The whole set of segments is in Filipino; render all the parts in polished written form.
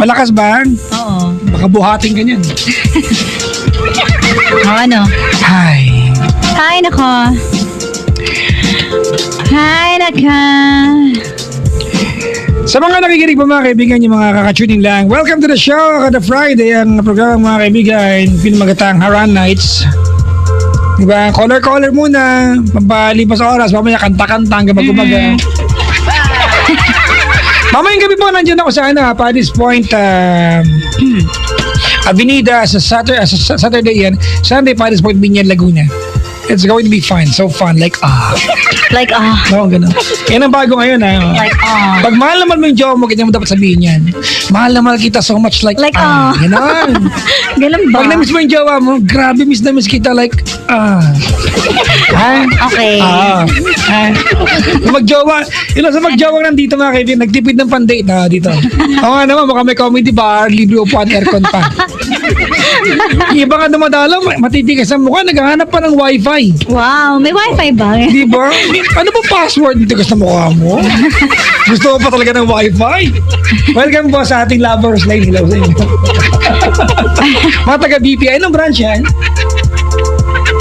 Malakas ba? Oo. Baka buhating ka niyan. Ano? Hi. Hi, nako. Hi, naka. Sa mga nakikinig po mga kaibigan, yung mga kakatuning lang, welcome to the show, kada Friday, ang programa mga kaibigan, pinamagatang Haran Nights. Diba? Color muna, mapalipas oras, mamaya kanta-kanta hanggang mag-umaga. Mamayang gabi po, nandiyan ako sa Paddy's Point, Avenida, sa Saturday yan, Sunday, Paddy's Point, Binyan, Laguna. It's going to be fun, so fun, like Like, no, ganun. Yan ang bago ngayon, Like, Pag mahal naman mo yung jowa mo, ganyan mo dapat sabihin yan. Mahal na mahal kita so much, like Ganun. Ganun ba? Pag na-miss mo yung jowa mo, grabe, miss na miss kita, like, Okay. Yung magjowa, sa magjowa nandito mga kaibigan, nagtipid ng pan-date dito. Oo nga naman, baka may comedy bar, libre upuan, aircon pa. Yung iba nga dumadalaw, matitigas ang mukha, naghahanap pa ng wifi. Wow, may wifi ba? Di ba? Ano ba password nito sa mukha mo? Gusto mo pa talaga ng wifi? Welcome po sa ating Lovers Lane. Hello sa inyo. Mga taga BPI, anong branch yan?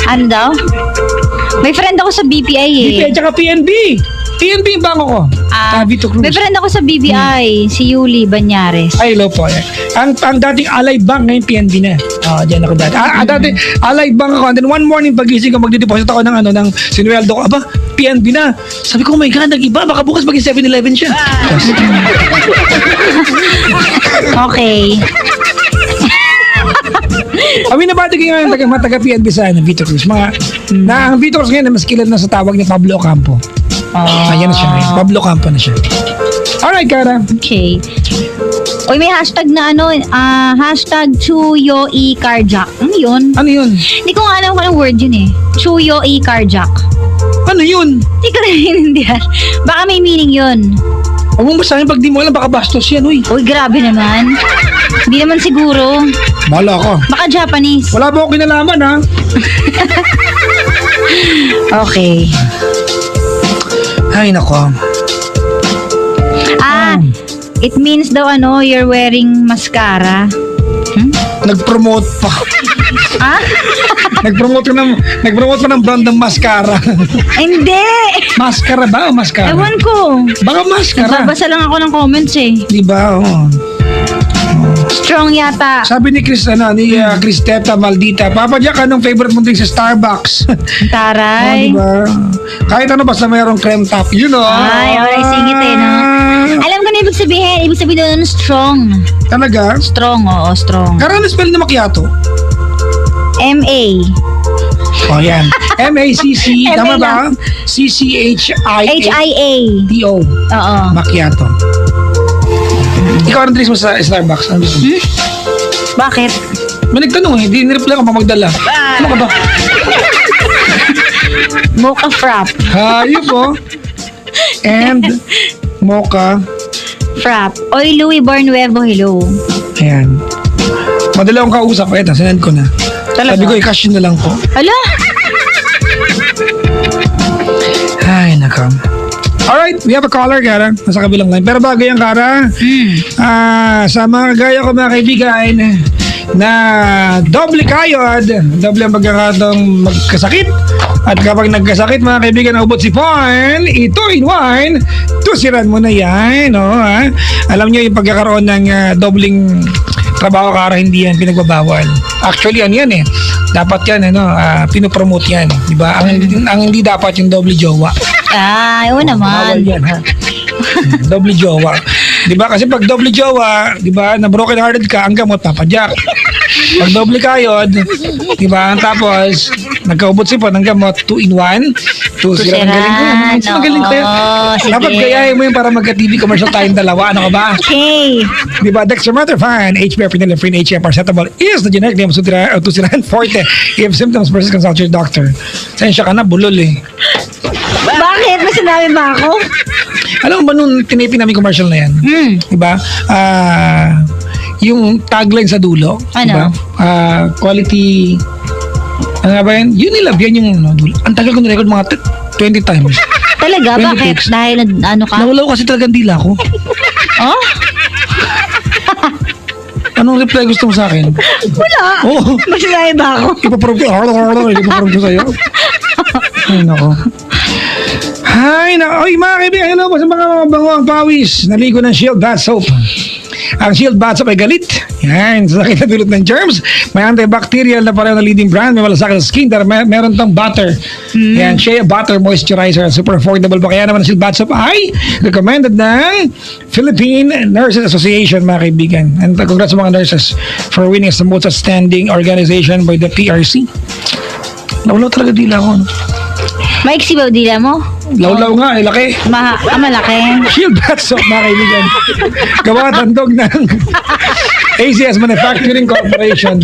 Ano daw? May friend ako sa BPI eh. BPI tsaka PNB. PNB yung bango ko. Vito Cruz. May friend ako sa BPI, si Yuli Banyares. Ay, hello po. Ang dating Alay Bank, ngayon PNB na. Diyan ako dati. Dati Alay Bank ako. And then one morning pagising ko, magdideposit ako ng sinuweldo ko. Aba, PNB na. Sabi ko, oh my God, nag-iba. Baka bukas maging 7-Eleven siya. Okay. Kami nabati ko ngayon mga taga PNB sa Vito Cruz. Ang Vito Cruz ngayon, mas kilala na sa tawag ni Pablo Ocampo. Ayan na siya ngayon. Pablo Ocampo na siya. Alright, Kara. Okay. Uy, may hashtag na hashtag #ChuyoECarjack. Ano yun? Ano yun? Hindi ko nga alam kung anong word yun eh. #ChuyoECarjack. Ano yun? Hindi ko naiintindihan. Baka may meaning yun. Huwag mo basahin pag di mo alam, baka bastos yan, uy. Uy, grabe naman. Hindi naman siguro. Bahala ka. Baka Japanese. Wala ba akong kinalaman, ha? Okay. Ay, nako. It means daw you're wearing mascara. Nag-promote pa. Nag-promote pa ng brand ng mascara. Hindi! Mascara ba o mascara? Ewan ko. Baka mascara. Nagbabasa lang ako ng comments eh. Di ba? Oo. Strong yata. Sabi ni Chris Teta Maldita, Papa Jack, anong favorite mo din sa Starbucks? Taray. Diba? Kahit ano basta mayroong creme top, you know. Ay, singit eh, no? Alam ko na ibig sabihin. Ibig sabihin doon strong. Talaga? Strong, oo, strong. Karano spell na macchiato? M-A. Oh, yan. M-A-C-C. Tama ba? C-C-H-I-A. H-I-A. T-O. Oo. Macchiato. Ikaw ang dress mo sa Starbucks. Ano gusto mo? Bakit? May nagtanong eh. Hindi nireply ka pa magdala. Ano ka ba? Mocha frap. Hayop po. And mocha. Frap. Oy, Louis Barnuevo, hello. Ayan. Madala akong kausap. Eto, sinend ko na. Talaga? Sabi ko, i-cash na lang ko. Hala? Ay, nakam. Alright, we have a caller, Kara. Nasa kabilang line. Pero bago yan, Kara. Sa mga gaya ko, mga kaibigan, na doble kayod, doble ang pagkakataong magkasakit. At kapag nagkasakit, mga kaibigan, naubot si Porn, ito in one, tusiran mo na yan. No, ha? Alam nyo yung pagkakaroon ng dobling trabaho, Kara, hindi yan pinagbabawal. Actually, yan eh. Dapat yan, pinopromote yan. Diba? Ang hindi dapat yung doble jowa. Oo naman. Bawal yan, ha? Doble jowa. Diba? Kasi pag doble jowa, diba, na broken hearted ka, ang gamot, Papa Jack. Pag doble kayod, diba, tapos, nagkaubot si po ng gamot, 2-in-1. Tusiran. Ang galing ko. Ang galing ko yan. Dapat gayahin mo yun para magka-TV commercial tayong dalawa. Ano ka ba? Okay. Diba, Dextromethorphan, HB, Phenylephrine, HM, paracetamol is the generic name of Tusiran Forte. If symptoms, versus consult your doctor. Sensya ka na, bulol eh. Bakit? May sinabi ba ako? Alam mo ba nung tinipin namin commercial na yan? Diba? Yung tagline sa dulo. Ano? Diba? Quality... Ano nga ba yan? Unilab yan yung dulo. Ang tagal ko na-record mga 20 times. Talaga? 20 Bakit? takes. Dahil ano ka? Nawala ko kasi talagang dila ko. Oh? Anong reply gusto mo sa akin? Wala. Oo. Masaya ba ako? Ipaprove ko sa'yo. Ay, nako. Ay, nako. Ay, mga kaibigan, hello po sa mga bango ang pawis. Naligo ng Shield Bath Soap. Ang Shield Bath Soap ay galit. Yan, sa sakit na dulot ng germs. May antibacterial na pareho na leading brand. May malasakit sa skin. Meron tong butter. Yan, Shea Butter Moisturizer. Super affordable pa. Kaya naman ang Shield Bath Soap ay recommended ng Philippine Nurses Association, mga kaibigan. And congrats sa mga nurses for winning as the most outstanding organization by the PRC. Lawlaw talaga dila ko. No? Maiksi ba dila mo? Lawlaw nga, laki. Malaki. Shield Bath Soap, mga kaibigan. Gawa at handog ng ACS Manufacturing Corporation.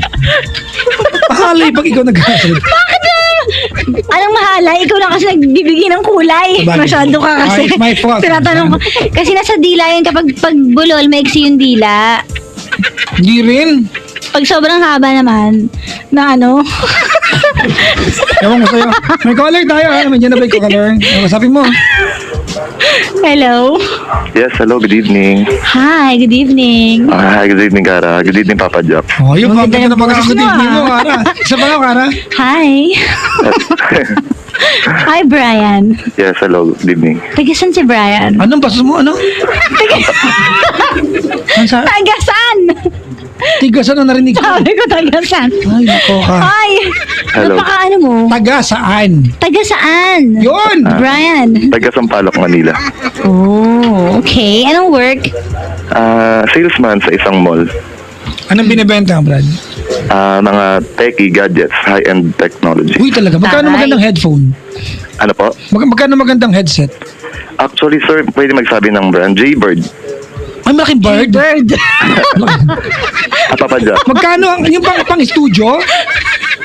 Mahalay pag ikaw nag-hasad. Anong mahala? Ikaw lang kasi nagbibigay ng kulay. Sabagay. Masyado ka kasi. It's my fault. Tinatanong ko. Kasi nasa dila yun kapag bulol, maiksi yung dila. Hindi rin. Pag sobrang haba naman, na ano? Ewan ko sa'yo. May caller tayo, ha? Medyo na ba yung caller? Sabi mo. Hello? Yes, hello, good evening. Hi, good evening. Hi, good evening, Kara. Good evening, Papa Jack. Oh, yung Maganda pagkakita yung na pagkakita boses mo, mo, ah. Kara. Isa pa nga, Kara. Hi. Hi, Brian. Yes, hello, good evening. Tagasan si Brian. Anong basos mo? Ano? Ano sa? Tagasan! Tigasan na narinig ko. Sabi ko tagasan. Ay, nako ka. Hi! Hello. Napaka ano mo? Taga saan? Taga saan? Yun! Brian. Taga Sampaloc, Manila. Oh, okay. Anong work? Salesman sa isang mall. Anong binibenta, Brad? Mga techie gadgets, high-end technology. Uy, talaga. Magkano Taray. magandang headphone? Ano po? Magkano magandang headset? Actually, sir, pwede magsabi ng brand. Jaybird. Ay, malaking bird. Bird. Papa Jack. Magkano ang yung pang studio?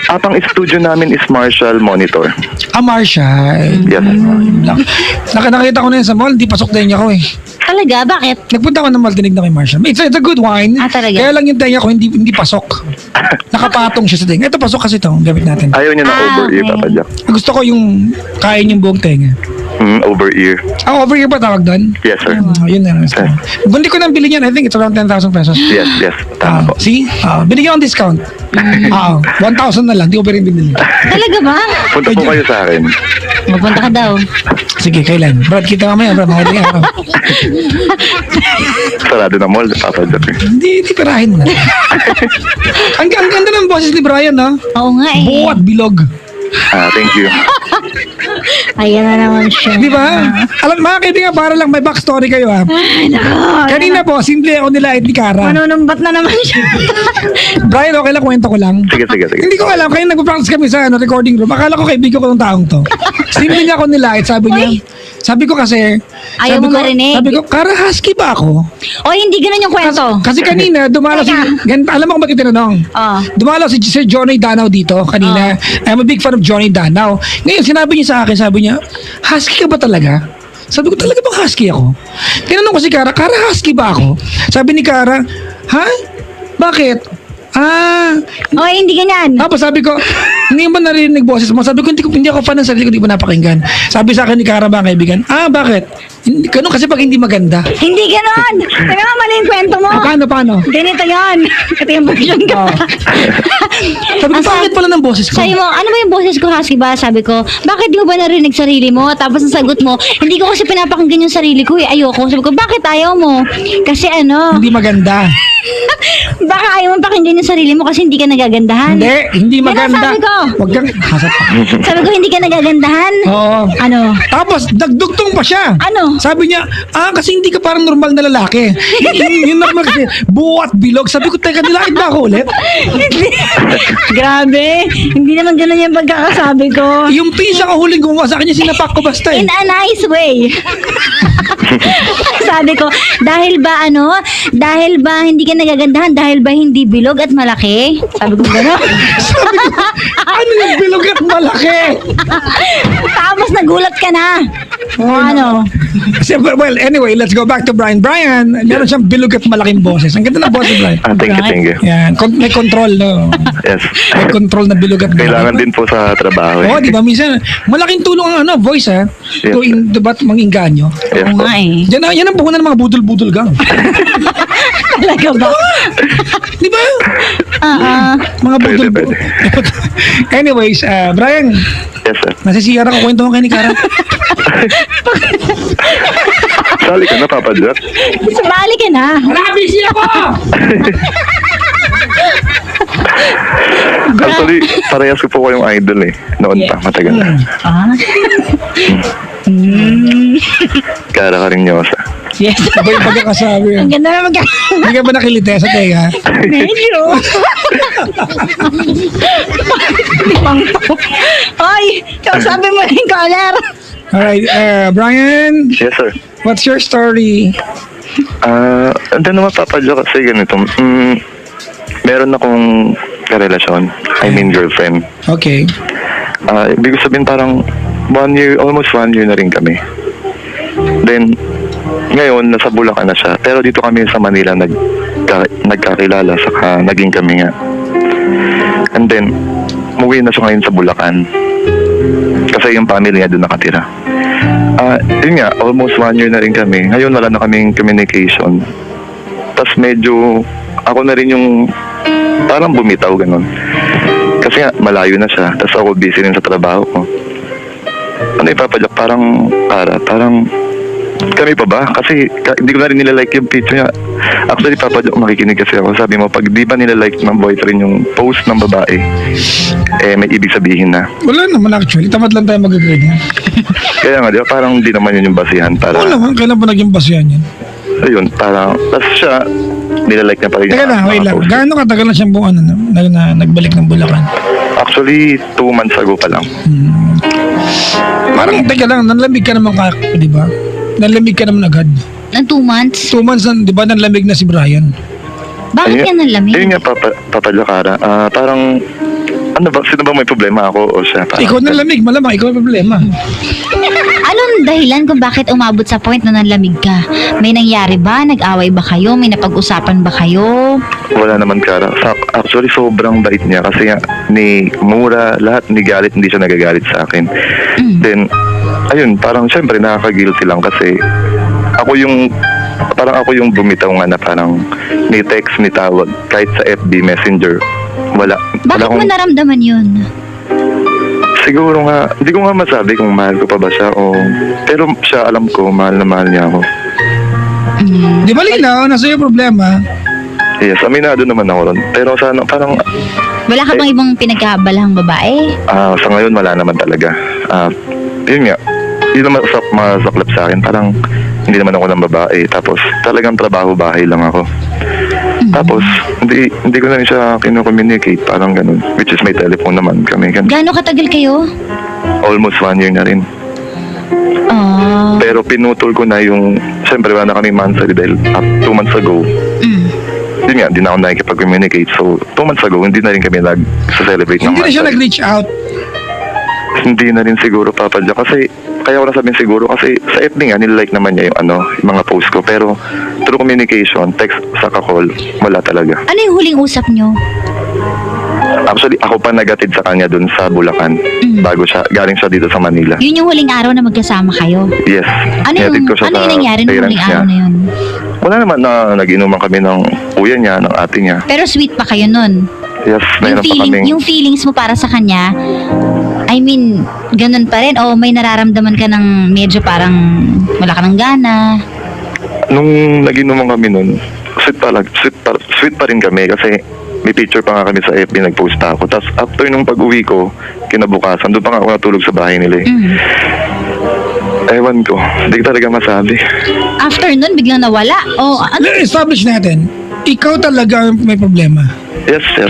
Pang studio namin is Marshall Monitor. Marshall. Yes. Nakita ko na yun sa mall. Di pasok din ako eh. Talaga? Bakit? Nagpunta ako ng mall, tinig na kay Marshall. It's a good wine. Ah, talaga? Kaya lang yung tenga ko, hindi pasok. Nakapatong siya sa tenga. Ito, pasok kasi ito. Gamit natin. Ayaw niya ng over-ear, okay. Papa Jack. Gusto ko yung kain yung buong tenga. Over-ear. Over here ba tawag doon? Yes, sir. Yun na. Bundi ko nang bili niyan. I think it's around 10,000 pesos. Yes, yes. Tama po. See? Binigyan ko ng discount. 1,000 na lang. Di ko pa rin binili. Talaga ba? Punta po kayo sa akin. Magpunta ka daw. Sige, kailan? Brad, kita mamaya. Brad, mahuling araw. Sarado na mall, Papa Jack. Hindi perahin mo na. ang ganda ng boses ni Brian, no? Oo nga eh. Buot, bilog. Thank you. Ayan na naman siya. Di ba? Alam, mga kaibigan, para lang may backstory kayo, ha? Ay, nako. Kanina po, simple ako nilait ni Kara. Manunumbat na naman siya. Brian, okay lang, kwento ko lang. Sige, sige, sige. Hindi ko alam, kaya nagpa-practice kami sa recording room. Akala ko kaibigan ko ng taong to. Simple niya ako nilait, sabi niya. Sabi ko kasi, Ayaw mo marinig. Sabi ko, Kara, husky ba ako? O, hindi ganun yung kwento. Kasi kanina, dumalaw si, alam mo kung bakit tinanong? Oh. Dumalaw si Sir Johnny Danao dito kanina. I'm a big fan of Johnny Danao. Ngayon, sinabi niya sa akin, sabi niya, husky ka ba talaga? Sabi ko, talaga bang husky ako? Tinanong ko si Kara, Kara, husky ba ako? Sabi ni Kara, ha? Bakit? O, hindi ganyan. Tapos sabi ko, hindi mo ba narinig boses mo? Sabi ko, hindi ako fan ng sarili ko, hindi ko napakinggan. Sabi sa akin ni Kara, mga kaibigan, bakit? Ganun kasi pag hindi maganda. Hindi ganon. Teka nga, mali yung kwento mo. Paano? Ganito yan. Ito yung version ko. Sabi ko, bakit pala ng boses ko? Sabi mo, ano ba yung boses ko, husky ba? Sabi ko, bakit di mo ba narinig sarili mo? Tapos ang sagot mo, hindi ko kasi pinapakinggan yung sarili ko eh. Ayoko. Sabi ko, bakit ayaw mo? Kasi ano, Hindi maganda. baka ayaw mo pakinggan yung sarili mo kasi hindi ka nagagandahan. Hindi Yan ang maganda. sabi ko. Wag kang hasap. Sabi ko, hindi ka nagagandahan. Oo. Ano? Tapos, nagdugtong pa siya. Ano? Sabi niya, kasi hindi ka parang normal na lalaki. Yung normal kasi, buwat, bilog. Sabi ko, teka, nilait ba ako ulit? Grabe. Hindi naman ganun yung pagkakasabi ko. Yung pisa ko huling gumawa sa kanya, sinapak ko basta eh. In a nice way. Sabi ko, dahil ba hindi ka nagagandahan, dahil ba hindi bilog at malaki? Sabi ko gano'n. Sabi ko, ano yung bilog at malaki? Tapos nagulat ka na. O ano? Well, anyway, let's go back to Brian. Brian, meron siyang bilog at malaking boses. Ang ganda ng boses, Brian. Thank you. Yan, may control, no? Yes. May control na bilog at malaki. Kailangan din po sa trabaho. Oo, di ba? Minsan, malaking tulong ang voice, ha? Yes. Ba't manginganyo? Yes Oo po. nga eh. Yan ang puhunan ng mga budol-budol gang. Talaga ba? Di ba? Mga Pwede, budol. pwede. Anyways, Brian, Yes, sir. nasisiyara ko kwento mo kay ni Kara. Sali ka na, Papa Jack. Sumali ka na. Wala, busy ako! Actually, parehas ko po kayong idol eh. Noon pa, matagal na. Ah. Kara Karinyosa. Yes. Iba yung pagkakasabi. Ang ganda naman ka. Hindi ka ba nakilite sa tega? Medyo. Limang to. Ay, sabi mo yung caller. Alright, Brian, Yes, sir. what's your story? Hindi naman, Papa Jack, kasi ganito. Meron akong karelasyon. I mean, girlfriend. Okay. Ibig ko sabihin parang 1 year, almost 1 year na rin kami. Then, ngayon, nasa Bulacan na siya. Pero dito kami sa Manila nagkakilala, saka naging kami nga. And then, umuwi na siya ngayon sa Bulacan. Kasi yung family niya doon nakatira. Yun nga, almost 1 year na rin kami. Ngayon, wala na kaming communication. Tapos medyo, ako na rin yung parang bumitaw, ganun. Kasi nga, malayo na siya. Tapos ako busy rin sa trabaho ko. Ano ipapadyak? Parang kami pa ba? Kasi hindi ko na rin nilalike yung picture niya. Actually, papadyak, makikinig kasi ako. Sabi mo, pag di ba nilalike ng boyfriend yung post ng babae, may ibig sabihin na. Wala naman actually. Tamad lang tayo mag-agree. Kaya nga, di ba? Parang di naman yun yung basihan para... Oo naman. Kailan ba naging basihan yan? Ayun, parang... Tapos siya, nilalike niya pa rin. Teka na, wait lang. post. Gaano katagal na siyang buong nagbalik ng Bulacan? Actually, 2 months ago pa lang. Parang, teka lang, nanlamig ka naman di ba? Nanlamig ka naman agad. Ng 2 months? 2 months, di ba, nanlamig na si Brian? Bakit yan ang lamig? Ayun nga, Papa Jakara. Parang... Ano ba? Sino ba may problema, ako o siya? Parang, Ikaw nanlamig, malamang. Ikaw ang problema. Anong dahilan kung bakit umabot sa point na nanlamig ka? May nangyari ba? Nag-away ba kayo? May napag-usapan ba kayo? Wala naman, Kara. Actually, sobrang bait niya kasi nga, ni mura, lahat ni galit, hindi siya nagagalit sa akin. Then, ayun, parang syempre nakaka-guilty lang kasi ako yung bumitaw nga na parang ni text, ni tawag, kahit sa FB Messenger, wala. Bakit mo naramdaman yun? Siguro nga, hindi ko nga masabi kung mahal ko pa ba siya o... Pero siya, alam ko, mahal na mahal niya ako. Di ba linaw? Nasa iyo problema. Yes, aminado naman ako ron. Pero sana, parang... Wala ka bang ibang pinagkabalahang babae? sa ngayon, wala naman talaga. Yun nga, hindi naman masaklap sa akin. Parang hindi naman ako ng babae. Tapos talagang trabaho-bahay lang ako. Tapos hindi ko na rin siya kino-communicate. Parang ganun. Which is may telephone naman kami. Ganun. Gaano katagal kayo? Almost 1 year na rin. Pero pinutol ko na yung... Siyempre wala na kami monthly dahil 2 months ago. Yun nga, hindi na ako nakikipag-communicate. So 2 months ago, hindi na rin kami nag-celebrate ng Hindi na siya monthly. nag-reach out. Hindi na rin siguro, Papa Jack. Kasi, kaya ko nasabihin siguro, kasi sa FB nga, nilike naman niya yung yung mga post ko. Pero, through communication, text, saka call, wala talaga. Ano yung huling usap nyo? Actually, ako pa nagatid sa kanya dun sa Bulacan. Bago galing siya dito sa Manila. Yun yung huling araw na magkasama kayo? Yes. Ano yung nangyari nung huling araw na yun? Wala naman na nag-inuman kami ng kuya niya, ng ate niya. Pero sweet pa kayo nun? Yes, mayroon pa kaming... Yung feelings mo para sa kanya, I mean, ganun pa rin? O may nararamdaman ka ng medyo parang wala ka ng gana? Nung nag-inuman kami nun, sweet pa rin kami kasi may picture pa nga kami sa FB, nag-post pa ako. Tapos after nung pag-uwi ko, kinabukasan, doon pa nga ako natulog sa bahay nila eh. Ewan ko, hindi ko talaga masabi. After nun, biglang nawala? O ano? Establish natin, ikaw talaga may problema. Yes, sir.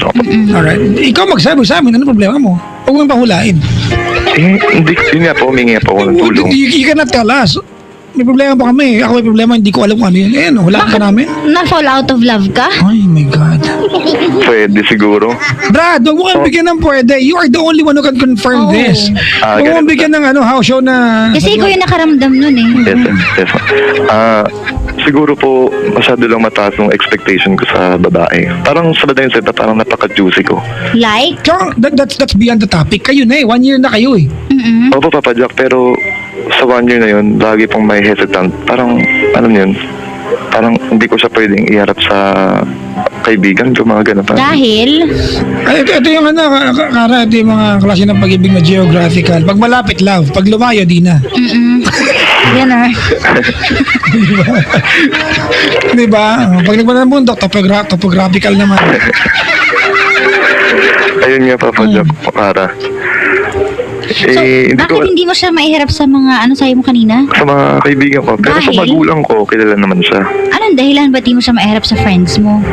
Alright. Ikaw magsabi sa amin, ano problema mo? Huwag mong pahulain. Hindi, yun nga po, humingi po ako ng tulong. You cannot tell us. May problema pa kami. Ako may problema, hindi ko alam kung ano yun. Eh, ano, hulaan ka namin? Na-fall out of love ka? Ay, my God. Pwede siguro. Brad, huwag mo kang bigyan ng pwede. You are the only one who can confirm this. Huwag mo kang ganito. bigyan ng house show na... Kasi ikaw yung nakaramdam nun eh. Yes, sir. Yes, sir. Siguro po, masyado lang mataas yung expectation ko sa babae. Parang sa babae yung parang napaka-juicy ko. Like? Tsaka, that's beyond the topic. Kayo na eh. 1 year na kayo eh. Opo, Papa Jack, pero sa 1 year na yun, lagi pong may hesitant. Parang, ano yun, parang hindi ko siya pwedeng iharap sa kaibigan ko, mga ganun. Dahil, Ay, ito yung ano, Kara, ito yung mga klase ng pag-ibig na geographical. Pag malapit, love. Pag lumayo, di na. yan ah. Di ba? Pag nagmana ng bundok, topographical naman. Ayun nga, Papa Jack, Kara. So, Hindi ko, bakit hindi mo siya maihirap sa mga ano sa'yo mo kanina? sa mga kaibigan ko. Pero sa Dahil? magulang ko, kilala naman siya. Anong dahilan ba't di mo siya maihirap sa friends mo?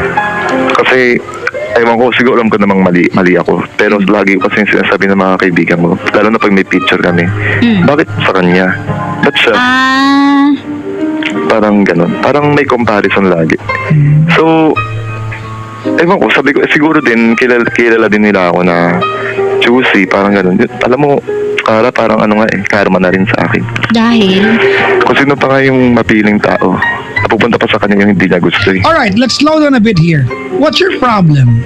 Kasi, ewan ko, siguro alam ko namang mali ako. Pero lagi ko kasi yung sinasabi ng mga kaibigan mo, lalo na pag may picture kami, bakit sa kanya? Ba't siya? Parang ganun. Parang may comparison lagi. So, ewan ko, sabi ko, siguro din, kilala din nila ako na juicy, parang ganun. Alam mo, Kara, parang ano nga karma na rin sa akin. Dahil? Kung sino pa nga yung mapiling tao, napupunta pa sa kanya yung hindi niya gusto eh. Alright, let's slow down a bit here. What's your problem?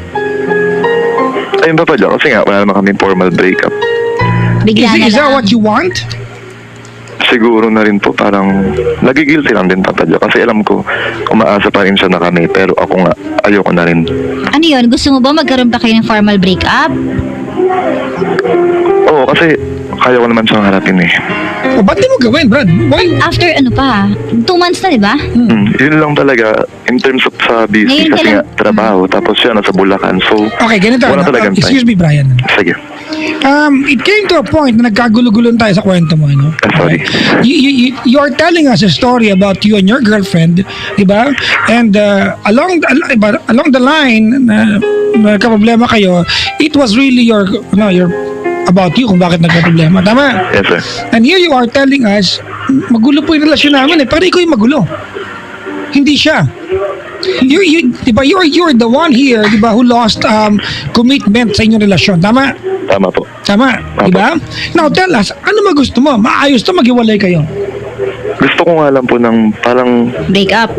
Ayun ba pa dyan? Kasi nga, wala naman kami formal breakup. Bigla na Is that lang. what you want? Siguro na rin po, parang nagigilty lang din, Papa Jack. Kasi alam ko, umaasa pa rin siya na kami, pero ako nga, ayoko na rin. Ano yun? Gusto mo ba magkaroon pa kayo ng formal breakup? Oo, kasi kaya ko naman siyang harapin eh. O, ba't di mo gawin, Brad? Why? After ano pa? 2 months na, di ba? Yun lang talaga, in terms of sa busy, Ngayon kasi ka nga, lang- trabaho, tapos siya nasa Bulacan, so, Okay, ganito. wala talagang time. Excuse me, Brian. Sige. It came to a point na nagkagulo-gulon tayo sa kwento mo, ano? Sorry. You are telling us a story about you and your girlfriend, di ba? And along the line na nagka-problema kayo, it was really your about you kung bakit nagka-problema. Tama? Yes, sir. And here you are telling us, magulo po yung relasyon namin eh, pero ikaw yung magulo. Hindi siya. Diba, you're the one here, diba, who lost commitment sa inyong relasyon. Tama? Tama po. Tama, diba? Now tell us, ano ba gusto mo? Maayos to maghiwalay kayo. Gusto ko nga lang po ng parang, Breakup.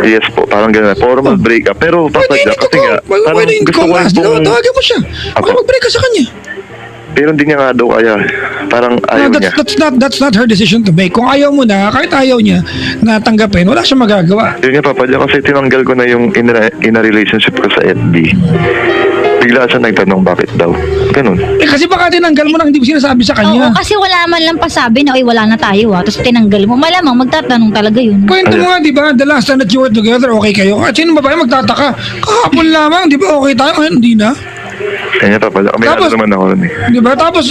yes po, parang gano'n, formal breakup. Pero, Papa Pwede Jack, kasi nga, Why parang don't you gusto call ko us? pong, Tawagan mo siya. Apo. Mag-break ka sa kanya. pero hindi niya nga daw kaya. Parang ayaw No, niya. that's not her decision to make. Kung ayaw mo na, kahit ayaw niya na tanggapin, wala siyang magagawa. Yun nga, Papa Jack, kasi tinanggal ko na yung in a relationship ko sa FB. Bigla siya nagtanong bakit daw. Ganun. Eh kasi baka tinanggal mo nang hindi mo sinasabi sa Oo, kanya. kasi wala man lang pasabi na, wala na tayo Tapos tinanggal mo. Malamang magtatanong talaga yun. Kwento mo nga, di ba? The last time that you were together, okay kayo. At sino babae magtataka? Kahapon lamang, di ba? Okay tayo? Ngayon, hindi na. Kaya Papa Jack, may Tapos- ano naman ako nun eh. Di ba? Tapos,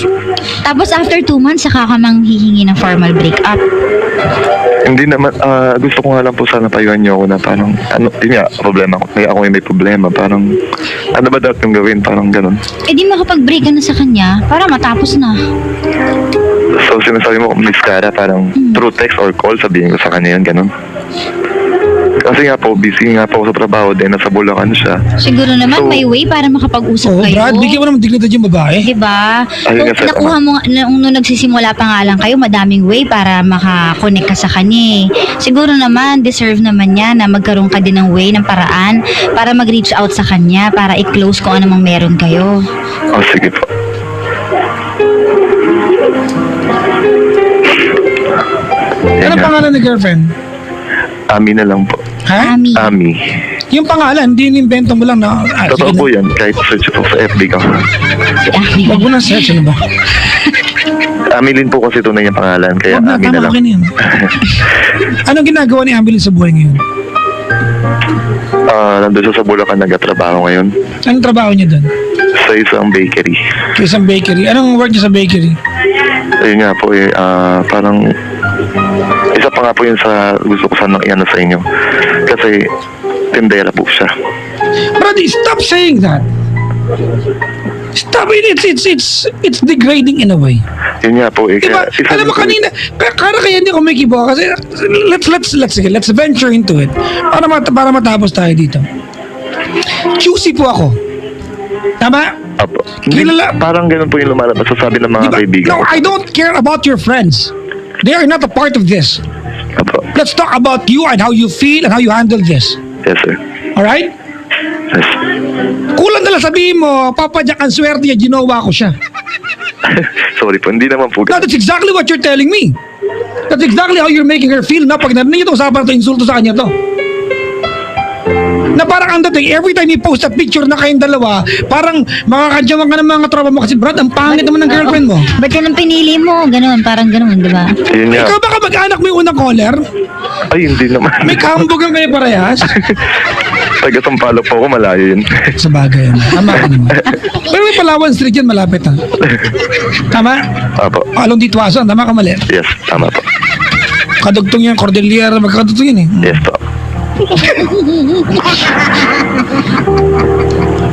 Tapos after 2 months, saka ka mang hihingi ng formal breakup. Hindi naman, gusto ko nga lang po sana payuhan niyo ako na parang, yun nga, problema ko. Kaya ako yung may problema, parang, ano ba dapat yung gawin? Parang ganun. Eh di makapag-break ka na sa kanya para matapos na. So, sinasabi mo, Miss Cara, parang through text or call, sabihin ko sa kanya yun, ganun. Kasi nga po, busy nga po ako sa trabaho din, nasa Bulacan siya. Siguro naman So- may way para makapag-usap oh, kayo. Brad, bigyan mo naman dignidad yung babae. Diba? Ayun nga, Kung sir, nakuha mo, nung nagsisimula pa nga lang kayo, madaming way para makakonect ka sa kanya. Siguro naman, deserve naman niya na magkaroon ka din ng way, ng paraan, para mag-reach out sa kanya, para i-close kung anumang meron kayo. Oh, sige po. Yan Anong nga. pangalan ni girlfriend? Ami na lang po. Ha? Ami. Ami. Yung pangalan, hindi inimbento mo lang na... Totoo sige po na. yan, kahit search po sa FB ko. Si Ami. Huwag mo na search, ano ba? Amilin po kasi tunay yung pangalan, kaya Huwag na, Ami na tama lang. ka na yan. Anong ginagawa ni Ambilin sa buhay ngayon? Nandun siya sa Bulacan, nagtatrabaho ngayon. Anong trabaho niya doon? Sa isang bakery. Sa isang bakery. Anong work niya sa bakery? Ayun nga po eh, parang isa pa nga po yun sa gusto ko sanang iano sa inyo. Kasi tindera po siya. Brady, stop saying that. Stop it. It's degrading in a way. Yun nga po eh. Diba? Kaya, Alam mo kanina, kaya hindi ako may kibo kasi let's venture into it para matapos tayo dito. Choosy po ako. Tama? Apo. Hindi, Kilala- parang ganun po yung lumalabas sa sabi ng mga Diba? kaibigan No, ko. I don't care about your friends. They are not a part of this. Apo. Let's talk about you and how you feel and how you handle this. Yes, sir. Alright? Yes. Kulang na lang sabihin mo, Papa Jack, ang swerte niya, ginawa ko siya. Sorry po, hindi naman po. No, that's exactly what you're telling me. That's exactly how you're making her feel na pag narinig niyo itong usapan to, insulto sa kanya to. Na parang ang dating, every time you post a picture na kayong dalawa, parang makakadyawan ka ng mga tropa mo kasi Brad, ang pangit naman ng girlfriend mo. Ba't yan ang pinili mo? Ganun, parang ganun, di ba? Yun nga. Ikaw baka mag-anak mo yung unang caller? Ay, hindi naman. May kahambugan kayo parehas? Taga Sampaloc po ako, malayo yun. Sa bagay, ano? Tama ka naman. Pero may Palawan Street yan, malapit ha. Tama? Apo. Along Ditwason, tama ka mali? Yes, tama po. Kadugtong yan, Cordillera, magkakadugtong yan eh. Yes po.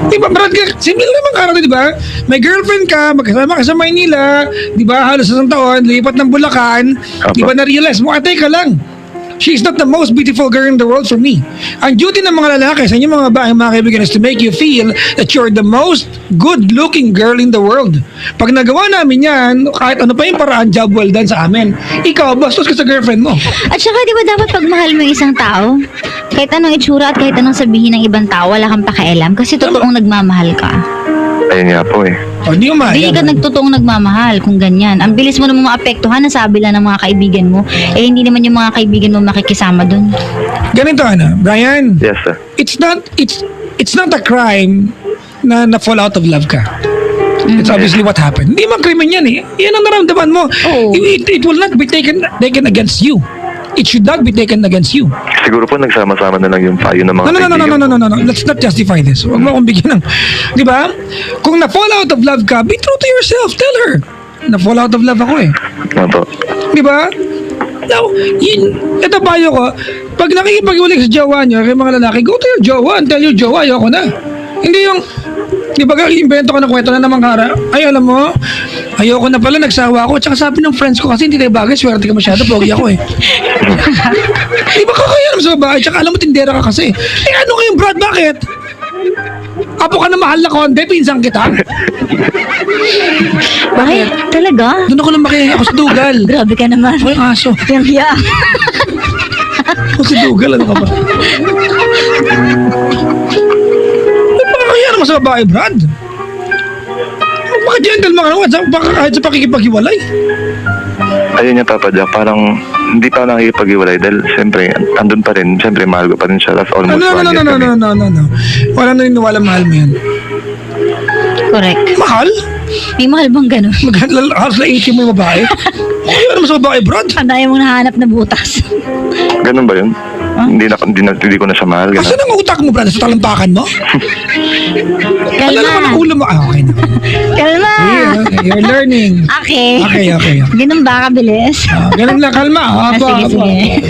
Diba, Brad, simple naman karado, di ba? May girlfriend ka, magkasama ka sa Maynila, di ba? Halos isang taon, lipat ng Bulacan, Apo. di ba na-realize mo, teka lang. She's not the most beautiful girl in the world for me. Ang duty ng mga lalaki sa inyo mga babae, mga kaibigan, is to make you feel that you're the most good-looking girl in the world. Pag nagawa namin yan, kahit ano pa yung paraan, job well done sa amin. Ikaw, bastos ka sa girlfriend mo. At saka, di ba dapat pag mahal mo yung isang tao, kahit anong itsura at kahit anong sabihin ng ibang tao, wala kang pakialam kasi totoong nagmamahal ka. Ayun nga po eh. O, hindi mo Hindi ka nagtotoong nagmamahal kung ganyan. Ang bilis mo naman maapektuhan, nasabi lang ng mga kaibigan mo. Eh, hindi naman yung mga kaibigan mo makikisama dun. Ganito, ano, Brian, Yes, sir. it's not a crime na fall out of love ka. It's obviously what happened. Hindi man krimen yan eh. Yan ang naramdaman mo. Oo. It will not be taken against you. It should not be taken against you. Siguro po nagsama-sama na lang yung payo ng mga No. Let's not justify this. Huwag mo akong bigyan ng... Di ba? Kung na-fall out of love ka, be true to yourself. Tell her. Na-fall out of love ako eh. Ano po? Di ba? Now, ito payo ko, pag nakikipag-ulit sa jowa nyo, kay mga lalaki, go to your jowa and tell your jowa, ayoko na. Hindi yung, di ba, invento ka ng kwento na naman kara, ay, alam mo, ayoko na pala, nagsawa ako, tsaka sabi ng friends ko, kasi hindi tayo bagay, swerte ka masyado, pogi ako eh. Di ba kakaya naman sa babae, tsaka alam mo, tindera ka kasi. Eh, ano kayong Brad, bakit? Apo ka na mahal na konde, pinsan kita. Bakit? Talaga? Doon ako lumaki, ako sa dugal. Grabe ka naman. Ako yung aso. Yang hiya. Ako sa dugal, ano ka ba? Kaya naman sa babae, Brad. Magpaka-gentleman ka naman, kahit sa pakikipaghiwalay. Ayun yung Papa Jack, parang hindi pa nakikipag-iwalay dahil siyempre, andun pa rin, siyempre mahal ko pa rin siya. That's almost 1 year kami. No. Wala na rin wala mahal mo yan. Correct. Mahal? May mahal bang ganun? Halos na 80 mo yung babae. Kaya naman sa babae, Brad. Pandaya mong nahanap na butas. Ganun ba yun? Hindi ko na siya mahal. Asan Ganun. ang utak mo, Brad? Sa talampakan mo? Ano naman ang Kalma. ulo mo? Okay na. Kalma. You're learning. Okay. Okay. Ganun ba kabilis? Ganun lang, kalma. Sige.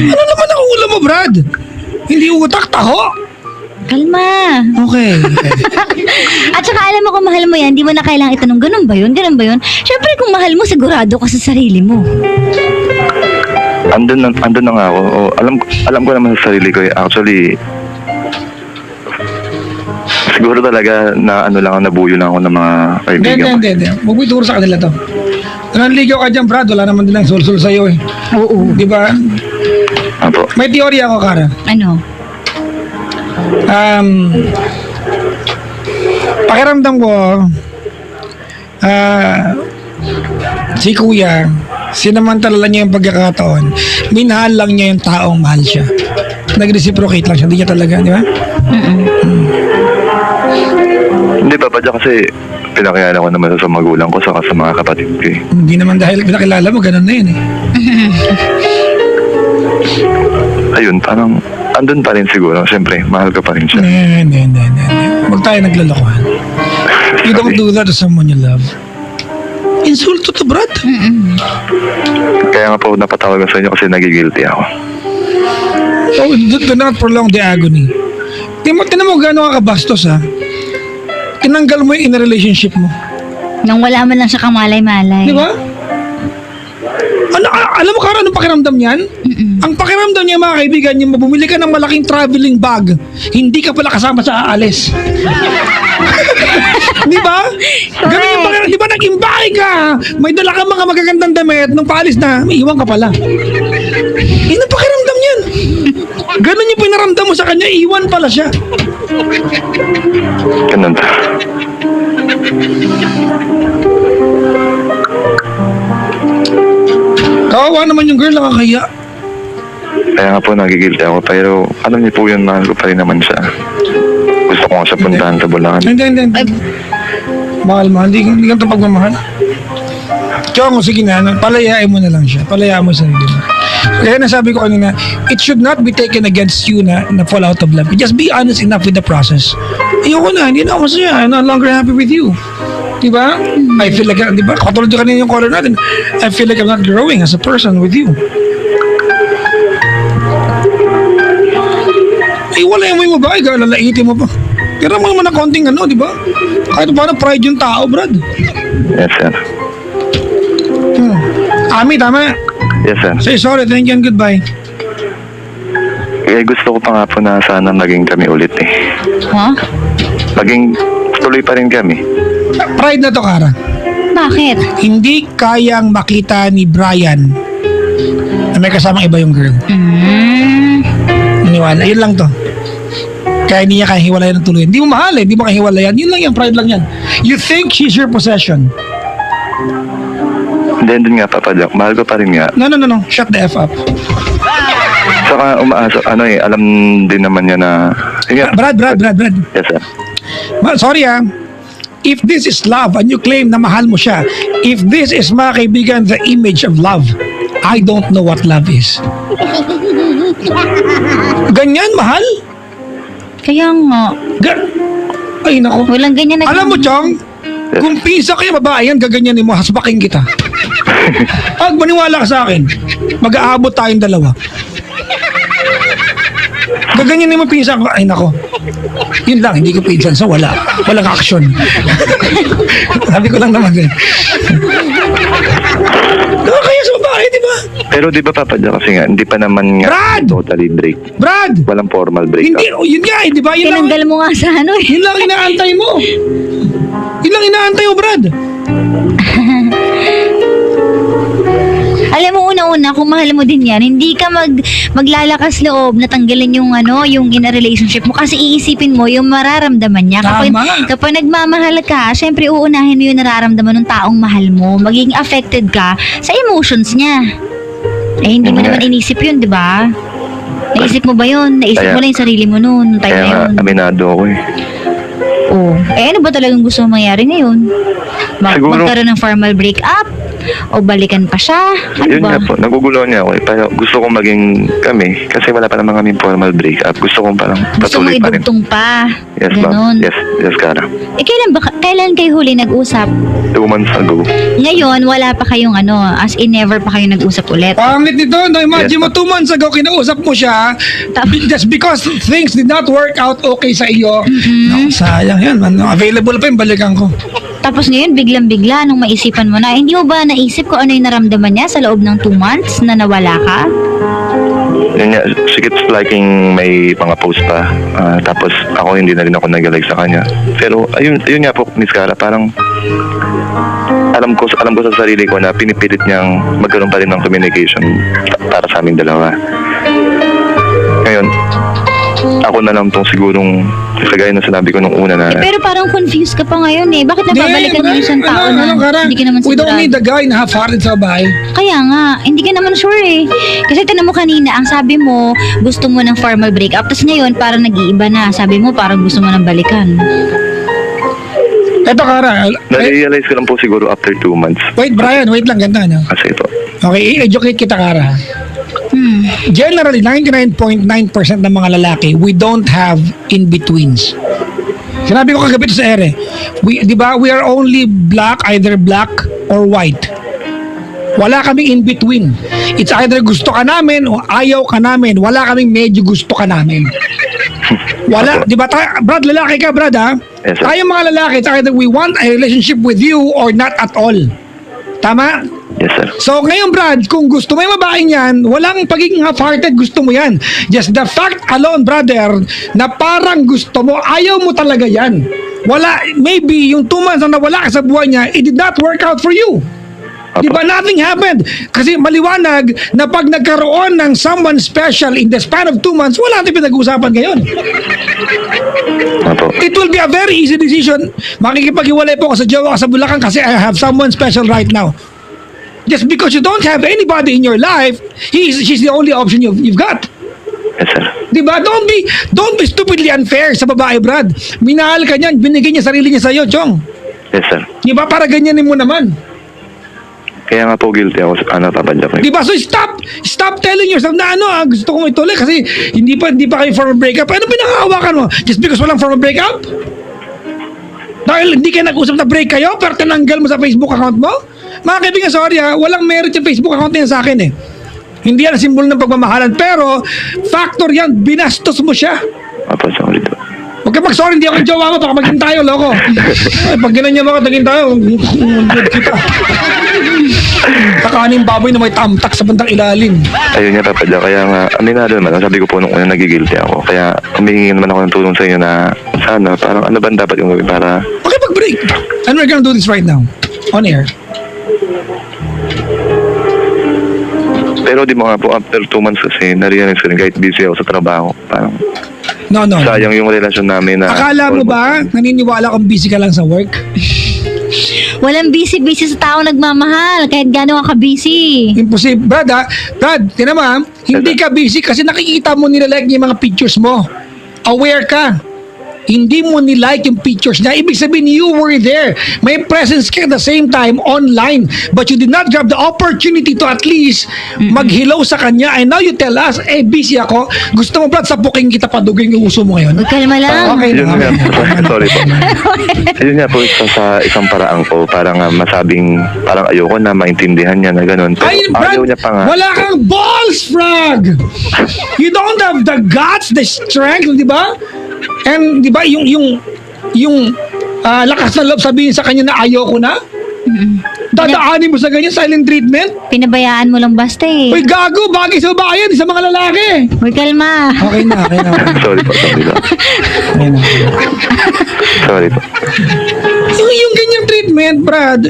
Ano naman ang ulo mo, Brad? Hindi utak, taho. Kalma. Okay. At saka alam mo kung mahal mo yan, di mo na kailangang itanong, ganun ba yun? Siyempre kung mahal mo, sigurado ka sa sarili mo. Andun na nga ako. O, alam ko naman sa sarili ko eh. Actually, siguro talaga na ano lang, nabuyo lang ako ng mga kaibigan ko. Hindi. Huwag mo ituro sa kanila to. Nanligaw ka dyan, Brad. Wala naman din ang sul-sul sa'yo eh. Oo. Di ba? Apo. May teorya ako, Kara. Ano? Pakiramdam ko, si Kuya, sinamantala niya yung pagkakataon. Minahal lang niya yung taong mahal siya. Nag-reciprocate lang siya. Hindi niya talaga, di ba? Hindi Papa Jack kasi pinakilala ko naman sa magulang ko saka sa mga kapatid ko eh. Hindi naman dahil pinakilala mo, ganun na yun eh. Ayun, parang andun pa rin siguro. Siyempre, mahal ka pa rin siya. Hindi. Huwag tayo naglalokohan. You don't do that to someone you love. Insulto to, Brad. Kaya nga po napatawag sa inyo kasi nagigilty ako. So, do not prolong the agony. Tinan mo gano'n ka kabastos, ha? Tinanggal mo yung in a relationship mo. Nang wala man lang siya kamalay-malay. Di ba? Alam mo, Kara, anong pakiramdam niyan? Ang pakiramdam niya, mga kaibigan niya, bumili ka ng malaking traveling bag, hindi ka pala kasama sa aalis. Di ba? Ganun yung pakiramdam. Di ba, nag-imbay ka, may dala ka mga magagandang damit, nung paalis na, may iwan ka pala. Yun ang pakiramdam niyan. Ganun yung pinaramdam mo sa kanya, iwan pala siya. Ganun. Kawawa naman yung girl, nakakaya. Kaya nga po nagigilty ako. Pero alam niyo po yun, mahal ko pa rin naman siya. Gusto ko nga siya puntahan sa Bulacan. Hindi. Mahal. Hindi ka ito pagmamahal. Chong, sige na, palayain mo na lang siya. Palayaan mo sa sarili mo. Kaya nasabi ko kanina, it should not be taken against you na fall out of love. Just be honest enough with the process. Ayoko na, hindi na ako masaya. I'm no longer happy with you. Diba? I feel like, diba? Katulad yung kanina yung caller natin, I feel like I'm not growing as a person with you. Eh, wala yung may babae ka, lalaitin mo pa. Kaya mo naman na konting ano, diba? Kahit paano pride yung tao, Brad. Yes, sir. Ami, tama. Yes, sir. Say sorry, thank you and goodbye. Kaya gusto ko pa nga po na sana maging kami ulit eh. Ha? Maging tuloy pa rin kami. Pride na to, Kara. Bakit? Hindi kayang makita ni Brian na may kasamang iba yung girl. Iniwala. Yun lang to. Kaya hindi niya kaya hiwalayan ng tuloy. Hindi mo mahal eh. Hindi mo kaya hiwalayan. Yun lang yan. Pride lang yan. You think she's your possession. Then din nga, Papa Jack, mahal ko pa rin nga. No. Shut the F up. Saka umaasa, alam din naman niya na... Yun nga. Brad. Yes, sir. Sorry ah. If this is love and you claim na mahal mo siya, if this is mga kaibigan, the image of love, I don't know what love is. Ganyan, mahal? Kaya nga. Ay, nako. Walang ganyan na Alam mo, Chong, kung pisa kayo babae yan, gaganyanin mo, hasbaking kita. Pag maniwala ka sa akin, mag-aabot tayong dalawa. Gaganyanin mo pisa ko, ay nako. Yun lang, hindi ko pinsan sa wala. Walang action. Sabi ko lang naman din. Kaya sa babae, di ba? Pero di ba, Papa Jack, kasi nga, hindi pa naman nga Brad! totally break. Brad! Walang formal break. Hindi, yun nga eh, di ba? Yun lang, Tinanggal mo nga sa ano eh. yun lang inaantay mo. Yun lang inaantay mo, Brad. Alam mo, una-una, kung mahal mo din yan, hindi ka maglalakas loob na tanggalin yung yung in a relationship mo kasi iisipin mo yung mararamdaman niya. Tama. Kapag nagmamahal ka, syempre uunahin mo yung nararamdaman ng taong mahal mo. Magiging affected ka sa emotions niya. Eh, hindi mo naman inisip yun, di ba? Naisip mo ba yun? Naisip mo lang yung sarili mo noon, time Kaya na nga, yun. aminado ako eh. Oh. Eh, ano ba talagang gusto mong mangyari ngayon? Siguro- Magkaroon ng formal breakup? O balikan pa siya? Ano Yun ba? nga po, nagugulo niya ako eh. Pero gusto kong maging kami, kasi wala pa naman kami formal breakup. Gusto kong parang Gusto mo patuloy pa rin. idugtong pa? Yes, Ganon. ma'am. Yes, Kara. Eh, kailan kayo huli nag-usap? 2 months ago. Ngayon, wala pa kayong as in never pa kayo nag-usap ulit. Pangit nito, no? Imagine mo Yes, 2 months ago, kinausap mo siya, just because things did not work out okay sa iyo. No, sayang yan, man. Available pa yung balikan ko. Tapos ngayon, biglang-bigla, nung maisipan mo na, hindi mo ba naisip kung ano yung naramdaman niya sa loob ng 2 months na nawala ka? Yun nga, she keeps liking may mga post pa. Tapos ako hindi na rin ako nag-like sa kanya. Pero ayun nga po, Miss Kara, parang alam ko sa sarili ko na pinipilit niyang magkaroon pa rin ng communication para sa aming dalawa. Ngayon, ako na lang tong sigurong kagaya na sinabi ko nung una na Pero parang confused ka pa ngayon eh. Bakit napabalikan mo yung isang tao na hindi ka naman We don't need sigurado? the guy na half-hearted sa bahay. Kaya nga, hindi ka naman sure eh. Kasi tinan mo kanina, ang sabi mo, gusto mo ng formal breakup. Tapos ngayon, parang nag-iiba na. Sabi mo, parang gusto mo ng balikan. Eto, Kara. na-realize ko lang po siguro after 2 months. Wait, Brian, wait lang, ganda, no? Kasi ito. Okay, i-educate kita, Kara. Generally, 99.9% ng mga lalaki, we don't have in-betweens. Sinabi ko kagabi sa ere, di ba, we are only either black or white. Wala kaming in-between. It's either gusto ka namin o ayaw ka namin. Wala kaming medyo gusto ka namin. Wala, di ba, Brad, lalaki ka, Brad, ha? Yes, sir. Tayo mga lalaki, it's either we want a relationship with you or not at all. Tama? Yes, sir. So ngayon, Brad, kung gusto mo yung babaeng yan, walang pagiging half-hearted, gusto mo yan. Just the fact alone, brother, na parang gusto mo, ayaw mo talaga yan. Wala, maybe yung 2 months na nawala ka sa buhay niya, it did not work out for you. Di ba? Nothing happened. Kasi maliwanag na pag nagkaroon ng someone special in the span of 2 months, wala natin pinag-uusapan ngayon. Opo. It will be a very easy decision. Makikipag-iwalay po ako sa jowa ko sa Bulacan kasi I have someone special right now. just because you don't have anybody in your life, she's the only option you've got. Yes, sir. Diba? Don't be stupidly unfair sa babae, Brad. Minahal ka niyan, binigay niya sarili niya sa'yo, Chong. Yes, sir. Diba? Para ganyanin mo naman. Kaya nga po guilty ako sa Papa Jack. Diba? So stop telling yourself na gusto kong ituloy kasi hindi pa kayo form a breakup. Ano pinakahawakan mo? Just because walang form a breakup? Dahil hindi kayo nag-usap na break kayo pero tinanggal mo sa Facebook account mo? Mga kaibigan, sorry walang merit yung Facebook account niya sa akin eh. Hindi yan simbolo ng pagmamahalan pero factor yan, binastos mo siya. Papa, sorry po. Huwag ka mag-sorry, hindi ako yung jowa mo, baka maging tayo, loko. Ay, pag ginanyan mo ka, tagin tayo, good kita. Kakanin baboy na may tamtak sa bandang ilalim. Ayun nga, Papa Jack. Kaya nga, aminado naman. Sabi ko po nung una nagigilty ako. Kaya humihingi naman ako ng tulong sa inyo na sana, parang ano ba dapat yung gawin para... Okay, pag-break. And we're gonna do this right now. On air. Pero di mo nga po, after 2 months kasi, nariyan ko rin kahit busy ako sa trabaho. Parang No. sayang yung relasyon namin na... Akala mo ba, naniniwala kung busy ka lang sa work? Walang busy-busy sa tao nagmamahal, kahit gano'n ka busy. Imposible. Brad, tinan mo hindi ka busy kasi nakikita mo nilalike niya yung mga pictures mo. Aware ka. Hindi mo nilike yung pictures niya. Ibig sabihin, you were there. May presence ka at the same time online. But you did not grab the opportunity to at least mag-hello sa kanya. And now you tell us, busy ako. Gusto mo, Brad, sapukin kita padugin yung uso mo ngayon? Huwag kalma lang. Okay Yun na. nga po. Sorry po. Yun nga po, isa sa isang paraan ko, parang masabing, parang ayoko na maintindihan niya na gano'n. Pero Ay, Brad, ayaw niya pa nga. wala kang balls, Frog! You don't have the guts, the strength, di ba? And di ba yung lakas na loob sabihin sa kanya na ayoko na? Dadaanin mo sa ganyan, silent treatment? Pinabayaan mo lang basta eh. Uy, gago, bagay sa babae yan, sa mga lalaki. Huwag kalma. Okay na. Sorry po. Sorry po. Yung ganyang treatment, Brad,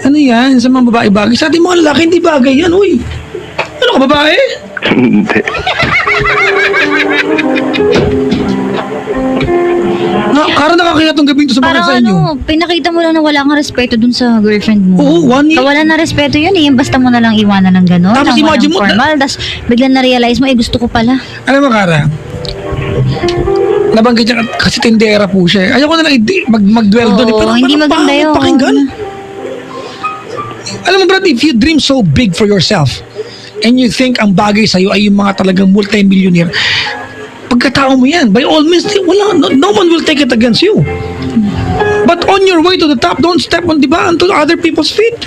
ano yan, sa mga babae bagay. Sa ating mga lalaki, hindi bagay yan, uy. Ano ka, babae? Hindi. Kara nakakaya tong gabing to sa Parang sa inyo. pinakita mo lang na wala kang respeto dun sa girlfriend mo. Oo, 1 year. Wala na respeto yun eh. Basta mo na lang iwanan ng gano'n. Tapos ng imagine walang mo, formal. Tapos biglang na-realize mo, gusto ko pala. Alam mo, Kara, nabanggit niya kasi tindera po siya. Ayoko na lang mag-dwell doon. Oo, Pero hindi parang maganda pangit yun. pakinggan. Alam mo, Brad, if you dream so big for yourself and you think ang bagay sa'yo ay yung mga talagang multi-millionaire, pagkatao mo yan, by all means, no one will take it against you. But on your way to the top, don't step on, di ba, onto other people's feet.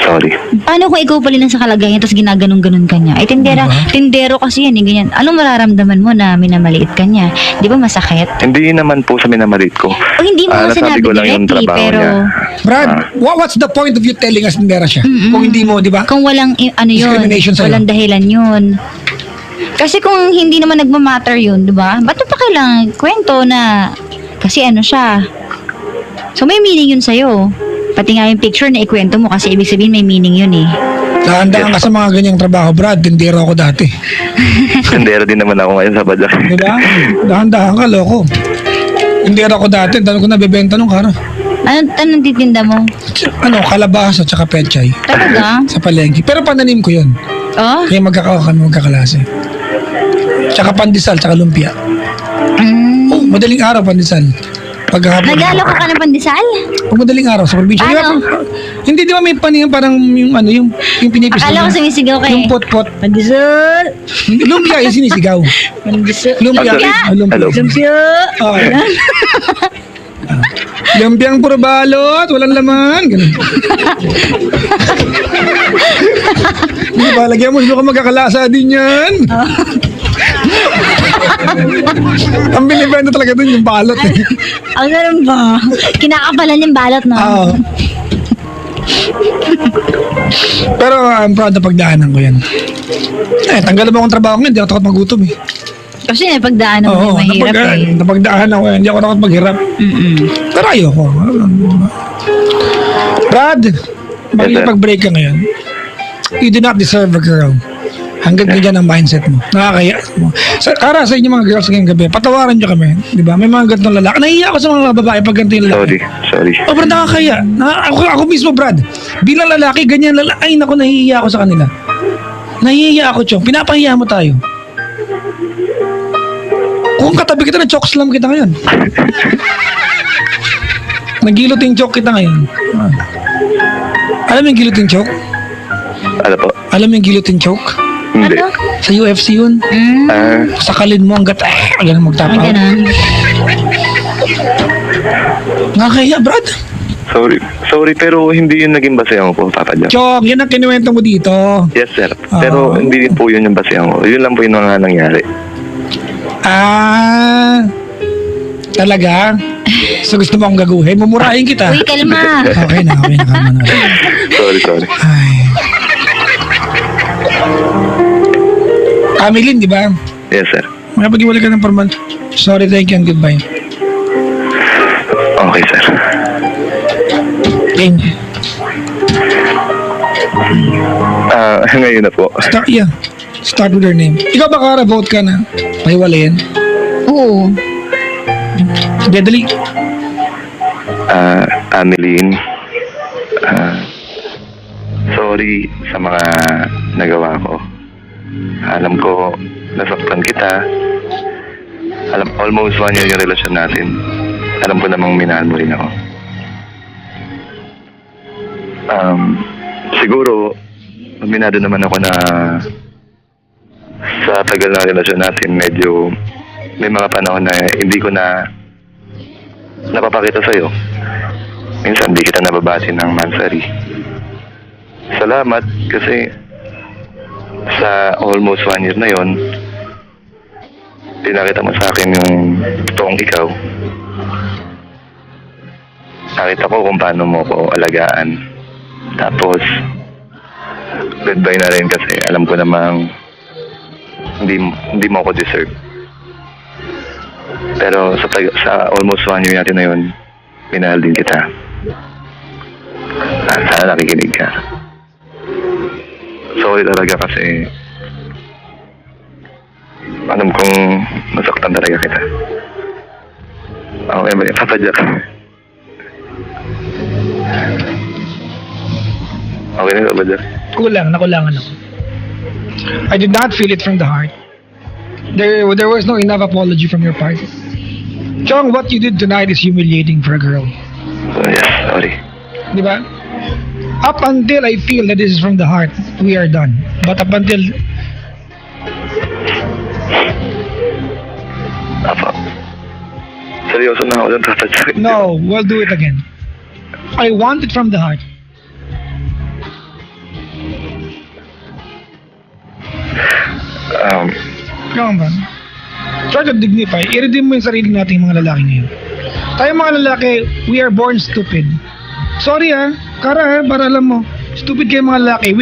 Sorry. Paano kung ikaw pala lang sa kalagayan tapos ginaganong-ganon ka niya? Ay, tindero kasi yan, ganyan. Anong mararamdaman mo na minamaliit ka niya? Di ba masakit? Hindi naman po sa minamalit ko. O hindi mo Nasabi sinabi ko lang yung directly, trabaho pero niya. Brad, what's the point of you telling us tindera siya? Kung hindi mo, di ba? kung walang, ano yun, Discrimination sa'yo. walang dahilan yun. Kasi kung hindi naman nagmamatter yun, di ba? Ba't pa kailangan kwento na, kasi ano siya. So may meaning yun sa'yo. Pati nga yung picture na ikwento mo kasi ibig sabihin may meaning yun eh. Dahan-dahan ka sa mga ganyang trabaho, Brad. Tindera ako dati. Tendero din naman ako ngayon sa Badyak. Di ba? Dahan-dahan ka, loko. Tindera ako dati. Dahil ko nabibenta nung kara. Anong titinda mo? Ano, kalabasa at saka pechay. Talaga? Sa palengke. Pero pananim ko yun. Oh? Kaya magkakalase. Tsaka pandesal, tsaka lumpia. Oh, madaling araw pandesal. Paghapon. Nag-alok ka ng pandesal? Pag madaling araw sa probinsya. Ano? Hindi, di ba may paniyang parang yung ano, yung pinipis. Akala ko sumisigaw ka Yung eh. pot-pot. Pandesal! Lumpia yung sinisigaw. Pandesal! Lumpia. Hello. Lumpia. Lumpia! Okay. Lumpiang puro balot, walang laman. Ganun. Hindi ba, lagyan mo, hindi ka magkakalasa din yan. Ang binibenta talaga dun yung balot eh. Ang ganun ba? Kinakapalan yung balot, no? Oo. Pero I'm proud na pagdaanan ko yan. Tanggalan mo akong trabaho ngayon, hindi ako takot magutom eh. Kasi napagdaanan mo Oo, yung mahirap eh. napagdaanan ako yan, hindi ako takot maghirap. Pero ayoko. Brad, makikipag-break ka ngayon. You do not deserve a girl Hanggang ganyan ang mindset mo. Nakakaya mo. Kara sa inyo mga girls ngayong gabi, patawaran nyo kami. Di ba? May mga ganitong lalaki. Nahihiya ako sa mga babae pag ganito yung lalaki. Sorry. Oh, Brad, nakakaya. Ako mismo, Brad. Bilang lalaki, ganyan lalaki. Ay, naku, nahihiya ako sa kanila. Nahihiya ako, Chong. Pinapahiya mo tayo. Kung katabi kita na choke slam kita ngayon. Nag-guillotine choke kita ngayon. Alam mo yung guillotine choke? Ano po? Alam mo yung guillotine choke? Hindi. Ano? Sa UFC yun. Sakalin mo hanggat ganun magtapa. Ganun. Nakakaya, Brad. Sorry, pero hindi yun naging basehan ko po, Papa Jack. Chong, yan ang kinuwento mo dito. Yes, sir. Pero hindi po yun yung basehan ko. Yun lang po yung mga nangyari. Talaga? So gusto mo akong gaguhin? Mumurahin kita. Uy, kalma. Okay na, kama na. Sorry. Ay. Camilyn, di ba? Yes, sir. Makapag-iwalay ka ng formal. Sorry, thank you, and goodbye. Okay, sir. Thank you. Ngayon na po. Start with your name. Ikaw ba, Kara, vote ka na? Pahiwalayin? Oo. Dali. Ameline. Sorry sa mga nagawa ko. Alam ko, nasaktan kita. Almost 1 year yung relasyon natin. Alam ko namang minahal mo rin ako. Siguro, minado naman ako na sa tagal na relasyon natin, medyo may mga panahon na hindi ko na napapakita sa'yo. Minsan, di kita nababati ng mansari. Salamat kasi sa almost 1 year na yon, pinakita mo sa akin yung totoong ikaw. Nakita ko kung paano mo ko alagaan. Tapos, goodbye na rin kasi alam ko namang hindi mo ako deserve. Pero sa almost 1 year natin na yun, minahal din kita. Sana nakikinig ka. Sorry talaga kasi alam kong nasaktan talaga kita. Okay, may papadyak. Okay na papadyak. Nakulangan ako. I did not feel it from the heart. There was no enough apology from your part. Chong, what you did tonight is humiliating for a girl. Yes, sorry. Di ba? Up until I feel that this is from the heart, we are done. But up until... Apa. Seryoso na ako dun, papadyak. No, we'll do it again. I want it from the heart. Come on. Try to dignify. I-redeem mo yung sarili nating mga lalaki ngayon. Tayo mga lalaki, we are born stupid. Sorry Kara para alam mo. Stupid kayo mga lalaki.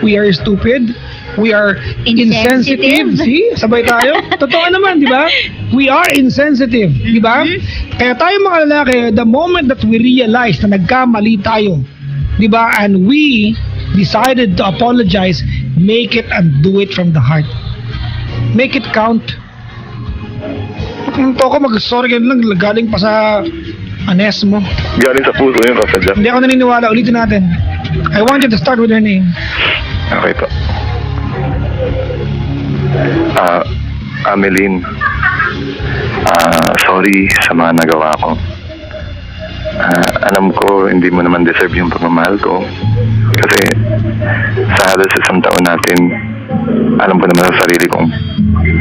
We are stupid. We are insensitive. See? Sabay tayo. Totoo naman, di ba? We are insensitive. Di ba? Kaya tayo mga lalaki, the moment that we realize na nagkamali tayo, di ba? And we decided to apologize, make it and do it from the heart. Make it count. Kung ako mag-sorry ka lang, galing pa sa anes mo. Galing sa puso yung papadyak. Hindi ako naniniwala. Ulitin natin. I want you to start with your name. Okay po. Ameline. Sorry sa mga nagawa ko. Alam ko hindi mo naman deserve yung pagmamahal ko. Kasi sa halos 1 taon natin, alam ko naman sa sarili kong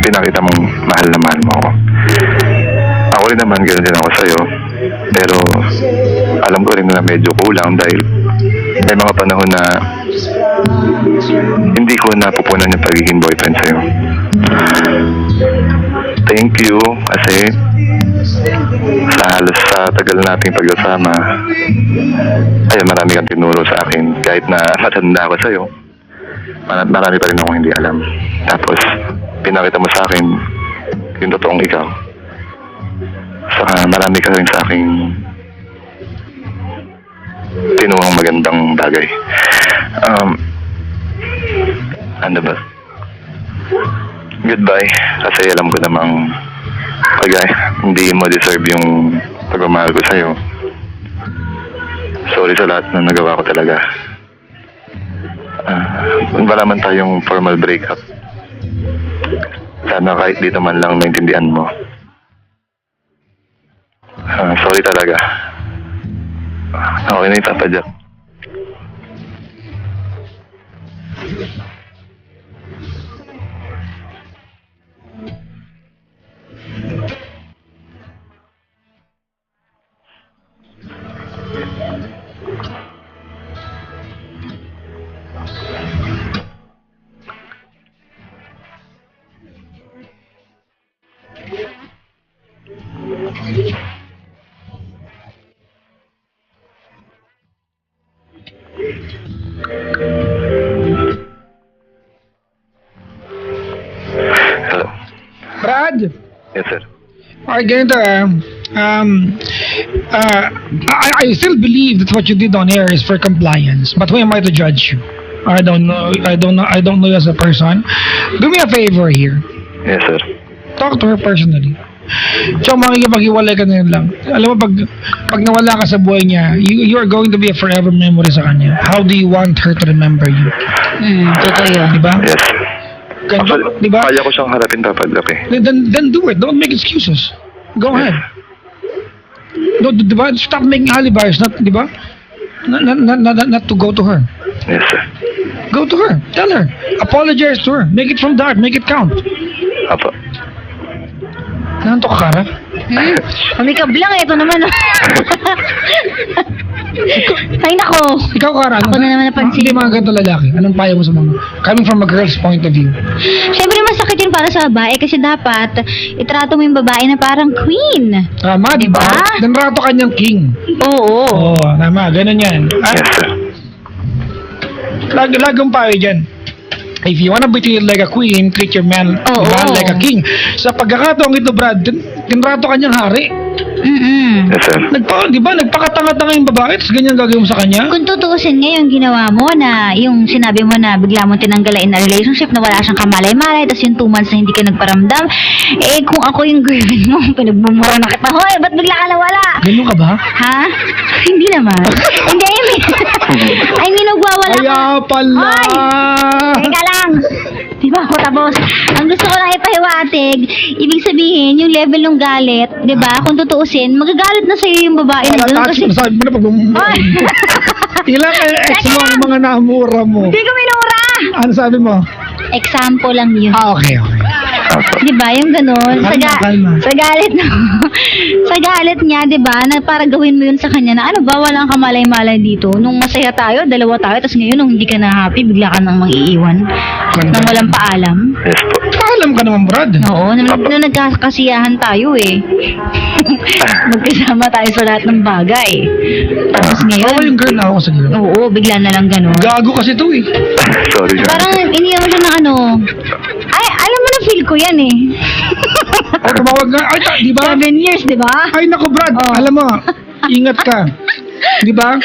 pinakita mong mahal na mahal mo ako. Ako rin naman, ganoon din ako sa'yo. Pero alam ko rin na medyo kulang dahil may mga panahon na hindi ko napupunan yung pagiging boyfriend sa'yo. Thank you kasi sa halos sa tagal nating pagsasama, ayun, marami kang tinuro sa akin. Kahit na matanda ako sa'yo, marami pa rin akong hindi alam. Tapos, pinakita mo sa akin yung totoong ikaw. Saka marami ka rin sa aking tinuwang magandang bagay. Ano ba? goodbye. Kasi alam ko namang hindi mo deserve yung pagmamahal ko sa'yo. Sorry sa lahat na nagawa ko talaga. Wala man tayong formal breakup. Sana kahit dito man lang maintindihan mo. Sorry talaga. Okay na yung Papa Jack. Hello. Brad! Yes, sir. Alright, ganito I still believe that what you did on air is for compliance, but who am I to judge you? I don't know you as a person. Do me a favor here. Yes, sir. Talk to her personally. Tsaka makikipag-iwalay ka na yun lang. Alam mo, pag nawala ka sa buhay niya, you are going to be a forever memory sa kanya. How do you want her to remember you? Totoo yun. Diba? Yes. Actually, Diba? kaya ko siyang harapin, Papa Jack eh. Then do it. Don't make excuses. Go ahead. No, diba? Stop making alibis. Diba? Not to go to her. Yes, sir. Go to her. Tell her. Apologize to her. Make it from the heart. Make it count. Apo. Nanto ka, Kara? Kumikab lang ito naman. Ay nako. Ikaw, Kara. Ako na naman napansin. Hindi mga ganito lalaki. Anong payo mo sa mga... Coming from a girl's point of view. Siyempre masakit yun para sa babae kasi dapat itrato mo yung babae na parang queen. Tama, di ba? Diba? Nanrato kanyang king. Oo. Oo, tama. Ganun yan. Yes, sir. Lagong payo dyan. If you wanna be treated like a queen, treat your man like a king. Sa pagkakataong ito, Brad, tinrato kanyang hari. Yes, sir. Di ba? Nagpakatanga-tanga yung babae, tapos ganyan gagawin mo sa kanya? Kung tutuusin nga yung ginawa mo na, yung sinabi mo na bigla mo tinanggalan in a relationship na wala siyang kamalay-malay, tapos yung 2 months na hindi ka nagparamdam, eh kung ako yung girlfriend mo, pinagbumura na kita, hoy, ba't bigla ka nawala? Ganun ka ba? Ha? Hindi naman. Hindi, I mean, nagwawala ka. Kaya pala! Teka lang. Di ba ako tapos? Ang gusto ko lang ipahiwatig, ibig sabihin, yung level ng galit, di ba? Kung tutuusin, magagalit na sa'yo yung babae na gano'n kasi... Sabi mo na pag Ay! Ilang ex mo ang mga namura mo? Hindi ko minura! Ano sabi mo? Example lang yun. Okay. Di ba? Yung gano'n. Kalma. Sa galit no? Sa galit niya, di ba? Na para gawin mo yun sa kanya na ano ba, walang kamalay-malay dito. Nung masaya tayo, dalawa tayo, tapos ngayon nung hindi ka na happy, bigla ka nang mang-iiwan. Nang walang paalam. Yes po. Alam ka naman, Brad. Oo, nung nagkakasiyahan tayo eh. Magkasama tayo sa lahat ng bagay. Tapos ngayon... Oo, yung girl na ako sa girl. Oo, bigla na lang gano'n. Gago kasi to eh. Sorry, sir. Parang iniyaw siya ng ano... Ay, alam mo na feel ko yan eh. Ay, tumawag nga. Ay, di ba? 7 years, di ba? Ay, naku, Brad. Oo. Alam mo, ingat ka. Di ba?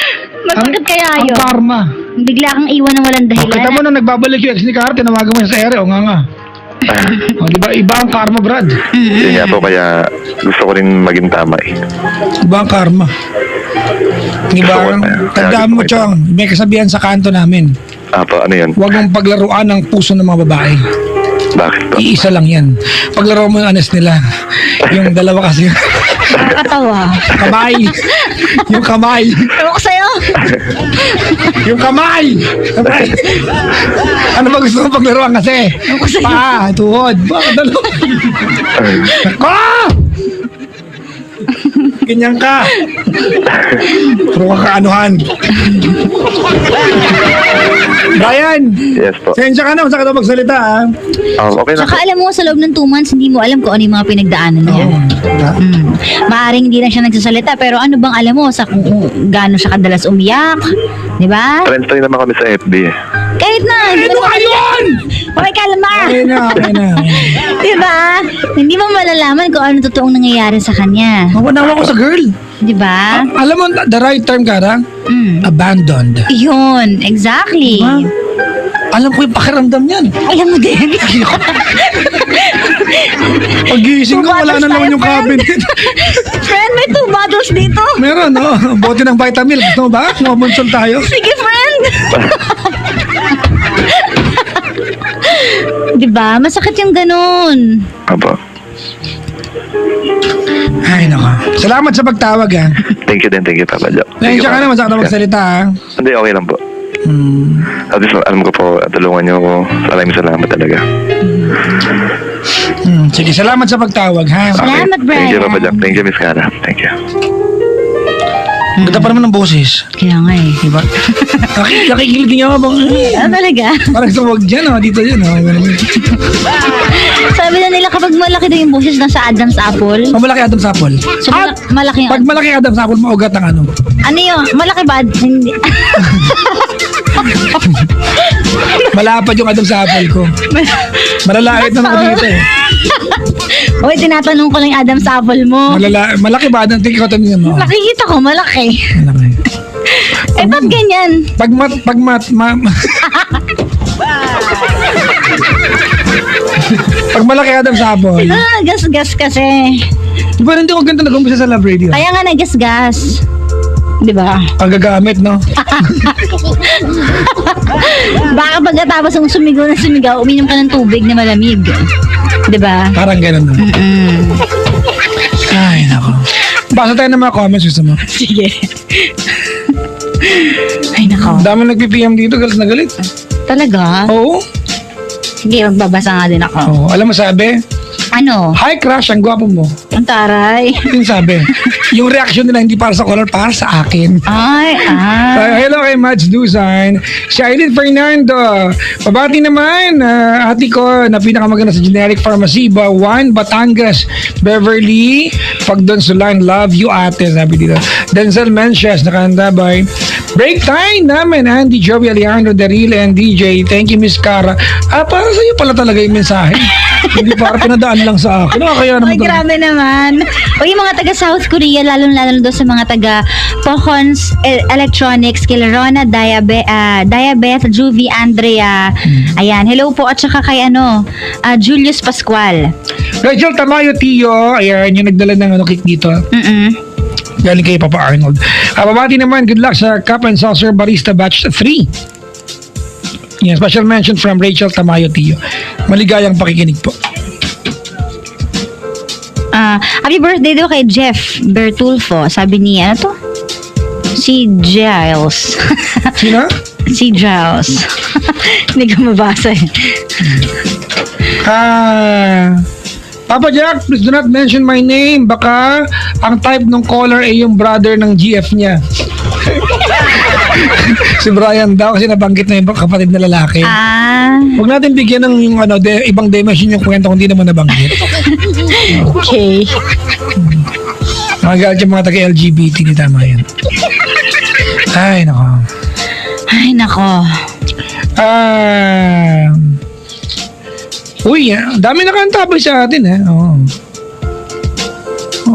Masakit kaya Ang yun. karma. Bigla kang iwan ng walang dahilan. Kita mo nung nagbabalik yung ex ni Kara, tinawagan mo sa ere, o nga. O, di ba? Iba ang karma, Brad. Yun nga po, kaya gusto ko rin maging tama eh. Iba ang karma. Di ba? Tandaan mo, Chong, may kasabihan sa kanto namin. Apo, ano yun? Huwag mong paglaruan ang puso ng mga babae. Bakit po? Iisa lang yan. Paglaro mo yung anes nila. Yung dalawa kasi. Nakakatawa. Kamay. Yung kamay. Ewan ko sa'yo. Yung kamay. Kamay. Ano ba gusto mong paglaruan kasi? Paa, tuhod. Bakit dalawa? Ko! Ganyan ka. Puro ka kaanuhan. Brian! Yes po. Sensya ka na, masakit ako magsalita ha. Okay na po. Saka alam mo, sa loob ng 2 months, hindi mo alam kung ano yung mga pinagdaanan niya. Maaring hindi lang siya nagsasalita, pero ano bang alam mo sa kung gaano siya kadalas umiyak? Di ba? Friends rin naman kami sa FB eh. Kahit na. Ano ka yun? Okay, kalma. Okay na. Di ba? Hindi mo malalaman kung ano totoong nangyayari sa kanya. Nawanawa ko sa girl. Di ba? Alam mo, the right term, Kara? Abandoned. Yun, exactly. Diba? Alam ko yung pakiramdam niyan. Alam mo din. Pag-gising ko, wala na naman yung cabinet. Friend, may 2 bottles dito. Meron, no? Bote ng Vitamilk. Gusto mo ba? Mumunsol tayo. Sige, friend. Diba? Masakit yung ganun. Apo. Ay, nako. Salamat sa pagtawag, ha. Thank you, Papa Jack. Nandiyan ka naman, saka na magsalita, ha. Hindi, okay lang po. Hmm. At least, alam ko po, tulungan niyo ako. Maraming salamat talaga. Sige, salamat sa pagtawag, ha. Salamat, Thank you, Brian. Papa Jack. Thank you, Miss Cara. Thank you. Ganda pa naman ng boses. Kaya nga eh. Diba? Nakikilig niya ako bang... Talaga? Parang sa wag dyan, oh. Dito yun, oh. Sabi na nila kapag malaki daw yung boses nasa Adam's apple. Pag malaki Adam's apple. So, malaki yung... Pag malaki Adam's apple, maugat ng ano. Ano yun? Malaki ba? Hindi. Malapad yung Adam's apple ko. Malalait na ako dito, eh. Uy, tinatanong ko lang yung Adam's apple mo. Malaki ba? Tingin ko tingnan mo. Nakikita ko, malaki. Malaki. Eh, ba't ganyan? Pag malaki Adam's apple. Nagasgas kasi. Di ba hindi ko ganito nag-umpisa sa Love Radio? Kaya nga nagasgas. Di ba? Ang gagamit, no? Baka pagkatapos ng sumigaw, uminom ka ng tubig na malamig. Di ba? Parang gano'n, no? Ay, nako. Basa tayo ng mga comments, gusto mo? Sige. Ay, nako. Dami nag-PPM dito, galit na galit. Talaga? Oo. Sige, magbabasa nga din ako. Oo. Alam mo sabi? Ano? Hi, crush, ang gwapo mo. Ang taray. Yung sabi. Yung reaction nila hindi para sa color, para sa akin. Ay. Hello kay Mads Dusan. Si Aileen Fernando. Pabati naman, ate ko na pinakamaganda sa generic pharmacy, 1 Batangas, Beverly, Pagdonsulan, love you ate, sabi dito. Denzel Mencias, nakahanda by Break Time namin, Andy, Joey, Alejandro, Daryl, and DJ. Thank you, Miss Cara. Para sa iyo pala talaga yung mensahe. Hindi para pinadaan lang sa akin. Kaya naman. Ay, grabe naman. O yung mga taga South Korea, lalong-lalo doon sa mga taga Pohons Electronics, Kilarona, Diabeth, Juvie, Andrea. Ayan, hello po. At saka kay Julius Pascual. Rachel Tamayo Tio, ayan, yung nagdala ng cake dito. Galing kay Papa Arnold. Babati naman, good luck sa Cup and Saucer Barista Batch 3. Yeah, special mention from Rachel Tamayo Tio. Maligayang pakikinig po. Happy birthday daw kay Jeff Bertulfo. Sabi niya, ano to? Si Giles. Sino? Si Giles. Hindi ko mabasa eh. Papa Jack, please do not mention my name. Baka ang type ng caller ay yung brother ng GF niya. Si Brian daw kasi nabanggit na yung kapatid na lalaki. Huwag natin bigyan ng yung ibang dimension yung kwento kung di naman nabanggit. Okay. Magagal yung mga taga-LGBT, di tama yan. Ay, nako. Ay, nako. Uy, dami nakantabay sa atin, eh. Oo.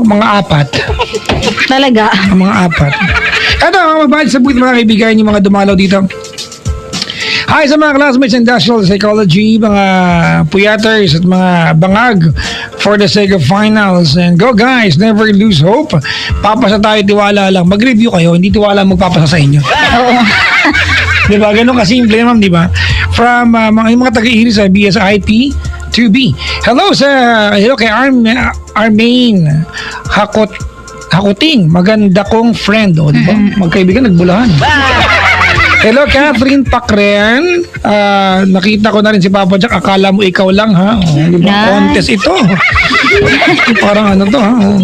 Mga 4. Talaga? Mga 4. Ito, mga mabahal sa buhay mga kaibigan, yung mga dumalaw dito. Hi sa mga classmates in industrial psychology, mga puyaters at mga bangag for the sake of finals. And go guys, never lose hope. Papasa tayo, tiwala lang. Mag-review kayo, hindi tiwala magpapasa sa inyo. Oo. Diba? Ganun kasimple naman, diba? From mga taga-iris sa BSIT 2B. Hello kay Armaine Hakuting. Maganda kong friend. O, diba? Magkaibigan, nagbulahan. Hello, Catherine Pacren. Nakita ko na rin si Papa Jack. Akala mo ikaw lang, ha? Diba? Nice. Contest ito. Parang ano to, ha?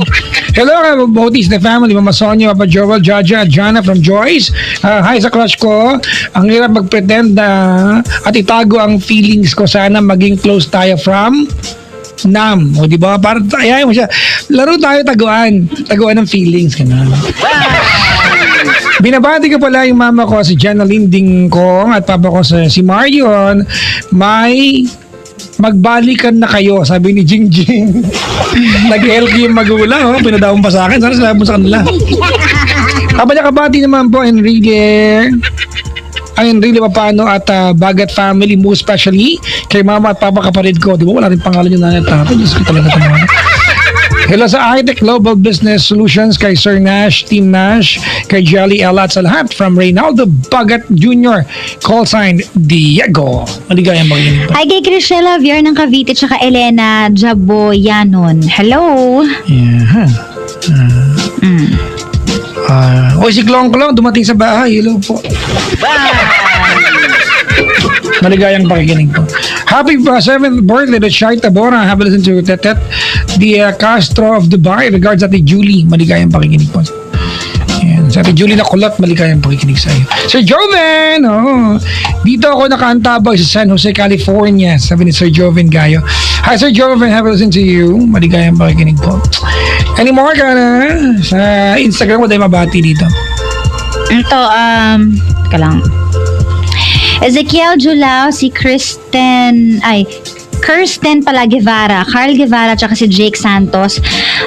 Hello, Botis, the family. Mama Sonia, Papa Joel, Jaja, Jana from Joyce. Hi sa crush ko. Ang hirap mag-pretend at itago ang feelings ko. Sana maging close tayo from Nam. O, di ba? Para ayaw mo siya. Laro tayo taguan. Taguan ng feelings. Ganun. Binabati ko pala yung mama ko, si Jenaline Dingkong, at papa ko si Marion. Magbalikan na kayo, sabi ni Jingjing. Nag-help yung magulang, pinadawang pa sa akin. Sana sinabi mo sa kanila. Kabati naman po, Enrique. Ayun, really Papano at Bagat family, most especially kay mama at papa kapatid ko. Di ba wala rin pangalan yung nanay at tatay? Diyos ko talaga ito mga. Hello sa iTech Global Business Solutions, kay Sir Nash, Team Nash, kay Jelly Ella at sa lahat from Reynaldo Bagat Jr. Call sign Diego. Maligayang maginig. Hi kay Crishella Vier ng Cavite tsaka Elena Jaboyanon. Hello. Yeah. Si Klong dumating sa bahay. Hello po. Maligayang pakikinig po. Happy 7th birthday to Shai Tabora. Have a listen to Tetet, the Castro of Dubai. Regards Ate Julie. Maligayang pakikinig po. Yan. Sa Ate Julie na kulot, maligayang pakikinig sa iyo. Sir Joven! Dito ako nakaantabay sa San Jose, California. Sabi ni Sir Joven Gayo. Hi Sir Joven, have a listen to you. Maligayang pakikinig po. Anymore ka na? Sa Instagram mo tayo mabati dito. Ito, teka lang. Ezekiel Julao, si Kirsten pala Guevara, Carl Guevara, tsaka si Jake Santos,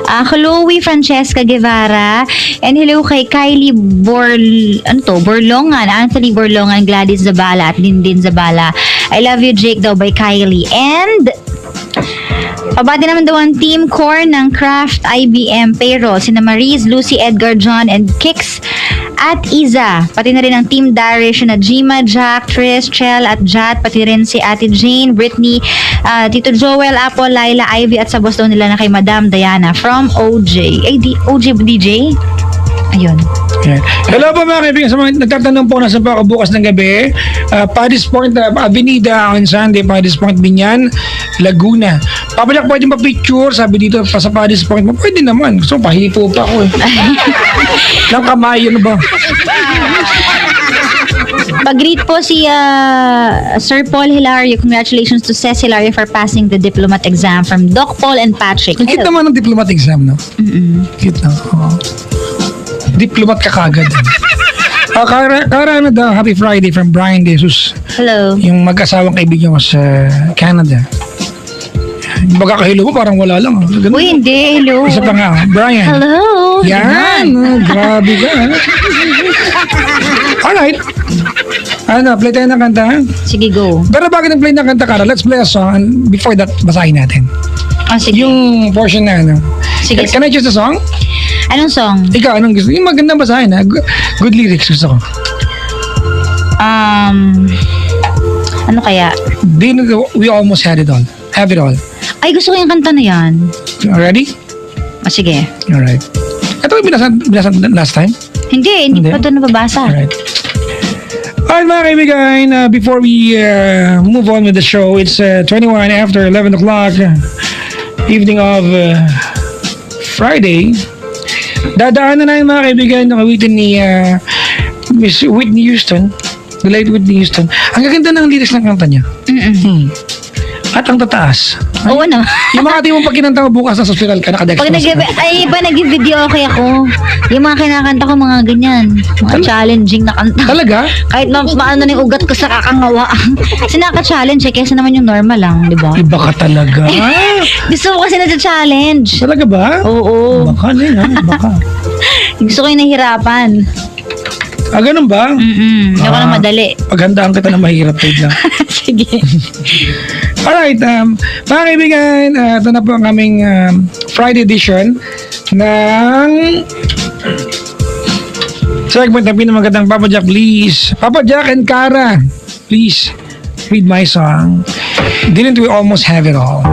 Chloe Francesca Guevara, and hello kay Kylie Borlongan, Anthony Borlongan, Gladys Zabala, at Lindin Zabala. I love you Jake daw by Kylie. And pabati naman daw ang Team Core ng Craft IBM Payroll, sina Maris, Lucy, Edgar, John, and Kix at Iza. Pati na rin ang Team Darish na Jima, Jack, Tris, Chel at Jat. Pati rin si Ate Jane, Brittany, Tito Joel, Apple, Laila, Ivy at sa boss daw nila na kay Madam Diana from OJ. OJ DJ? Ayun. Yeah. Hello po mga kaibigan, sa mga nagtatanong po nasa pa ako bukas ng gabi. Paddy's Point Avenida on Sunday, Paddy's Point Binyan, Laguna. Pabalak pwede pa-picture, sabi dito pa sa Paddy's Point mo, pwede naman. Gusto ko pahipo pa ako Nang kamay, ano ba? Pag-greet po si Sir Paul Hilario. Congratulations to Cez Hilario for passing the diplomat exam from Doc Paul and Patrick. Cute naman ang diplomat exam, no? Cute na. Diplomat ka kagad. Kara ano daw, happy Friday from Brian De Jesus. Hello. Yung mag-asawang kaibigan ko sa Canada. Yung magkakahilo mo parang wala lang. Ganun. Uy, hindi. Hello. Isa pa nga, Brian. Hello. Yan. Grabe ka. Alright. Play tayo ng kanta. Sige, go. Pero bago nag-play ng kanta, Kara, let's play a song. And before that, basahin natin. Sige. Yung portion na ano. Sige. Can I choose a song? Anong song? Ikaw, anong gusto? Yung magandang basahin ha. Good lyrics gusto ko. Ano kaya? We almost had it all. Have it all. Ay, gusto ko yung kanta na yan. Ready? Sige. Alright. Ito yung binasan last time? Hindi pa ito nababasa. Alright. Alright mga kaibigan, before we move on with the show, it's 21 after 11 o'clock, evening of Friday. Dadaanan na yung mga kaibigan ng awitin ni Miss Whitney Houston, the late Whitney Houston. Ang gaganda ng lyrics ng kanta niya. At ang tataas. Oo na. Yung mga di mo pag kinanta mo bukas sa hospital ka, Pag nag-video okay ako, yung mga kinakanta ko mga ganyan, mga challenging na kanta. Talaga? Kahit maano na yung ugat ko sa kakangawa. Kasi naka-challenge kaysa naman yung normal lang, di ba? Iba ka talaga. Gusto ko kasi na-challenge. Talaga ba? Oo. Baka na yun, baka. Gusto ko yung nahihirapan. Ganun ba? Hindi ko lang madali. Paghandaan kita na mahirap, wait lang. Sige. Alright, mga kaibigan, ito na po ang aming Friday edition ng segment na pinamagandang Papa Jack, please. Papa Jack and Kara, please read my song. Didn't we almost have it all?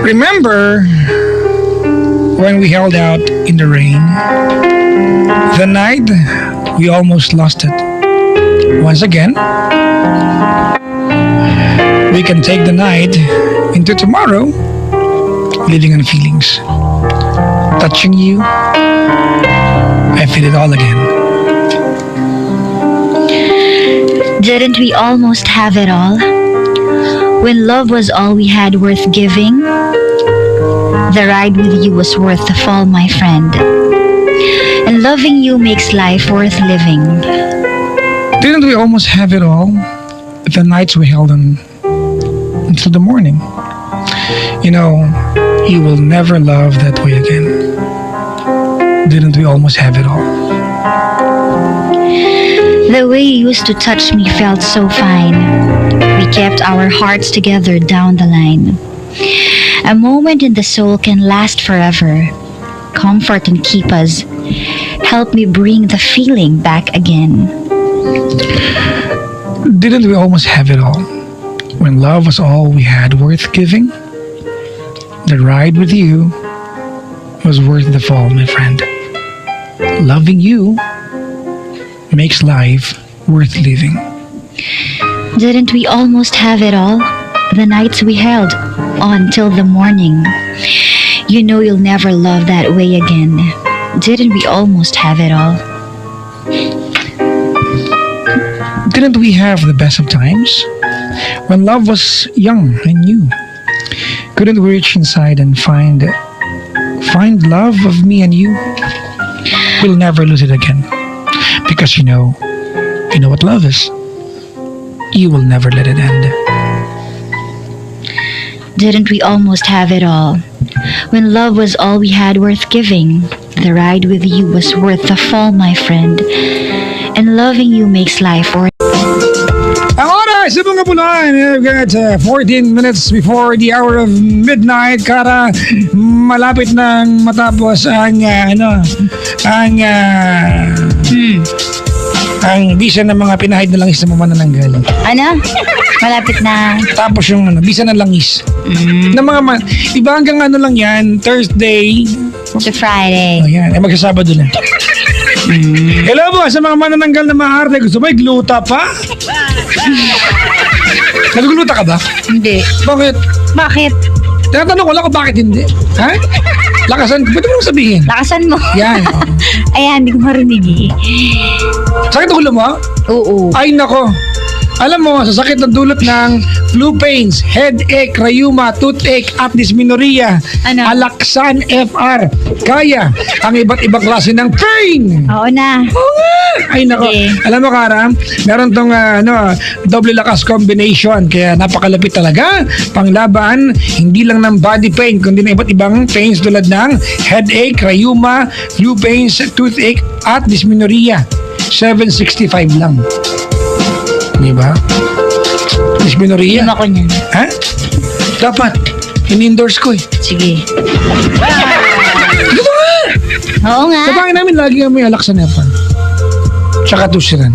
Remember when we held out in the rain? The night we almost lost it. Once again, we can take the night into tomorrow, living on feelings. Touching you, I feel it all again. Didn't we almost have it all? When love was all we had worth giving, the ride with you was worth the fall, my friend. And loving you makes life worth living. Didn't we almost have it all? The nights we held on until the morning. You know, you will never love that way again. Didn't we almost have it all? The way you used to touch me felt so fine. We kept our hearts together down the line. A moment in the soul can last forever. Comfort and keep us. Help me bring the feeling back again. Didn't we almost have it all? When love was all we had worth giving? The ride with you was worth the fall, my friend. Loving you makes life worth living. Didn't we almost have it all? The nights we held on till the morning. You know you'll never love that way again. Didn't we almost have it all? Didn't we have the best of times? When love was young and new. Couldn't we reach inside and find love of me and you? We'll never lose it again. Because you know what love is. You will never let it end. Didn't we almost have it all? When love was all we had worth giving. The ride with you was worth the fall, my friend. And loving you makes life worth. Ang oras sa mga bulan, we've got 14 minutes before the hour of midnight. Kara, malapit nang matapos ang bisa ng mga pinahid na langis na mamanananggal. Ano? Malapit na. Tapos yung bisa ng langis. Na mga iba hanggang lang yan, Thursday. To Friday. Oh, yan. Magsasabado na. Hello po sa mga manananggal na maarte. Gusto mo gluta pa? Nagugluta ka ba? Hindi. Bakit? Bakit? Tinatanong ko lang kung bakit hindi. Ha? Lakasan ko. Pwede mo sabihin. Lakasan mo. Yan. Ayan, hindi ko marinig eh. Sakit ang ulo mo? Oo. Ay nako. Alam mo, sa sakit ng dulot ng flu pains, headache, rayuma, toothache, at dysmenorrhea, Ano? Alaxan FR, kaya ang iba't ibang klase ng pain. Oo na. Oo nga. Ay nako. Sige. Alam mo Kara, meron tong double lakas combination, kaya napakalapit talaga. Panglaban, hindi lang ng body pain, kundi na iba't ibang pains tulad ng headache, rayuma, flu pains, toothache, at dysmenorrhea. 765 lang. Di ba? Dysmenorrhea. Inom ako niyan. Ha? Dapat. In-endorse ko eh. Sige. Ito nga! Oo nga. Sa bahay namin lagi may Alaxan F1. Tsaka Tusiran.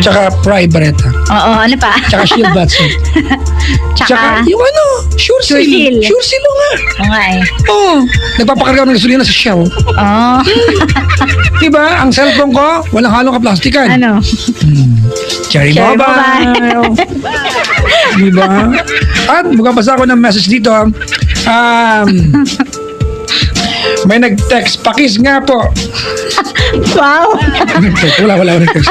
Tsaka Pribareta. Oo, ano pa? Tsaka Shield Batson. Tsaka? Yung Sure Seal. Seal. Sure Seal nga. Oo nga eh. Oo. Nagpapakarga ng gasolina sa Shell. Oo. Diba? Ang cellphone ko, walang halong kaplastikan. Ano? Cherry Cherry Mobile. Diba? At bukabasa ako ng message dito. May nag-text, pakis nga po. Wow. Wala nag-text.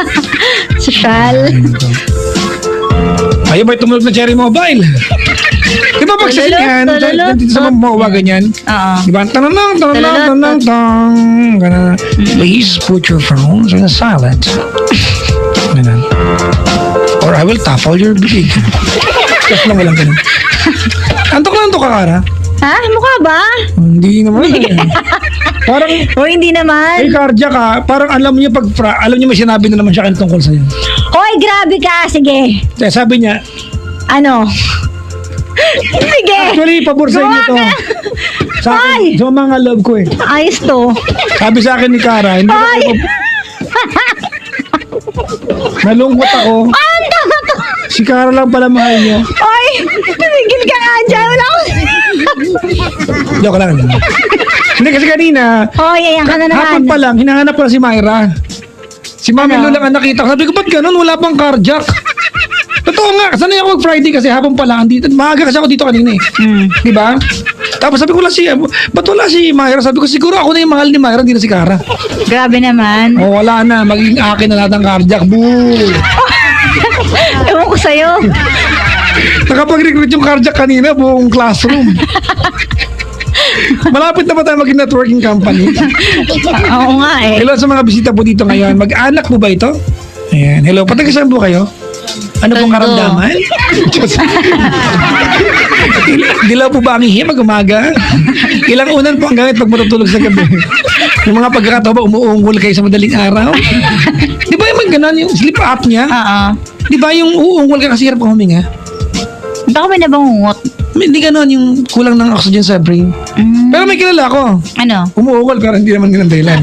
Social. Ayaw ba'y tumunog na Cherry Mobile? Di ba pag sasingan, dito sa mawa ganyan? Oo. Di ba? Tanang. Please put your phones in silent. Ganun. Or I will topple your big. Tapos lang walang ganun. Antok ka, Kara? Ha? Mukha ba? Hindi naman. Parang, O hindi naman. cardiac ka, parang alam niyo may sinabi na naman siya tungkol sa'yo. Hoy, grabe ka. Sige. Kaya sabi niya, Ano? Sige. actually, pabor sa inyo to. Sa akin, sa mga love ko eh. Ayos to. Sabi sa akin ni Kara, hindi Ay! ako, nalungkot ako. Ang tama to. Si Kara lang pala mahal niyo. Hoy, tumigil ka nga dyan. Wala ko. Joke lang. Hindi kasi kanina, Hoy, ayan ka na hapon pa naman. lang, hinahanap ko na si Myra. Si Mami Ano? Lu lang ang nakita ko. Sabi ko, ba't ganun? Wala pang carjack. Totoo nga, sanay ako mag-Friday kasi hapon pa lang. Maaga kasi ako dito kanina eh. Di ba? Tapos sabi ko lang ba't wala si Myra? Sabi ko, siguro ako na yung mahal ni Myra, hindi na si Kara. Grabe naman. O wala na, magiging akin na lahat ng carjack. Boo! Ewan ko sa'yo. Nakapag-recruit yung carjack kanina, buong classroom. Malapit na ba tayo maging networking company? Oo nga eh. Hello sa mga bisita po dito ngayon. Mag-anak po ba ito? Ayan. Hello. Patagisan po kayo? Ano pong Tondo. karamdaman? Diyos. Dilaw po ba ang ihi pag umaga? Ilang unan po ang gamit pag matutulog sa gabi? Yung mga pagkakataon ba umuungol kayo sa madaling araw? Di ba yung mga ganon, yung sleep apnea? Oo. Di ba yung uungol ka kasi hirap kang huminga? Baka may nabangungot. Hindi ganon yung kulang ng oxygen sa brain. Pero may kilala ko. Ano? Umuungol pero hindi naman ganun dahilan.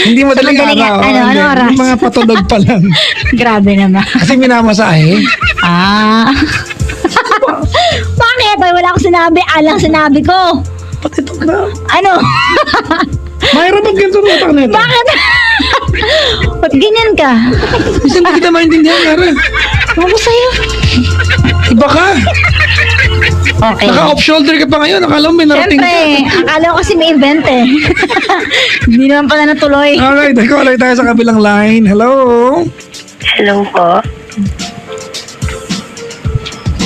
Hindi madaling Sa madaling araw. ano Hindi. oras? Yung mga patulog pa lang. Grabe naman. Kasi minamasahe. Ah. Bakit? Ay, wala akong sinabi. Alang sinabi ko. Ba't ito na? Ano? Mahirap ang ganito ng utak na ito. Bakit? Ba't ganyan ka? Minsan hindi kita maintindihan, Kara. Ano ko sa'yo? Iba ka. Okay. Naka-off shoulder ka pa ngayon. Akala mo may narating Siyempre, ka. akala ko kasi may event eh. Hindi naman pala natuloy. Alright, alright tayo sa kabilang line. Hello? Hello po.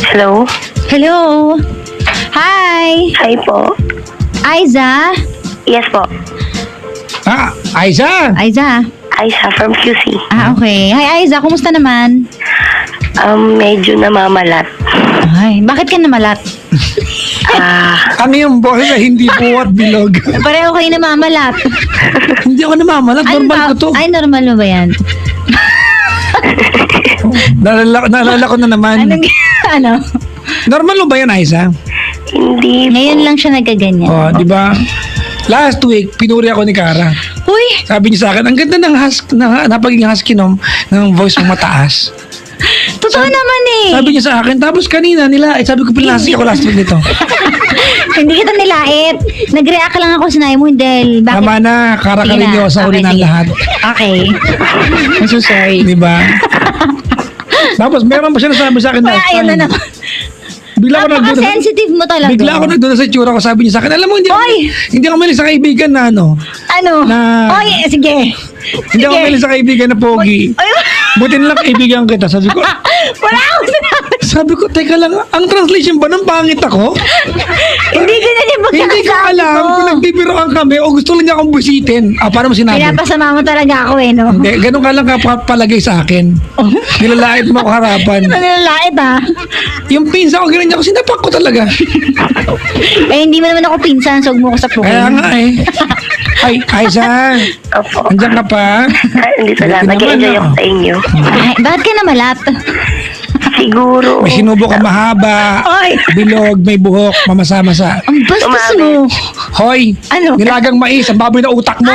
Hello? Hello? Hi! Hi po. Aiza? Yes po. Ah, Aiza. Aiza? Aisha from QC. Ah, okay. Hi Aiza, kumusta naman? Medyo namamalat. Ay, bakit ka namalat? Ano yung boses na hindi buwat bilog? Pareho kayo namamalat. Hindi ako namamalat. Normal ko to. Ay, normal mo ba yan? Naalala ko na naman. Anong, ano? Normal mo ba yan, Aiza? Hindi Ngayon lang siya nagkaganyan. Oh, di ba? Last week, pinuri ako ni Kara. Uy! Sabi niya sa akin, ang ganda ng napagiging husky ng voice mo mataas. Totoo naman eh. Sabi niya sa akin, tapos kanina sabi ko pinlasik ako last week nito. Hindi kita nilait. Nag-react lang ako, sinabi mo, Del. Bakit? Tama na, Kara ka rin niyo sa uli ng sige. lahat. Okay. I'm so sorry. Di ba? Tapos meron pa siya nasabi sa akin Kaya last ayun na time. naman. Bigla ako nagduda. Napaka-sensitive mo talaga. Bigla ako nagduda sa itsura ko. Sabi niya sa akin, alam mo, Oy! hindi ako mahilig sa kaibigan na ano. Ano? Na- Oy, sige. Hindi ako mahilig sa kaibigan na pogi. Oy, Buti na lang kaibigan kita. Sabi ko, wala akong sinabi. sabi ko, teka lang, ang translation ba ng pangit ako? Hindi ganyan yung Hindi ko pagkakasabi alam ko. kung nagbibiroan kami o gusto lang niya akong busitin. Paano mo sinabi? Pinapasama mo talaga ako eh, no? Hindi, ganun ka lang kapalagay sa akin. Nilalait mo ako harapan. Ano nilalait ah? Yung pinsa ko, ganun niya ako, sinapak ko talaga. Eh, hindi mo naman ako pinsan, so huwag mo ko sa Kaya pukin. nga eh. Ay, Aiza, Opo. andyan ka pa? Dito lang. Buti naman, Nag-enjoy ako no? sa inyo. Ay, bakit ka namalat? Siguro. May sinubo ka mahaba, Oy! bilog, may buhok, mamasa-masa. Ang bastos mo. Hoy, Ano? nilagang mais, ang baboy na utak mo.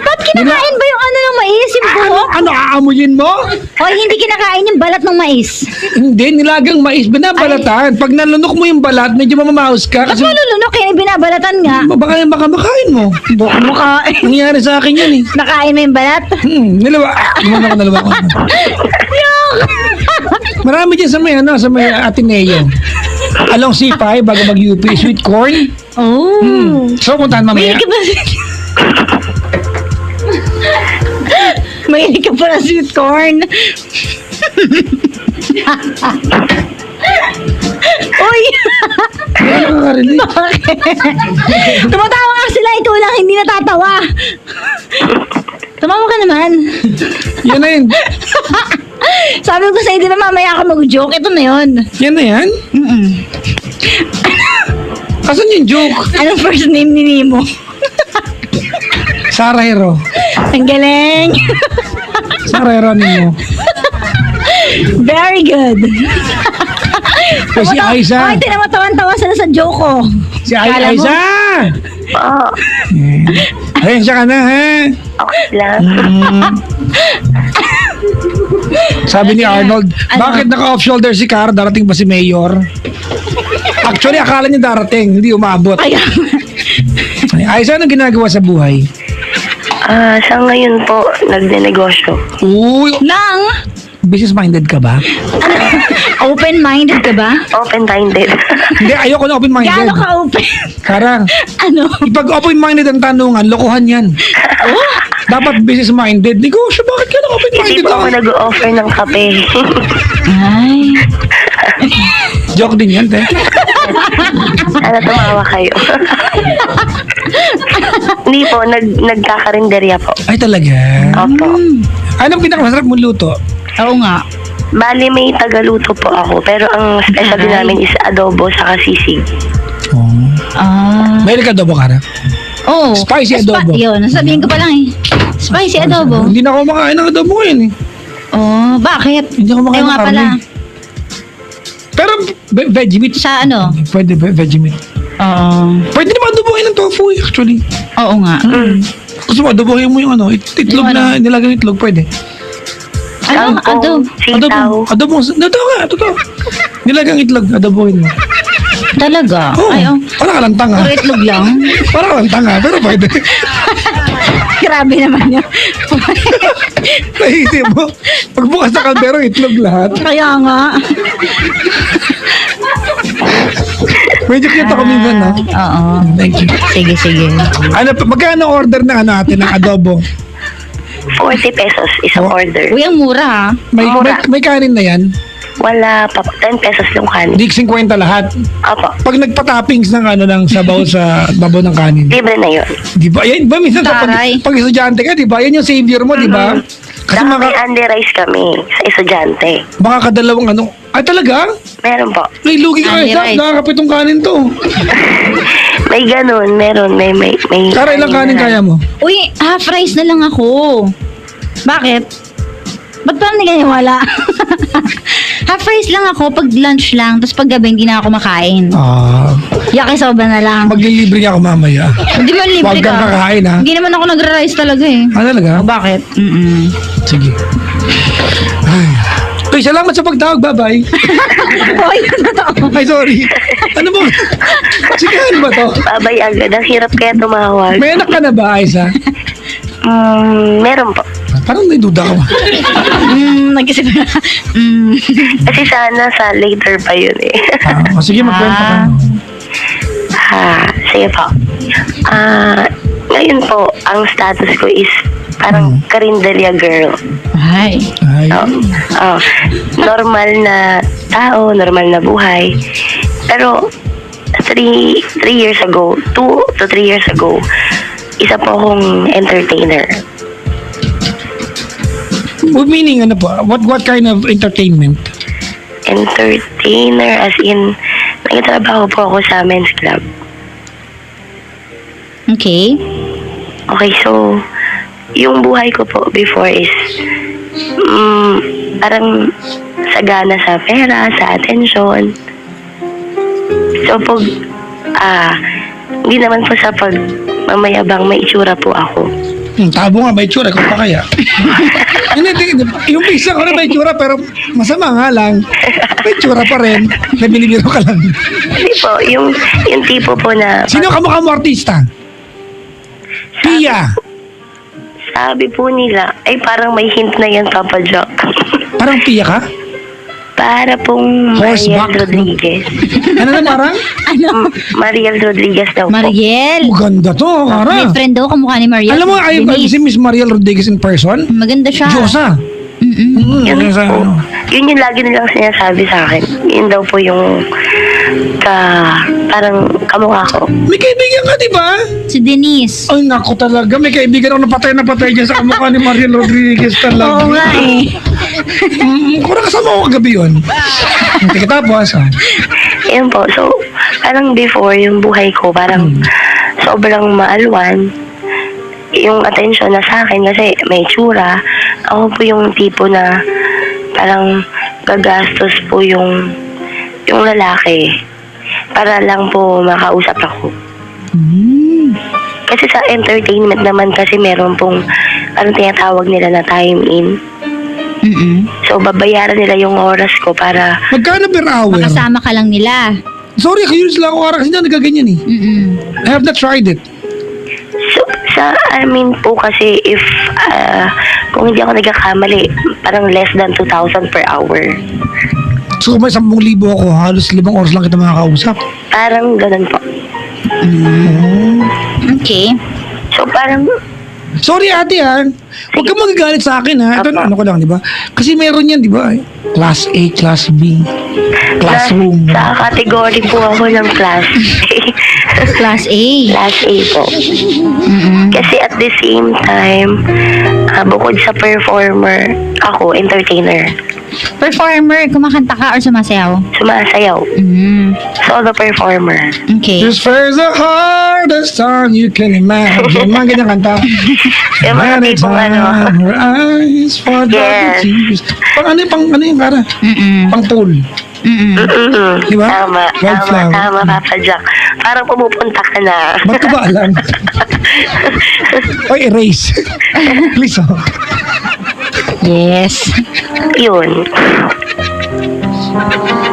Ba't kinakain ba yung ano ng mais? Yung buhok? Ano, aamuyin mo? Oy, hindi kinakain yung balat ng mais. Hindi, nilagang mais, binabalatan. Pag nalunok mo yung balat, medyo mamamaos ka. Ba't Kasi malulunok eh? Binabalatan nga. baka makain mo. Buka mo ka. Nangyari sa akin yan eh. Nakain mo yung balat? Nalawa ko. Marami dyan sa may Ateneo. Along C5, bago mag-UP, sweet corn. Oh. So, puntahan mamaya. Mahilig ka ba Mahilig ka pa ng sweet corn. Uy! Ano nakakarinig? Tumatawa nga sila, ikaw lang hindi natatawa. Tumawa ka naman. Yan na yun. Sabi ko sa'yo, di ba mamaya ka mag-joke? Ito na yun. Yan na yan. Asan yung joke? Anong first name ni Nemo? Sarah Hero. Ang galing. Sarah Hero ninyo. Very good. O si Aiza. Ay, tinamatawan-tawa sila sa joke ko. Si Kala mo? Aiza. Po. Ayun siya ka na, ha? Okay lang. Sabi ni Arnold, Ano? bakit naka-off shoulder si Cara? Darating ba si Mayor? Actually, akala niya darating, hindi umabot. Kaya, Aiza, anong ginagawa sa buhay? Sa ngayon po, nagnenegosyo. Uy, lang, business-minded ka ba? open-minded ka ba? Open-minded. Hindi, ayoko na open-minded. Gaano ka open? Karang, Ano? ipag open-minded ang tanungan, lokohan yan. Dapat business-minded. Negosyo, bakit ka na Hindi open-minded po ako lang? nag-offer ng kape. Ay. Joke din yan, te. Tumawa kayo. Hindi po, nagkakarinderya po. Ay, talaga? Opo. Anong pinakamasarap mong luto? Oo nga. Bali, may tagaluto po ako. Pero ang special din namin is adobo sa sisig. Oh. May adobo ka na? Oh. Spicy adobo. Yun, sabihin ko pa lang eh. Spicy adobo. Hindi na ako makain ng adobo ngayon eh. Oh, bakit? Hindi ako makain Ayaw ng nga karne. pala. Pero veggie meat. Sa ano? Pwede veggie meat. Oo. Pwede naman adobohin ng tofu actually. Oo nga. Gusto mo adobohin mo yung itlog Yung na nilagang itlog, pwede. Ano? Kangkong, Adobo. sitaw. Adobo. Totoo. Nilagang itlog, adobohin mo. Talaga? Oo. Ay, oh. Para ka lang tanga. Puro itlog lang. Para ka lang tanga, pero pwede. Grabe naman yun. Naisip mo, pagbukas sa kaldero, itlog lahat. Kaya nga. Medyo cute ako minsan, no? Oo. Thank you. Sige. Ano, magkano order ng natin ng adobo? 40 pesos isang order. Uy, ang mura ha. May kanin na yan? Wala pa. 10 pesos lang kanin. Di 50 lahat. Opo. Pag nagpa-toppings ng ng sabaw sa babaw ng kanin. Libre na yun. Di ba? Yan ba minsan sa Taray. pag estudyante ka, di ba? Yan yung savior mo, di ba? Kasi Saka may only rice kami sa estudyante. baka kadalawang Ay talaga? Meron po. May lugi ka Only isa. rice. Nakakapitong kanin to. May ganun. Meron. May Tara, ilang kanin na kaya mo? Uy, half rice na lang ako. Bakit? Ba't parang hindi kayo wala? Half rice lang ako pag lunch lang, tapos pag gabi hindi na ako makain. Yakisoba na lang. Maglilibre niya ako mamaya. Hindi mo libre Huwag kang ka. kakain, ha? Hindi naman ako nagra-rice talaga eh. Talaga? O, bakit? Sige. Ay. Uy, salamat sa pagtawag. Bye-bye. Uy, totoo. Ay, sorry. Ano ba? Sikahan ba to? Babay agad. Ang hirap kaya tumawag. May anak ka na ba, Aiza? Meron po. Parang may duda ko. Nag-isip na. Kasi sana sa later pa yun eh. Sige, magkwento ka. Sige po. Ngayon po, ang status ko is parang karinderya girl. Ay. Ay. Normal na tao, normal na buhay. Pero 3 years ago, 2 to 3 years ago, isa po akong entertainer. Meaning, ano po? What kind of entertainment? Entertainer as in, nagtatrabaho po ako sa men's club. Okay. Okay, so, yung buhay ko po before is parang sagana sa pera, sa attention. So, pag hindi naman po sa pag mamayabang may itsura po ako. Tabo nga, may tsura. Ikaw pa kaya? Hindi, yung pisa ko na may tsura, pero masama nga lang. May tsura pa rin. Na binibiro ka lang. Hindi po, yung tipo po na Sino kamukha mo artista? Pia. sabi po nila, ay parang may hint na yan, Papa Jock. Parang Pia ka? Para pong Horseback, Mariel Rodriguez. Ano na parang? Mariel Rodriguez daw po. Mariel. Maganda to, May Kara. friend daw kamukha ni Mariel. Alam mo, ay si Miss Mariel Rodriguez in person? Maganda siya. Diyosa. Yun Sa, po. Yun yung lagi nilang sinasabi sa akin. Yun daw po yung parang kamukha ko. May kaibigan ka, di ba? Si Denise. Ay, naku talaga. May kaibigan ako na patay dyan sa kamukha ni Mariel Rodriguez talaga. Oo nga eh. Kung kasama ko kagabi yun. Tika tapos, Yun po. So, parang before, yung buhay ko, parang sobrang maalwan. Yung attention na sa akin kasi may tsura. Ako po yung tipo na parang gagastos po yung lalaki para lang po makausap ako. Kasi sa entertainment naman kasi meron pong parang tinatawag nila na time in. So, babayaran nila yung oras ko para magkano per hour? Makasama ka lang nila. Sorry, curious lang ako kasi na nagaganyan eh. I have not tried it. so, sa amin po kasi if kung hindi ako nagkakamali, parang less than 2,000 per hour. So kung may 10,000 ako, halos 5 oras lang kita makakausap. Parang ganun po. Okay. So, parang Sorry ate ha, huwag kang magagalit sa akin ha. Ito Apa. ano ko lang, di ba? Kasi meron yan, di ba? Class A, Class B, Classroom. sa category po ako ng class. Class A. Class A po. Mm-mm. Kasi at the same time, bukod sa performer, ako, entertainer. Performer, kumakanta ka or sumasayaw? Sumasayaw. Mm. Solo performer. Okay. This is the hardest song you can imagine. Mga ganyan kanta. Yung mga Many tipong times her eyes for Yes. tears. Pang ano yung kara? Mm-mm. Pang pool. Mm-mm. Di ba? Tama, Wildflower. tama, Papa Jack. Parang pumupunta ka na. Ba't ko ba alam? Oy, erase. Please, oh. Yes. Yun.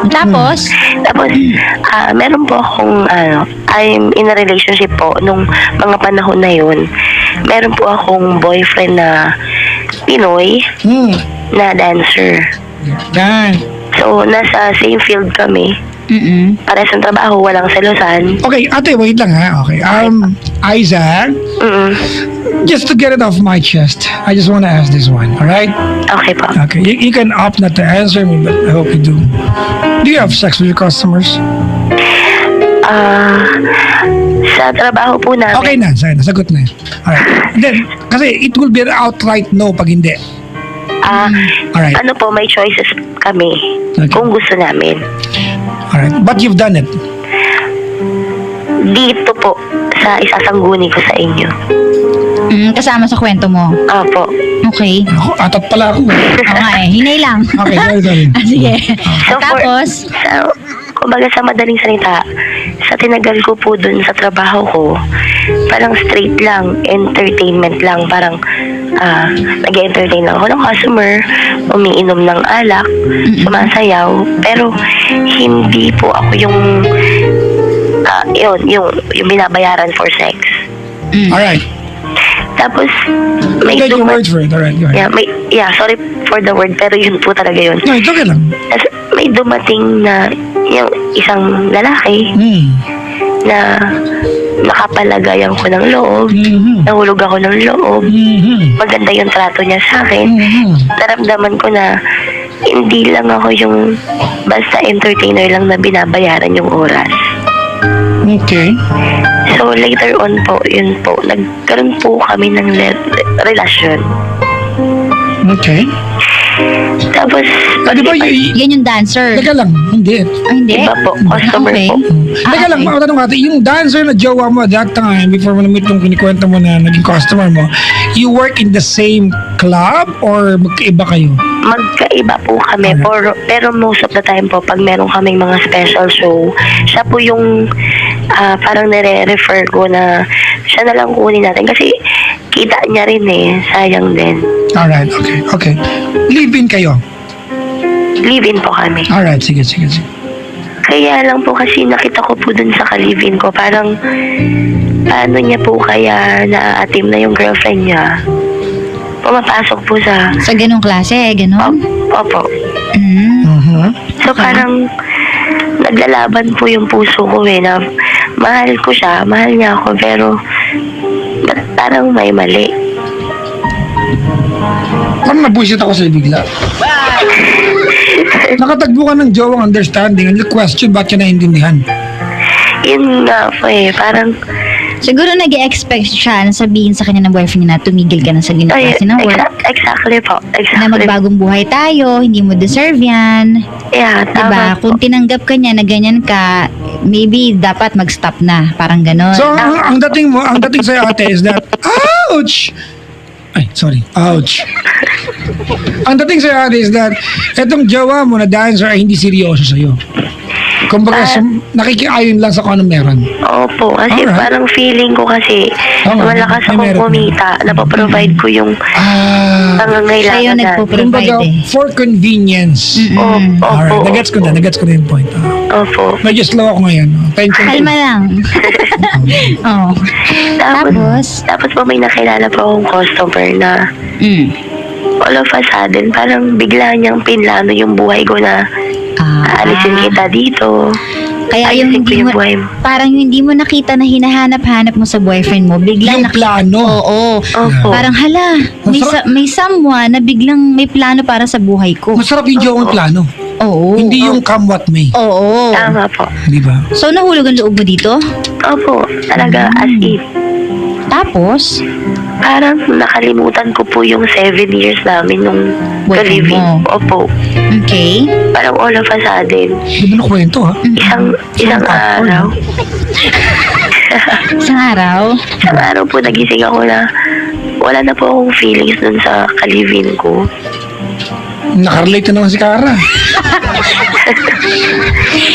Tapos, Tapos, meron po akong, I'm in a relationship po nung mga panahon na yun. Meron po akong boyfriend na Pinoy na dancer. Yan. So, nasa same field kami. mm-mm. Para sa trabaho, walang selosan. Okay, ate, wait lang ha. Okay. Isaac, Mm-mm. just to get it off my chest, I just want to ask this one, alright? Okay po. Okay, you can opt not to answer me, but I hope you do. Do you have sex with your customers? Sa trabaho po namin, Okay na, sige, nasagot na yun. Alright. Then, kasi it will be an outright no pag hindi. Alright. ano po, may choices kami Okay. kung gusto namin. Alright. But you've done it. Dito po, sa isasangguni ko sa inyo. Kasama sa kwento mo. Opo. Okay. Ako, atat pala ako. Oo nga eh, hinay lang. Okay, sorry. Ah, sige. So, Tapos, kumbaga sa madaling salita, sa tinagal ko po dun sa trabaho ko, parang straight lang, entertainment lang, parang nag-entertain lang ako ng customer, umiinom ng alak, sumasayaw, pero hindi po ako yung yung binabayaran for sex. Alright. Tapos, I may got your words for it. Alright, go ahead. sorry for the word, pero yun po talaga yun. No, it's okay lang. Tapos, may dumating na yung isang lalaki na nakapalagayan ko ng loob, nahulog ako ng loob, maganda yung trato niya sa akin. Naramdaman ko na hindi lang ako yung basta entertainer lang na binabayaran yung oras. Okay. So later on po, yun po, nagkaroon po kami ng relasyon. Okay. Tapos, Di ba, yan yung dancer. teka lang, hindi. Ah, hindi? iba po, customer Okay. po. Teka lang, matanong natin, yung dancer na jowa mo at that time, before mo na-meet yung kinikwento mo na naging customer mo, you work in the same club or magkaiba kayo? Magkaiba po kami, pero most of the time po, pag meron kaming mga special show, siya po yung parang nire-refer ko na siya na lang kunin natin kasi kita niya rin sayang din. Alright, okay. Live-in kayo? Live-in po kami. Alright, sige. Kaya lang po kasi nakita ko po dun sa ka-live-in ko, parang paano niya po kaya na-atim na yung girlfriend niya. Pumapasok po sa... Sa ganong klase, ganon? Opo. So Okay. parang naglalaban po yung puso ko na mahal ko siya, mahal niya ako, pero parang may mali. Parang nabuisit ako sa'yo bigla. Nakatagbo ka ng jowang understanding and the question, ba't yun naiintindihan? Yun nga po parang Siguro nag-expect siya na sabihin sa kanya ng boyfriend niya na tumigil ka na sa ganito kasi ng work. exactly po. Na Exactly. magbagong buhay tayo, hindi mo deserve yan. Yeah, Diba? tama po. Kung tinanggap ka niya na ganyan ka, maybe dapat mag-stop na. Parang ganon. So, ang dating sa'yo ate is that, ouch! Ay, sorry. Ouch. Ang dating sa'yo ate is that, etong jowa mo na dancer ay hindi seryoso sa'yo. Kumbaga, nakikiayon lang sa kung anong meron. Opo, kasi Alright. parang feeling ko kasi Tama. malakas May akong meron. kumita, napaprovide ko yung Sa'yo pangangailangan natin. nagpo-provide Kumbaga, eh. for convenience. Opo. Alright, nagets ko na yung point. Opo. Medyo slow ako ngayon. Tension. Kalma lang. Oh. Tapos po may nakilala po akong customer na all of a sudden, parang bigla niyang pinlano yung buhay ko na aalisin kita dito. Kaya yung Ayusin ko hindi yung mo, buhay mo. parang yung hindi mo nakita na hinahanap-hanap mo sa boyfriend mo, biglang Yung plano. Oo. Opo. Parang hala, may someone na biglang may plano para sa buhay ko. Masarap yung jowang plano. Oo. Hindi yung come what may. Oo. Tama po. Di ba? So nahulog ang loob mo dito? Opo, talaga as in. Tapos, Parang nakalimutan ko po yung 7 years namin nung Boyfriend ka-living. mo. Opo. okay. Parang all of a sudden, Di ba nakwento ha? isang araw, Isang araw, isang araw po nagising ako na wala na po akong feelings dun sa ka-living ko. Nakarelate na naman si Cara.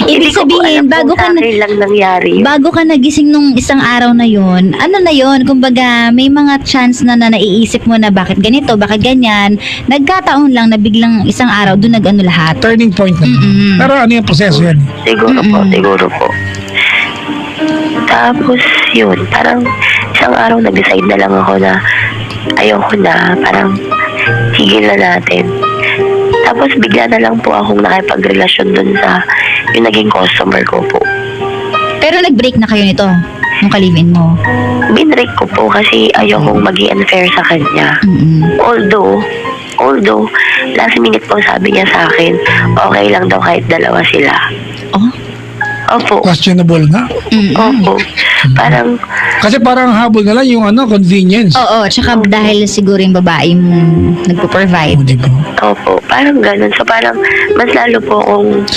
ibig Hindi ko po sabihin, alam kung sa akin lang nangyari yun. bago ka nagising nung isang araw na yun, ano na yun, kumbaga, may mga chance na naiisip mo na bakit ganito, bakit ganyan, nagkataon lang na biglang isang araw, doon nag-ano lahat. Turning point na. Mm-mm. Pero ano yung proseso yan? Siguro po. Tapos yun, parang isang araw nag-decide na lang ako na ayoko na, parang tigil na natin. Tapos bigla na lang po akong nakipagrelasyon dun sa yung naging customer ko po. Pero nag-break na kayo nito, nung kalivin mo. Binrek ko po kasi ayokong maging unfair sa kanya. Mm-mm. Although, last minute po sabi niya sa akin, okay lang daw kahit dalawa sila. Oh? Opo, Questionable nga. Mm-mm. opo. Parang, Kasi parang habol na lang yung convenience. Oo, tsaka dahil siguro yung babae yung nagpo-provide. O, di ba? opo, parang ganun. So parang, mas lalo po akong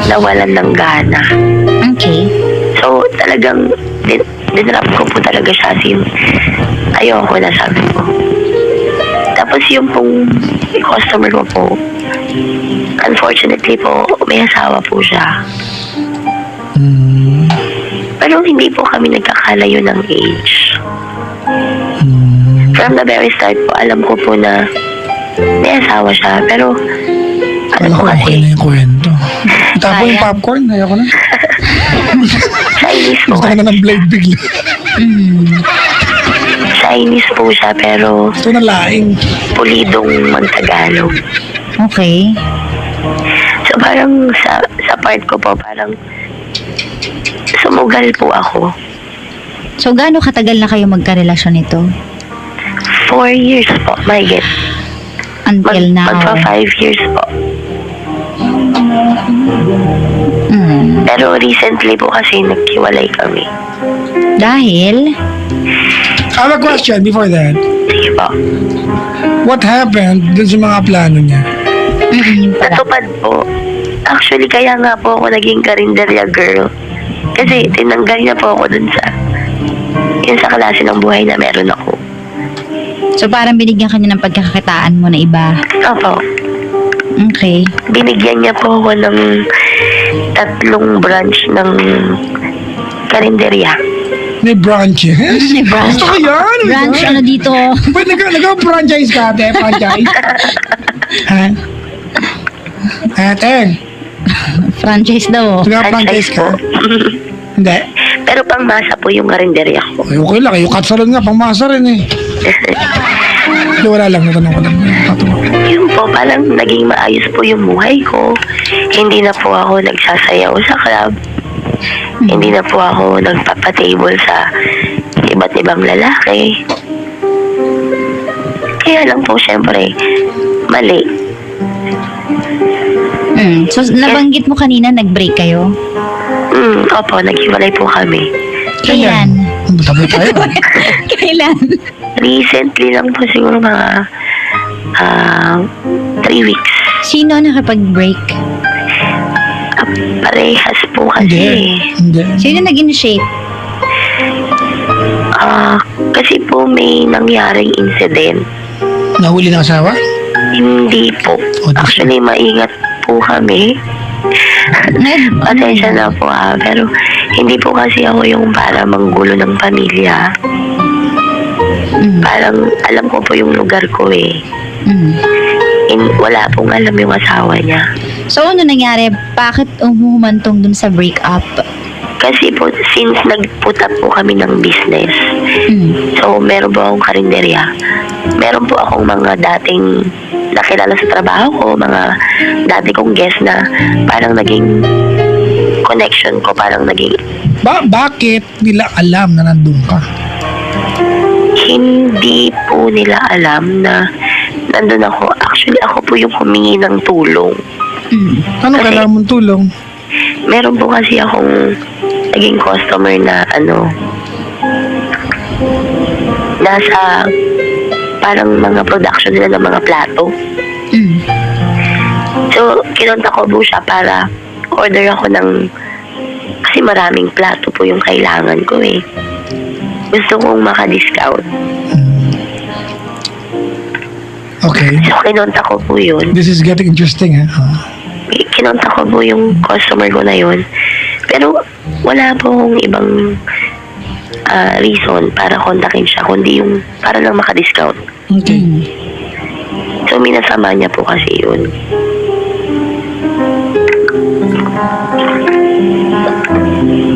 nawalan ng gana. Okay. So, talagang, dinrap ko po talaga siya sin ayoko na, sabi ko. Tapos yung pong customer ko po, unfortunately po, may asawa po siya. Mm, Pero hindi po kami nagkakalayo ng age. mm. From the very start po, alam ko po na may asawa siya. Pero, ano Kala po ko okay na kasi, yung kwento. Tapo yung Sayang. popcorn, ayoko na. Chinese po. Gusto ko na ng blade bigla. Mm. Chinese po siya, pero Gusto na laing. pulidong magtagalog. Okay. So parang sa part ko po, parang sumugal po ako. So, gaano katagal na kayo magkarelasyon nito? 4 years po, my get. Until now? Magpa 5 years po. Mm. Pero recently po kasi naghiwalay kami. Dahil? I have a question before that. Sige po. What happened dun sa mga plano niya? Yun pala. Natupad po. Actually, kaya nga po ako naging karinderya girl. Kasi tinanggal niya po ako dun sa yun sa klase ng buhay na meron ako. So, parang binigyan ka niya ng pagkakakitaan mo na iba. Opo. Okay. Binigyan niya po ako ng 3 branch ng karinderya. May branches? May branch. Gusto ko yan. Branch, ano dito? Ba't nag-franchise ka, ate? Franchise? Ha? Ate, Franchise daw. nag-franchise ka? po. Hindi. Pero pangmasa po yung karinderya ko. Ay, okay lang. Yung katsalon nga, pangmasa rin eh. Hindi, wala lang. Natanong ko lang. Patuwa. Yun po, parang naging maayos po yung buhay ko. Hindi na po ako nagsasayaw sa club. Hindi na po ako nagpapatable sa iba't ibang lalaki. Kaya lang po, syempre, mali. So, nabanggit mo kanina, nag-break kayo? Opo, naghiwalay po kami. Kailan? Tabi tayo. Kailan? Recently lang po siguro mga 3 weeks. Sino nakapag-break? Parehas po Hindi. kasi. Hindi. Sino nag-initiate? Kasi po may nangyaring incident. Nahuli ng asawa? Hindi po. O, di- Actually, maingat po kami. Pasensya na po pero hindi po kasi ako yung para manggulo ng pamilya. Mm. Parang alam ko po yung lugar ko eh. Mm. Wala pong alam yung asawa niya. So, ano nangyari? Bakit humantong dun sa breakup? Kasi po, since nag-put up po kami ng business, Mm. so meron po akong karinderya. Meron po akong mga dating nakilala sa trabaho ko, mga dati kong guest na parang naging connection ko, parang naging Bakit nila alam na nandun ka? hindi po nila alam na nandun ako. Actually, ako po yung humingi ng tulong. Mm. Ano Kasi- kailangan mong tulong? Meron po kasi akong naging customer na nasa parang mga production nila ng mga plato. So, kinontak ko po siya para order ako kasi maraming plato po yung kailangan ko eh. Gusto kong maka-discount. Okay. So, kinontak ko po yun. This is getting interesting, ha? Kinontak ko po yung customer ko na yun. Pero, wala pong ibang reason para kontakin siya, kundi yung para lang maka-discount. Okay. So, minasama niya po kasi yun.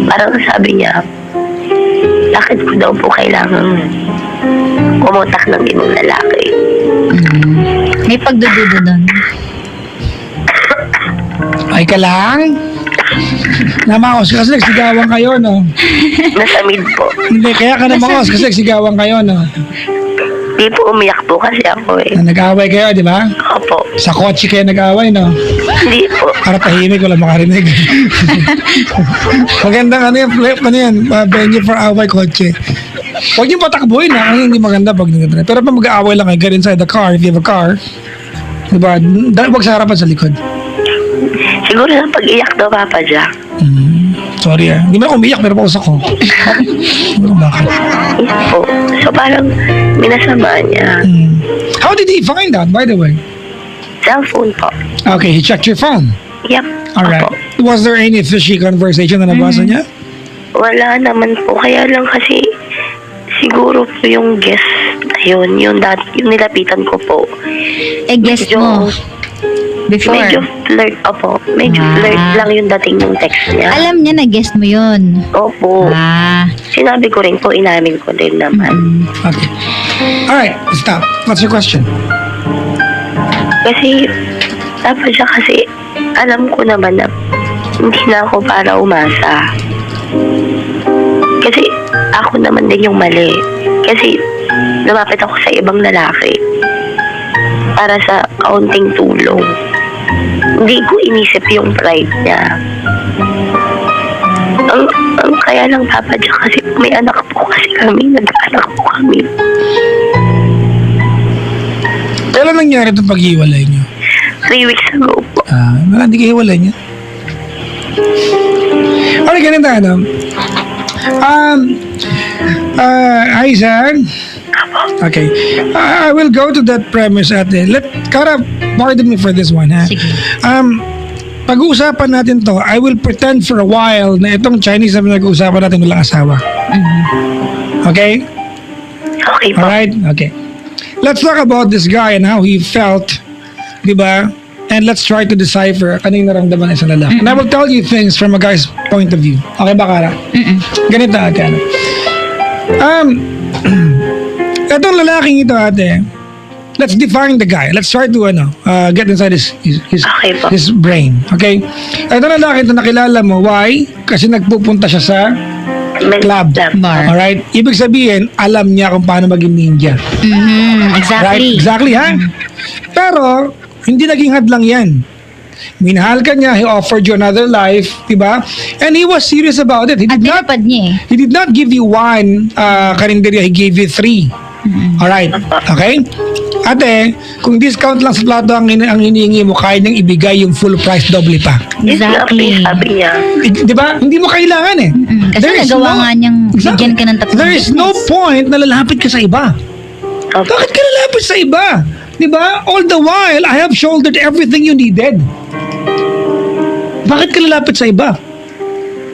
Parang sabi niya, bakit ko daw po kailangan kumontak ng ibang lalaki? May pagdududa doon. Ay ka lang? Namangos ka kasi nagsigawan kayo, no? Nasa mid po. Hindi, kaya ka namangos kasi nagsigawan kayo, no? Di po umiyak po kasi ako eh. Nag-away kayo, di ba? Opo. Sa kotse kayo nag-away, no? Hindi po. Para tahimik, wala makarinig. Magandang venue for away kotse. Huwag niyo patakbuhin, ha? Kasi hindi maganda pag nag-drive. Pero pag mag-aaway lang kayo, get inside the car, if you have a car, di ba? Huwag sa harapan, sa likod. Siguro na pag-iyak daw, Papa Jack. Sorry, ha? Hindi mo ako umiyak, pero pausa ko. Siguro bakit? Yes po. So parang minasama niya. How did he find out, by the way? Cellphone po. Okay, he checked your phone. Yep. Alright. Opo. Was there any fishy conversation na nabasa niya? Wala naman po. Kaya lang kasi siguro po yung guest na yun, yung nilapitan ko po. Eh, guess mo. Before. Medyo flirt, opo. Medyo flirt lang yung dating ng text niya. Alam niya na guess mo yun. Opo. Ah. Sinabi ko rin po, inamin ko din naman. Okay. Alright, stop. What's your question? Kasi, dapat siya kasi, alam ko naman na hindi na ako para umasa. Kasi, ako naman din yung mali. Kasi, lumapit ako sa ibang lalaki para sa kaunting tulong. Hindi ko inisip yung pride niya. Ang kaya lang, Papa Jack, kasi may anak po kasi kami, nag-anak po kami. Kailan nangyari itong pag-iwalay niyo? 3 weeks ago po. Hindi kayo hiwalay niya? Okay, ganito Aisan? Okay. I will go to that premise ate. Kara, pardon me for this one, ha? Sige. Pag-uusapan natin to, I will pretend for a while na itong Chinese na nag-uusapan natin walang asawa. Okay? Okay po. Alright? Okay. Let's talk about this guy and how he felt, di ba? And let's try to decipher kanino naramdaman ng isang lalaki. And I will tell you things from a guy's point of view. Okay ba, Kara? Ganito, ate. Itong lalaking ito, ate, let's define the guy. Let's try to get inside Okay po. his brain. Okay? Itong lalaki ito nakilala mo. Why? Kasi nagpupunta siya sa club. Bar. Alright? Ibig sabihin, alam niya kung paano maging ninja. Exactly. Right? Exactly, ha? Pero, hindi naging hadlang yan. Minahal ka niya, he offered you another life, diba? And he was serious about it. At tinapad niya eh. He did not give you one karinderya, he gave you 3. Alright, okay? Ate, kung discount lang sa plato ang hinihingi mo, kaya niyang ibigay yung full price doble pa. Exactly. Sabi niya. Di ba? Hindi mo kailangan eh. Kasi There is nagawa nga niyang Exactly. bigyan ka ng tatlong There is no business. point na lalapit ka sa iba. Opo. Bakit ka lalapit sa iba? Di ba? All the while, I have shouldered everything you needed. Bakit ka lalapit sa iba?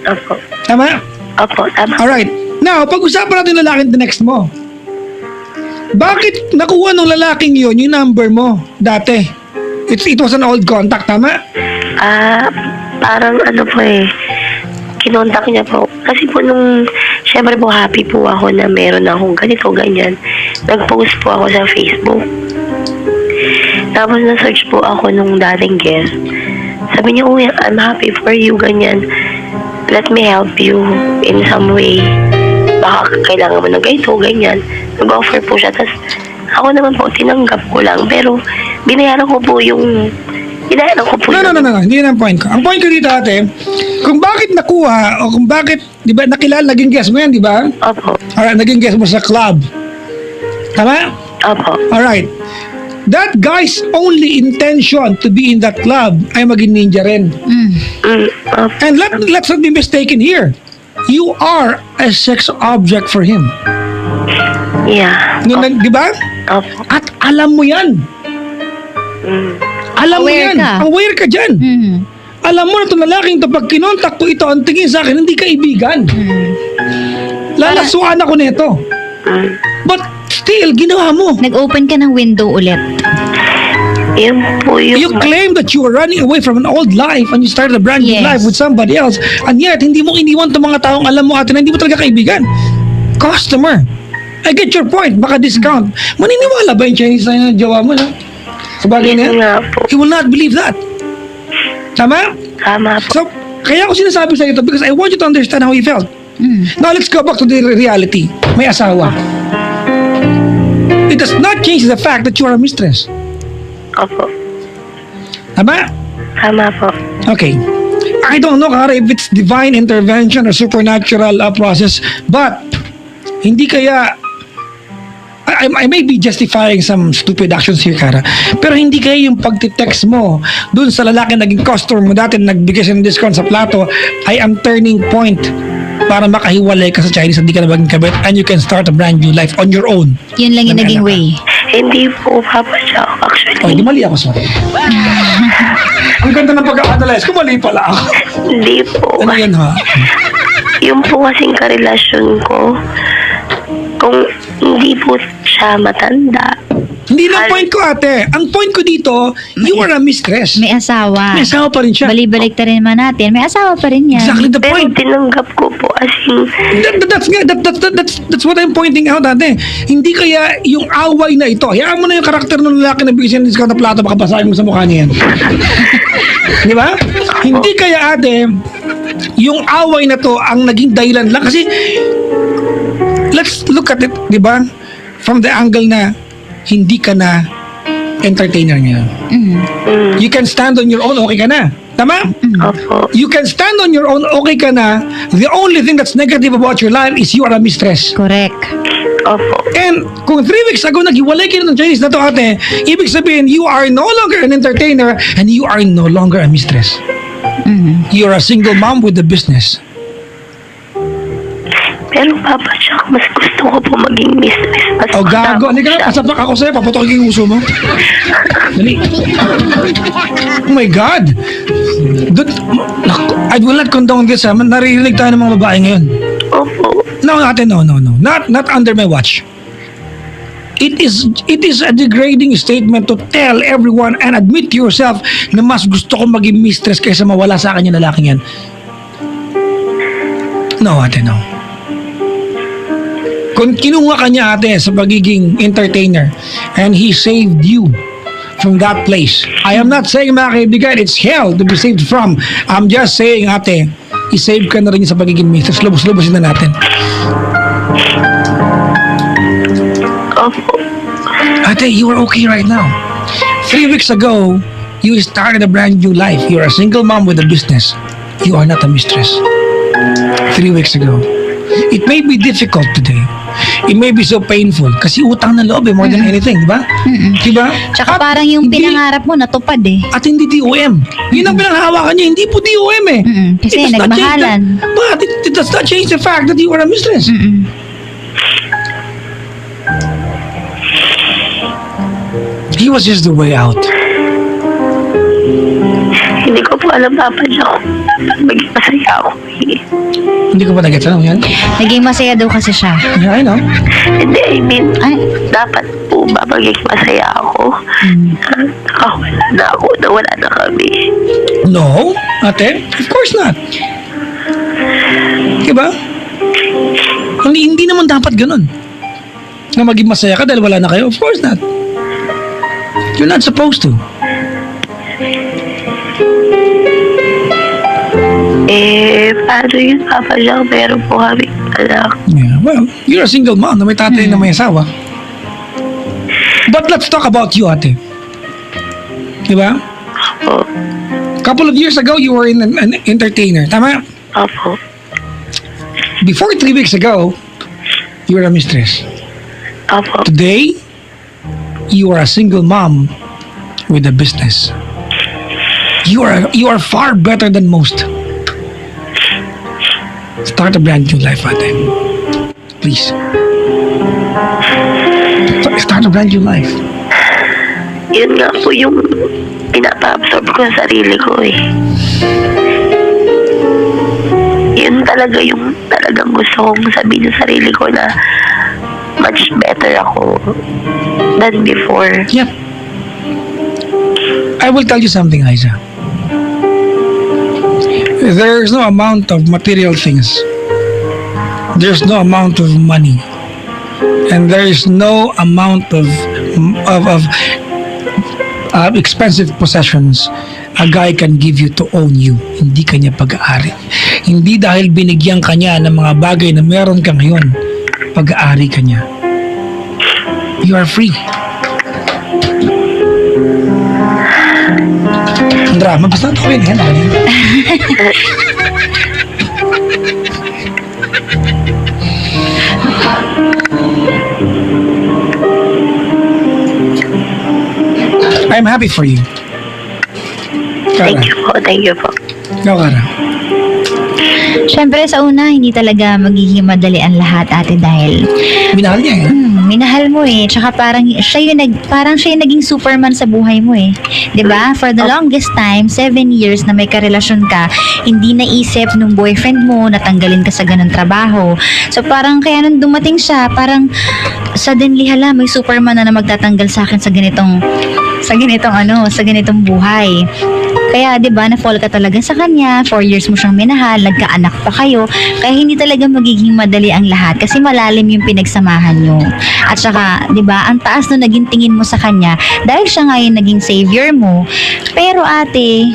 Opo. Tama? Opo, tama. Alright. Now, pag-usapan natin yung lalaking the next mo. Bakit nakuha ng lalaking yun yung number mo dati? It was an old contact, tama? Parang po kinontak niya po. Kasi po syempre po happy po ako na meron akong ganito, ganyan. Nag-post po ako sa Facebook. Tapos na-search po ako nung dating guest. Sabi niya, uy, I'm happy for you, ganyan. Let me help you in some way. Baka kailangan mo ng ganito, ganyan. Nag-offer po siya. Tapos ako naman po, tinanggap ko lang. Pero binayaran ko po yung Inaano ko po. No. Hindi yan ang point ko. Ang point ko dito, ate, kung bakit nakuha o kung bakit, di ba, nakilala, naging guest mo yan, di ba? Opo. Alright, naging guest mo sa club. Tama? Opo. Alright. That guy's only intention to be in that club ay maging ninja rin. Opo. And let's not be mistaken here. You are a sex object for him. Yeah. Di ba? Opo. At alam mo yan. Alam mo Aware yan. ka. Aware ka dyan. Alam mo na itong lalaking ito, pag kinontak ko ito, ang tingin sa akin, hindi kaibigan. Lalasuan ako nito. But still, ginawa mo. Nag-open ka ng window ulit. Yun po yung... You claim that you were running away from an old life and you started a brand new Yes. life with somebody else, and yet hindi mo iniwan itong mga taong alam mo ate na hindi mo talaga kaibigan. Customer. I get your point. Baka discount. Maniniwala ba yung Chinese na jowa mo, no? Sa bagay na yan? Yun nga po. He will not believe that. Tama? Tama po. So, kaya ako sinasabi sa ito because I want you to understand how he felt. Now, let's go back to the reality. May asawa. It does not change the fact that you are a mistress. Opo. Tama? Tama po. Okay. I don't know, Kara, if it's divine intervention or supernatural process, but hindi kaya I may be justifying some stupid actions here, Kara. Pero hindi kaya yung pagtitext mo dun sa lalaki naging customer mo dati na nagbigay siya ng discount sa plato ay ang turning point para makahiwalay ka sa Chinese, hindi ka na maging kabit, and you can start a brand new life on your own. Yun lang yung naging way. Hindi po, Papa Jack, Oh, actually. hindi mali ako, sorry. Ang ganda ng pag-a-analyze ko, mali pala ako. Hindi po. Ano yan, ha? Yung po kasing karelasyon ko, kung hindi po siya matanda, Hindi na point ko, ate. Ang point ko dito, you are a mistress. May asawa. May asawa pa rin siya. Balibalik ta rin naman natin. May asawa pa rin yan. Exactly the pero point. tinanggap ko po as in, That's what I'm pointing out, ate. Hindi kaya yung away na ito. Hayaan mo na yung karakter ng lalaki na bigyan ng discount na plato, baka basahin mo sa mukha niya yan. Di ba? Hindi kaya, ate, yung away na to ang naging dahilan lang. Kasi, let's look at it, di ba? From the angle na hindi ka na entertainer niya. You can stand on your own, okay ka na. Tama? opo. You can stand on your own, okay ka na. The only thing that's negative about your life is you are a mistress. Correct. Opo. And kung 3 weeks ago naghiwalay kayo ng Chinese na to, ate, ibig sabihin, you are no longer an entertainer and you are no longer a mistress. You are a single mom with a business. Pero Papa Jack, mas gusto ko po maging mistress. Mas O gago, hindi ka, pasapak ako sa'yo, paputokin yung uso mo. Dali. Oh my God. I will not condone this, ha. Naririnig tayo ng mga babae ngayon. Opo. No, ate, no. Not under my watch. It is a degrading statement to tell everyone and admit to yourself na mas gusto ko maging mistress kaysa mawala sa akin yung lalaking yan. No, ate, no. Kung kinuha ka niya, ate, sa pagiging entertainer and he saved you from that place. I am not saying, mga kaibigan, it's hell to be saved from. I'm just saying, ate, i-save ka na rin sa pagiging mistress. Lubos-lubosin na natin. Opo. Ate, you are okay right now. 3 weeks ago, you started a brand new life. You're a single mom with a business. You are not a mistress. 3 weeks ago. It may be difficult today. It may be so painful. Kasi utang na loob more than anything, di ba? Di ba? Tsaka At parang yung hindi- pinangarap mo natupad eh. At hindi DOM. Yun ang pinanghahawakan niya. Hindi po DOM eh. Kasi It does not change nagmahalan. But it does not change the fact that you are a mistress. He was just the way out. Hindi ko po alam, Papa Jack, kung dapat maging masaya ako. Hindi ko pa nag-gets alam yan. Naging masaya daw kasi siya. Yeah, I know. Hindi, I mean, Ay, dapat po ba maging masaya ako? Nakawala na ako, nawala na kami. No, ate, of course not. Diba? Hindi naman dapat ganun. Na maging masaya ka dahil wala na kayo. Of course not. You're not supposed to. Paano yun, Papa Jack? Meron po kami anak. Yeah, well, you're a single mom na may tatay na may asawa. But let's talk about you, ate. Diba? Opo. Couple of years ago, you were an entertainer. Tama? Opo. Before 3 weeks ago, you were a mistress. Opo. Today, you are a single mom with a business. You are far better than most. Start a brand new life, ate. Please. Start a brand new life. Yun nga po yung pinapa-absorb ko sa sarili ko eh. Yun talaga yung talagang gusto kong sabihin sa sarili ko na much better ako than before. Yep. I will tell you something, Aiza. There's no amount of material things. There's no amount of money. And there is no amount of expensive possessions a guy can give you to own you. Hindi kanya pag-aari. Hindi dahil binigyan kanya ng mga bagay na meron ka ngayon, pag-aari kanya. You are free. Drama, basta ito rin yan. I'm happy for you. Kara. Thank you po. Ikaw, Kara. Siyempre sa una, hindi talaga magiging madali ang lahat, ate, dahil Minahal niya eh. minahal mo eh. Tsaka parang siya yung naging Superman sa buhay mo eh. 'Di ba? For the longest time, 7 years na may karelasyon ka, hindi naisip nung boyfriend mo na tanggalin ka sa ganung trabaho. So parang kaya nung dumating siya, parang suddenly hala, may Superman na magtatanggal sa akin sa ganitong buhay. Kaya 'di ba, na-fall ka talaga sa kanya, 4 years mo siyang minahal, nagkaanak pa kayo. Kaya hindi talaga magiging madali ang lahat kasi malalim yung pinagsamahan nyo. At saka, 'di ba, ang taas na naging tingin mo sa kanya dahil siya nga yung naging savior mo. Pero ate,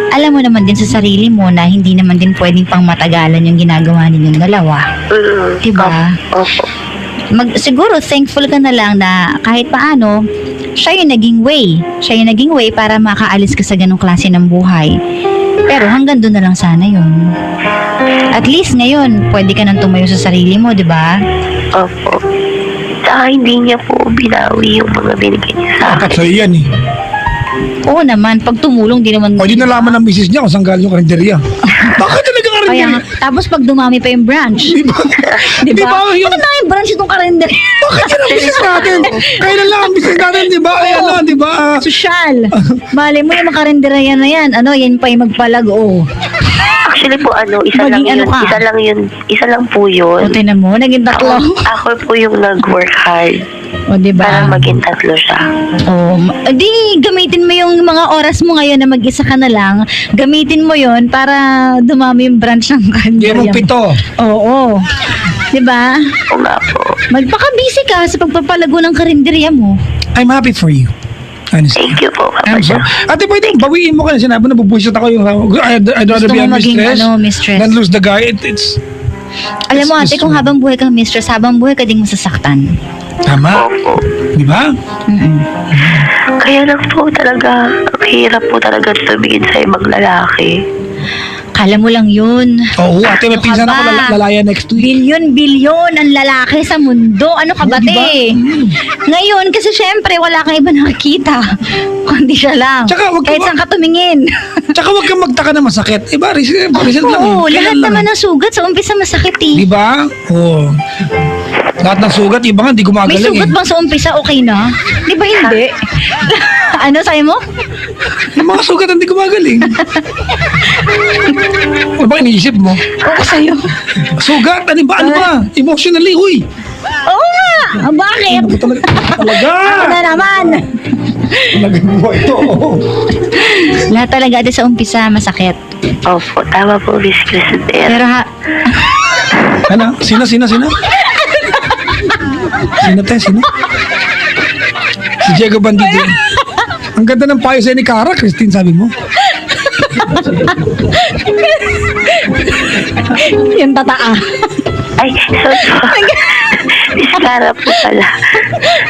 alam mo naman din sa sarili mo na hindi naman din pwedeng pang matagalan yung ginagawa ninyong dalawa. 'Di ba? Opo. Siguro thankful ka na lang na kahit paano siya yung naging way. Siya yung naging way para makaalis ka sa ganong klase ng buhay. Pero hanggang doon na lang sana yun. At least ngayon, pwede ka nang tumayo sa sarili mo, di ba? Opo. Saka hindi niya po binawi yung mga binigay niya sa Bakit akin. sa'yo yan eh. Oo naman, pag tumulong, di naman... O di nalaman ng misis niya kung saan galing yung karinderya. Bakit talaga Kaya, karinderya? tapos pag dumami pa yung branch. Di ba? Di Di ba ba? yung... Ano na yung branch itong kalender? Bakit yan ang misis natin? Kailan lang ang misis natin, di ba? Ay ano, di ba? Sosyal. Mali mo yung makarendera yan na yan. Ano, yan pa yung magpalago. Actually po, isa lang Maging ano yun. ka? Isa lang po yun. O, tinan mo, naging tatlo. Ako po yung nag-work hard O, di para ba? maging tatlo siya. Oh, di gamitin mo yung mga oras mo ngayon na mag-isa ka na lang. Gamitin mo yon para dumami yung branch ng Hindi kanila. mong pito. Oo. 'Di ba? O nga po. Magpaka-busy ka sa pagpapalago ng karinderya mo. I'm happy for you. Honestly. Thank you po, Papa I'm so, Jack. ate, pwede bawiin mo ka na sinabi na bubuisit ako yung I'd rather Gusto be a mo maging mistress mistress. than lose the guy. It's Alam mo ate, It's kung true. habang buhay kang mistress, habang buhay ka ding masasaktan. tama. Opo. Di ba? Mm-mm. Kaya lang po talaga, ang hirap po talaga tumingin sa ibang lalaki. Kala mo lang yun. Oo, ate, may Ano ka pinsan ako ba? lalaya next week. Bilyon ang lalaki sa mundo. Ano ka ba, Oo, diba? te? Ngayon, kasi syempre, wala kang iba nakikita. Kundi siya lang. Tsaka, wag ka Kahit ba- saan ka tumingin. Tsaka huwag kang magtaka na masakit. Iba, recent lang yun. Oo, Kailan lahat lang naman yun. ng sugat sa umpisa masakit eh. Di ba? Oo. Lahat ng sugat, iba nga, di May gumagaling sugat eh. bang sa umpisa okay na? Di ba hindi? Ano sa'yo mo? Yung mga sugat hindi gumagaling. Ano ba iniisip mo? Oo sa'yo. Sugat, ano ba? Emotionally, huy. Oo nga! Bakit? Talaga. Ako na naman. Talaga buhay ito. Lahat talaga din sa umpisa masakit. Opo, tama po, Miss Cristel. Pero Ano? Sino? Sino, te? Sino? Si Diego Bandido. Ang ganda ng payo sa'yo ni Cara, Christine, sabi mo. yung tataa. Ay, sorry po. Miss Cara po pala.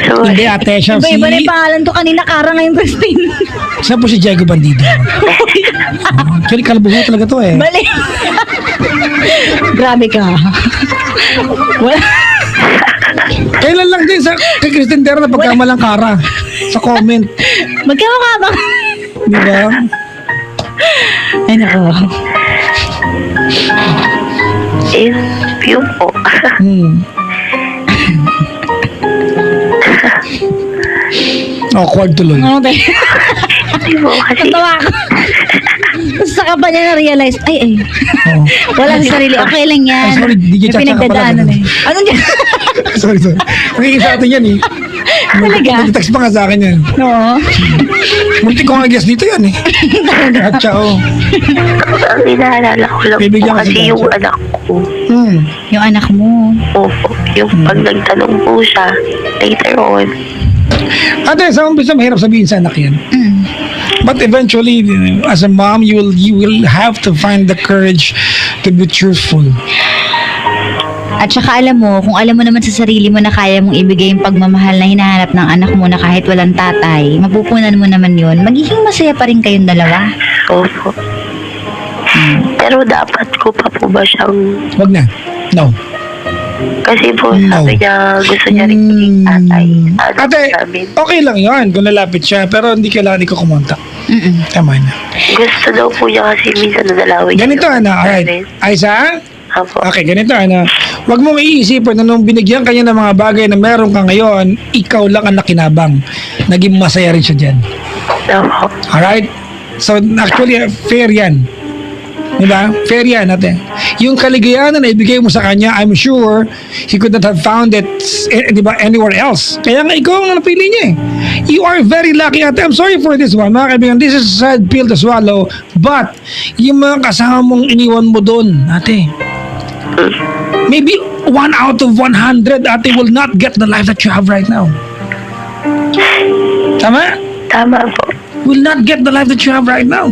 So, Hindi ate, siya si... Iba-iba na yung pangalan ko kanina, Kara ngayon, Christine. Siya po si Diego Bandido. Actually, kalbuho talaga to eh. Bali. Grabe ka. Wala. Kailan lang din sa kay Christine Terra na pagkamalang Kara sa comment. Magkamukha ba? Di ba? Ay, nako. yun po. Awkward tuloy. Ano tayo? Hindi po kasi, Natawa ako. Tapos saka pa niya na-realize, ay, Oo. walang sarili. Okay lang yan. Ay, sorry, DJ May Chacha ka pala, pinagdadaanan ganun. eh. Ano niya? sorry. Nagiging sa atin yan eh. Talaga? Nag-text pa nga sa akin yan. Oo. Munti ko nga guess dito yan eh. At ciao. ang inaalala ko lang po Bibigyan ka kasi si yung Chacha. anak ko. Yung anak mo. Opo, yung pag nagtanong po siya, later on, Ate, sa umpisa mahirap sabihin sa anak yan. But eventually, as a mom, you will have to find the courage to be truthful. At saka alam mo, kung alam mo naman sa sarili mo na kaya mong ibigay yung pagmamahal na hinahanap ng anak mo na kahit walang tatay, mapupunan mo naman yun, magiging masaya pa rin kayong dalawa. opo. Pero dapat ko pa po ba siyang, Wag na. No. kasi po No. sabi niya gusto niya rin maging tatay. Ano Ate, sabi? okay lang yun kung lalapit siya, pero hindi kailangan ikaw kumontak. Tama na. Gusto daw po niya kasi minsan nadalawin niya. Ganito, yung Ana. Alright. service. Aisa? Opo. Okay, ganito, Ana. Huwag mong iisipin na nung binigyan kanya ng mga bagay na meron ka ngayon, ikaw lang ang nakinabang. Naging masaya rin siya dyan. Opo. Alright? So, actually, fair yan. Diba? Fair yan natin. Yung kaligayahan na ibigay mo sa kanya, I'm sure he could not have found it diba, anywhere else. Kaya nga ikaw ang napili niya eh. You are very lucky ate. I'm sorry for this one. Mga kaibigan, this is a sad pill to swallow. But, yung mga kasama mong iniwan mo doon, ate, maybe 1 out of 100 ate will not get the life that you have right now. Tama? Tama po. Will not get the life that you have right now.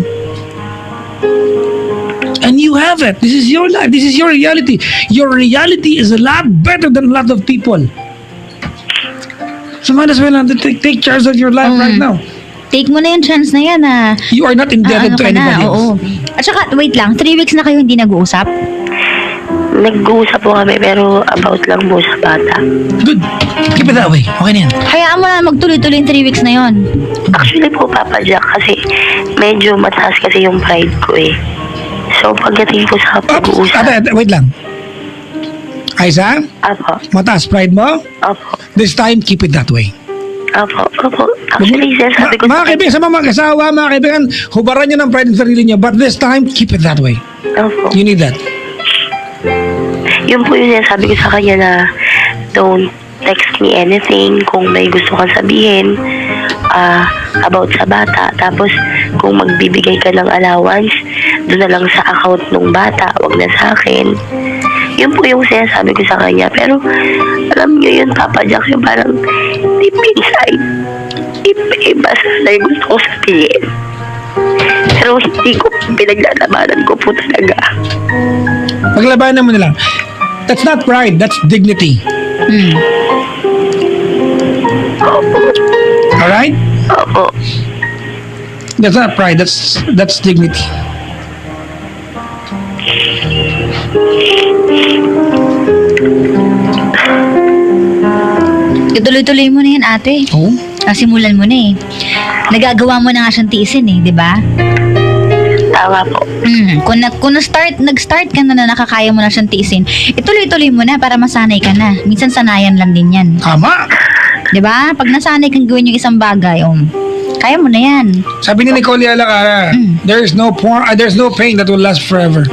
And you have it. This is your life. This is your reality. Your reality is a lot better than a lot of people. So might as well take charge of your life right now. Take mo na yung chance na yan na You are not indebted to ka anybody na, else. oo. At saka, wait lang, 3 weeks na kayo hindi nag-uusap? Nag-uusap po kami pero about lang po sa bata. Good. Keep it that way. Okay na yan. Hayaan mo na magtuloy-tuloy yung 3 weeks na yon. Actually po, Papa Jack, kasi medyo mataas kasi yung pride ko eh. So, pagdating po sa pag-uusap, Ate, wait lang. Aisa, Apo, mataas pride mo? Apo, This time, keep it that way. Apo, Apo. Actually, sabi ko Mga kaibigan, sa mga mag-asawa, mga kaibigan, hubaran nyo ng pride ng sarili nyo. But this time, keep it that way. Apo. You need that. Yun po yung sabi ko sa kanya na don't text me anything kung may gusto kang sabihin about sa bata. Tapos, kung magbibigay ka ng allowance, doon na lang sa account ng bata, wag na sa akin. Yun po yung sinasabi ko sa kanya. Pero, alam niyo yun, Papa Jack, yung parang deep inside, iba sana yung gusto ko sabihin. Pero hindi ko, pinaglalabanan ko po talaga. Paglabanan mo na lang. That's not pride, that's dignity. Opo, Alright? opo. That's not pride, that's dignity. Ituloy-tuloy mo na yan, ate. Oh? Simulan mo na eh. Nagagawa mo na nga siyang tiisin eh, di ba? Tama po. Kung nag-start ka na nakakaya mo na siyang tiisin, ituloy-tuloy mo na para masanay ka na. Minsan sanayan lang din yan. Tama. Di ba? Pag nasanay kang gawin yung isang bagay, kaya mo na yan. Sabi ni Nicole Alaccara, there's no pain that will last forever.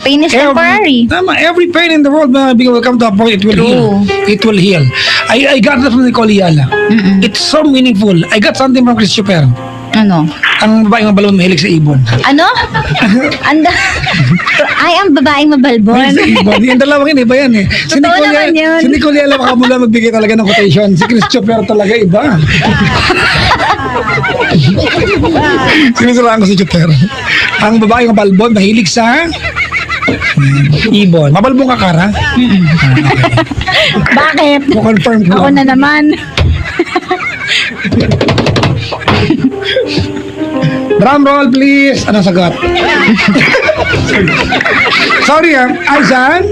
Pain is temporary. Every pain in the world, mga kaibigan, will come to a point, it will heal. It will heal. I got that from Nicole Ayala. It's so meaningful. I got something from Chris Chuper. Ano? Ang babaeng mabalon mahilig sa ibon. Ano? I am babaeng mabalbon. Mahilig sa ibon. Yung dalawang yun, iba yan eh. Totoo naman yun. Si Nicole Ayala baka mula magbigay talaga ng quotation. Si Chris Chuper talaga iba. Sinusulaan ko si Chuper. Ang babaeng mabalbon mahilig sa Ibon. Mabalbong ka, Kara? Bakit? Confirm ko. Ako na naman. Drum roll, please. Anong sagot? Sorry, Aizan.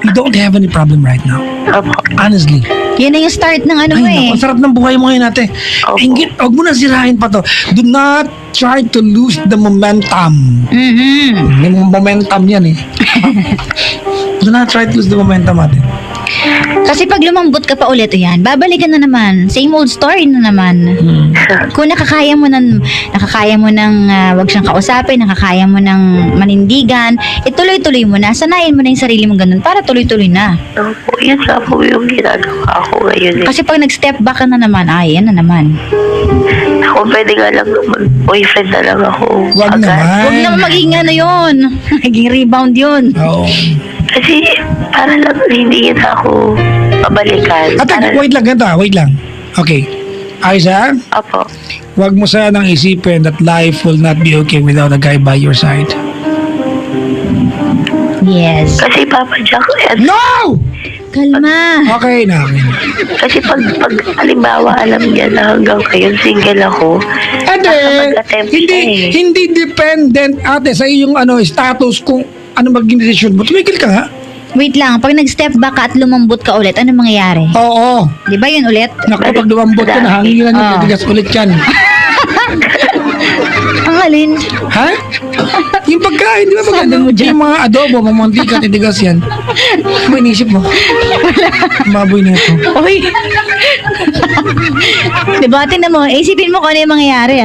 You don't have any problem right now. Opo. Honestly. Yan na yung start ng ano mo Ay, eh. naku, ang sarap ng buhay mo ngayon natin. Opo. Ingit, huwag mo na sirahin pa to. Do not try to lose the momentum. May momentum yan eh. Do not try to lose the momentum natin. Kasi pag lumambot ka pa ulit, yan, babalikan na naman. Same old story na naman. Kung nakakaya mo ng wag siyang kausapin, nakakaya mo ng manindigan, ituloy-tuloy mo na. Sanayin mo na yung sarili mo ganun para tuloy-tuloy na. Opo, yun nga po yung ginagawa ko ngayon eh. Kasi pag nag-step back ka na naman, yan na naman. Ako pwede nga lang mag-boyfriend na lang ako. Wag agad. naman. Huwag naman maging ano yun. Maging rebound yun. Oo. Kasi para lang hindi na ako pabalikan. Ate, Para- wait lang, ganito wait lang. Okay. Aiza, Opo. wag mo sanang isipin that life will not be okay without a guy by your side. Yes. Kasi Papa Jack, No! Kalma. Okay na. kasi pag halimbawa alam niya na hanggang ngayon single ako, Ate, nakapag-attempt siya eh. hindi dependent ate sa iyong status kung ano maging decision mo. Tumigil ka nga. Wait lang, pag nag-step back ka at lumambot ka ulit, ano mangyayari? Oo. Di ba yun ulit? Naku, pag lumambot ka na, hangilan yung Ah. titigas ulit yan. Ang alin? Ha? Yung pagkain, di ba? Pag, Sabi mo dyan. yung mga adobo, mamantika, titigas yan. Ano inisip mo? Maboy na ito. Uy! Diba, tingnan mo, isipin mo kung ano yung mangyayari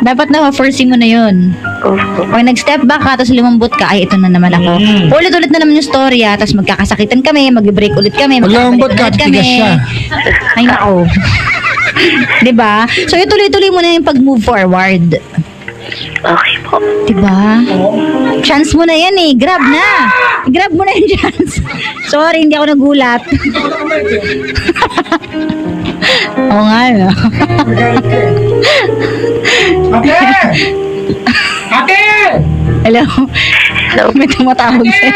Dapat na foresee mo na yun. Opo. Pag nag-step back ka, tapos lumambot ka, ay ito na naman ako. Ulit-ulit na naman yung story tapos magkakasakitan kami, mag-break ulit kami, Pag lumambot ka, magkakabalik ulit titigas siya. Ay, nako. Diba? So, ituloy-tuloy mo na yung pag-move forward. Okay po. Diba? Chance mo na yan eh. Grab na. Grab mo na yung chance. Sorry, hindi ako nagulat. Oo nga, no? Ate! Ate! Hello? Hello. May tumatawag sa'yo.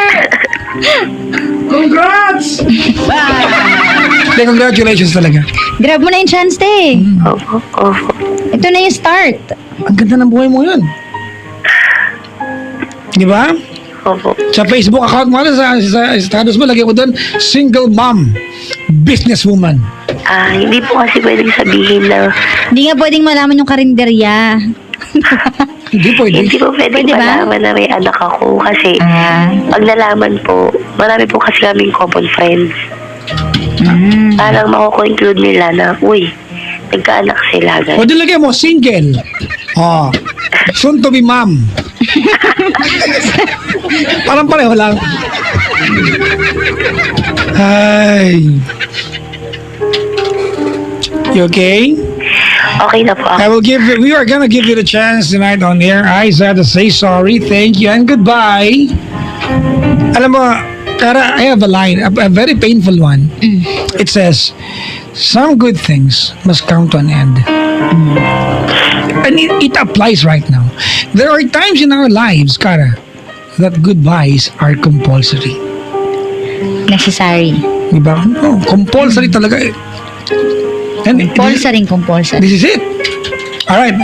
Congrats! Hindi, congratulations talaga. Grab mo na yung chance, te. Opo. Opo. Ito na yung start. Ang ganda ng buhay mo yun. Di ba? Opo. Sa Facebook account mo, sa status mo, lagay mo doon, single mom, businesswoman. Hindi po kasi pwedeng sabihin na Hindi nga pwedeng malaman yung karinderya. Hindi pwede. hindi po pwedeng Pwede ba? malaman na may anak ako kasi Ah. pag nalaman po, marami po kasi kaming common friends. Parang mako-conclude nila na, uy, nagkaanak sila. O di lagay mo, single. Oh, soon to be mom. Parang pareho lang. Ay. You okay? Okay na po ako. We are gonna give you the chance tonight on air, Aiza, to say sorry, thank you, and goodbye. Alam mo, Kara, I have a line, a very painful one. It says, some good things must come to an end. And it applies right now. There are times in our lives, Kara, that goodbyes are compulsory. Necessary. Diba? Oh, compulsory talaga. And Compulsory. this is it. All right.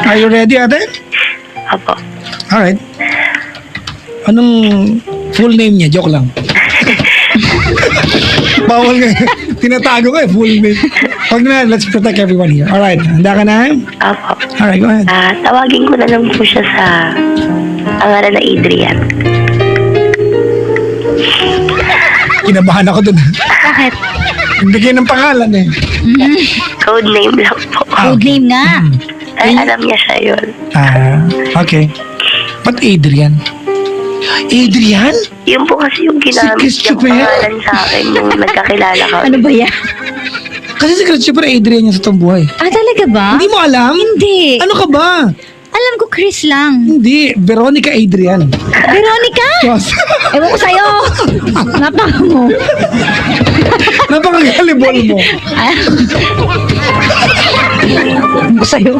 Are you ready, ate? Apo. All right. Anong full name niya? Joke lang. Bawal nga. Tinatago ko full name. Wag na, let's protect everyone here. All right. Handa ka na? Apo. All right, go ahead. Tawagin ko na lang po siya sa pangalan na Adrian. Kinabahan ako dun. Bakit? Bigay ng pangalan eh. Code name lang po. Code name nga. Ay, alam niya siya yun. Okay. Ba't Adrian? Adrian? Yun po kasi yung ginamit Si yung Christopher? pangalan sa akin nung nagkakilala ka. Ano ba yan? Kasi si Christopher Adrian niya sa itong buhay. Talaga ba? Hindi mo alam? Hindi. Ano ka ba? Alam ko Chris lang. Hindi. Veronica Adrian. Veronica? Diyos. Ewan ko sa'yo. Napaka mo. Napakagalibol mo. Ewan ko sa'yo.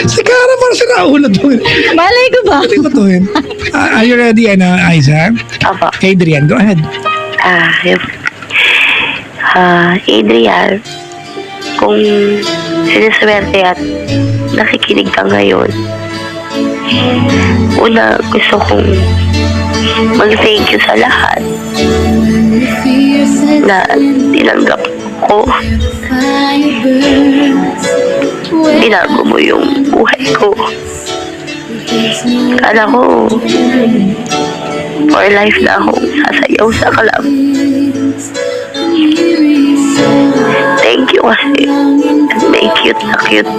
Si Cara parang sinaulo to. Malay ko ba? Hindi ko to yun. Are you ready, Aiza? Opo. Adrian, go ahead. Yun. Adrian, kung siniswerte at nakikinig ka ngayon, una gusto kong mag-thank you sa lahat na tinanggap ko. Binago mo yung buhay ko. Kala ko for life na akong sasayaw sa club. Thank you kasi may cute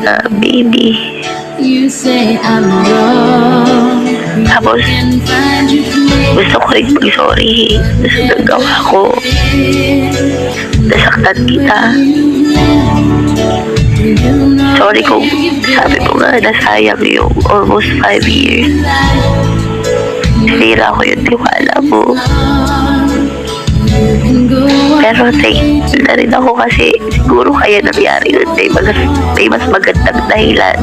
na baby. Tapos gusto ko rin mag-sorry sa nagawa ko. Nasaktan kita. Sorry kung sabi ko nga nasayang yung almost 5 years. Sinira ko yung tiwala mo. Pero thank you na rin ako kasi siguro kaya nangyari yun. May mas magandang dahilan.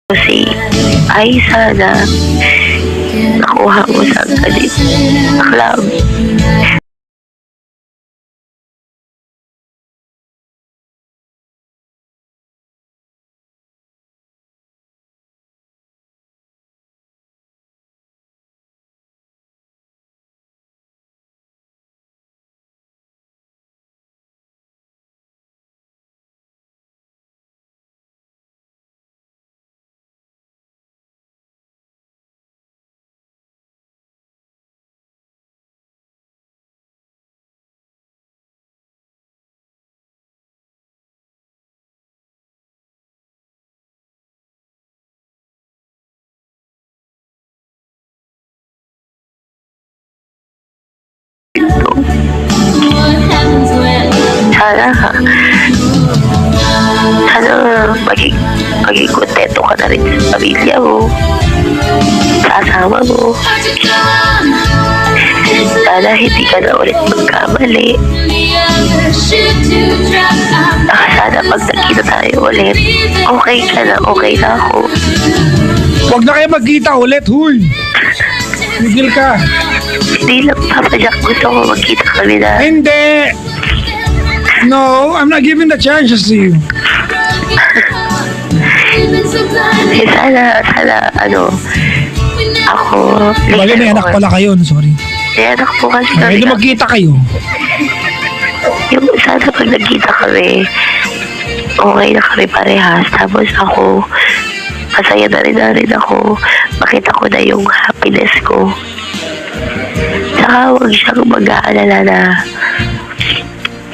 Kasi ay sana nakuha mo sa galit sa club. Sana maging kontento ka na rin sa pamilya mo, sa asawa mo. Sana hindi ka na ulit magkamali. Sana pag nagkita tayo ulit, okay ka na, okay na ako. Huwag na kayo magkita ulit, huy! Miguel ka. Hindi lang, Papa Jack, gusto ko magkita kami na. Hindi! No, I'm not giving the chances to you. Sana, ako, Bagay may anak pala kayo, no? Sorry. may anak po kasi kami. Pwede magkita kayo. Yung sana pag nagkita kami, okay na kami parehas. Tapos ako, masaya na rin ako. Makita ko na yung happiness ko. Saka huwag siyang mag-aalala na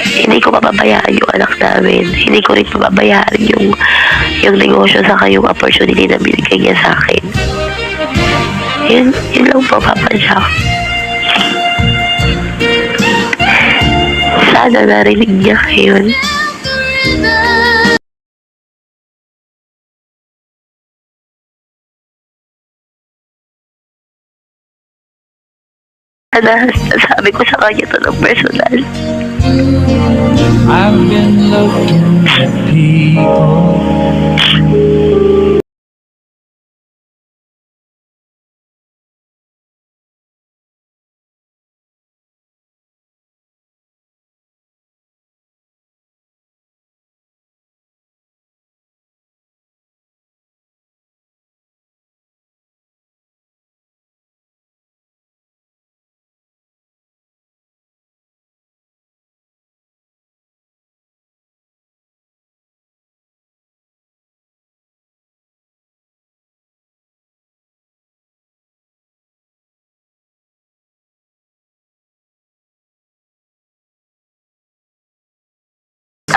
hindi ko mapabayaan yung anak namin. Hindi ko rin mapabayaan yung negosyo saka yung opportunity na binigay niya sa akin. Yun lang po, Papa Jack. Sana narinig niya ngayon. Sana sabi ko sa kanya ito ng personal. I've been looking at people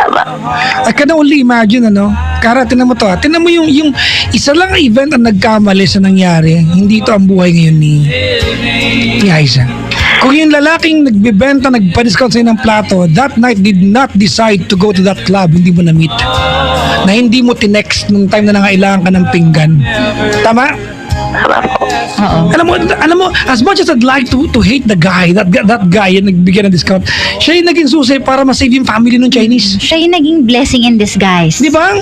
Tama. I can only imagine, ano? Kara, tinan mo to. Tinan mo yung isa lang na event ang nagkamali sa nangyari. Hindi ito ang buhay ngayon ni Aiza. Kung yung lalaking nagbebenta, nagpa-discount sa'yo ng plato, that night did not decide to go to that club, hindi mo na-meet. Na hindi mo tinext nung time na nangailangan ka ng pinggan. Tama? Tama po. Oo. Alam mo, as much as I'd like to hate the guy, that guy yung nagbigyan ng discount, siya yung naging susi para ma-save yung family ng Chinese. Siya yung naging blessing in disguise. Di ba?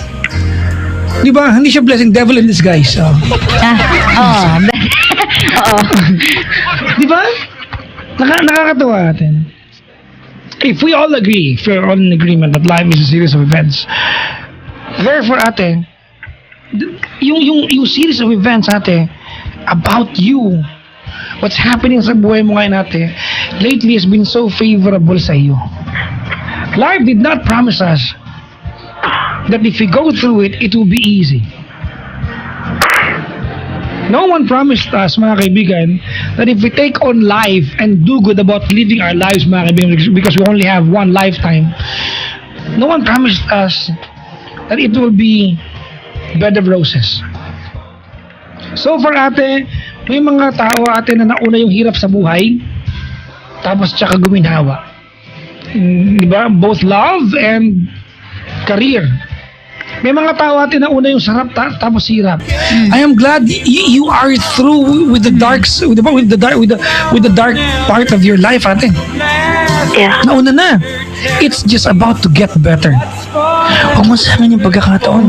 Di ba? Hindi siya blessing, devil in disguise. Oh. Oo. Oo. Di ba? Nakakatawa natin. If we all agree, if we're all in agreement that life is a series of events, therefore, ate, yung series of events, ate, about you, what's happening sa buhay mo ngayon, ate, lately has been so favorable sa iyo. Life did not promise us that if we go through it, it will be easy. No one promised us, mga kaibigan, that if we take on life and do good about living our lives, mga kaibigan, because we only have one lifetime, no one promised us that it will be bed of roses. So for ate, may mga tao ate na nauna yung hirap sa buhay, tapos tsaka guminhawa. Di ba? Both love and career. May mga tao ate na una yung sarap tapos hirap. I am glad you are through with the dark with the dark part of your life, ate. Yeah. Nauna na. It's just about to get better. Huwag mo sa akin yung pagkakataon.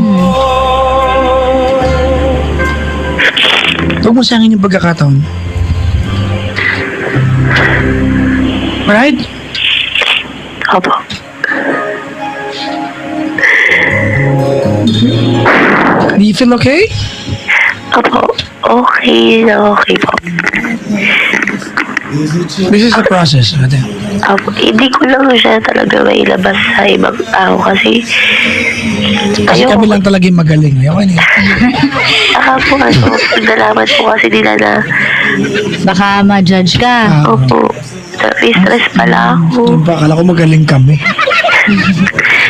Huwag mo sa akin yung pagkakataon. Right? Opo. Do you feel okay? Opo. Okay na okay po. This is the process, ate. Opo. Hindi ko lang siya talaga mailabas sa ibang tao kasi Kasi kami lang talaga yung magaling. Ayoko na. saka po nalaman po kasi nila na Baka ma-judge ka. opo, stress pala ako. Akala ko magaling kami.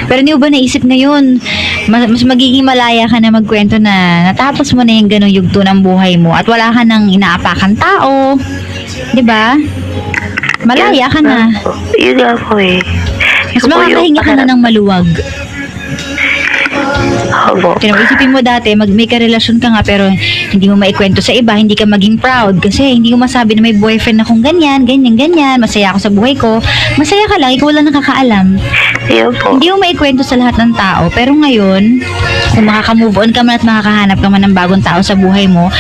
Pero hindi mo ba naisip ngayon, mas magiging malaya ka na magkwento na natapos mo na yung ganong yugto ng buhay mo at wala ka nang inaapakan tao. Di ba? Malaya ka na. Yun nga po eh. Mas makakahinga ka na ng maluwag. Opo. Kaya isipin mo dati, may karelasyon ka nga pero hindi mo maikwento sa iba, hindi ka maging proud kasi hindi mo masabi na may boyfriend akong ganyan, masaya ako sa buhay ko. Masaya ka lang, ikaw lang nakakaalam. Yun po. Hindi mo maikwento sa lahat ng tao pero ngayon, kung makaka-move on ka man at makakahanap ka man ng bagong tao sa buhay mo,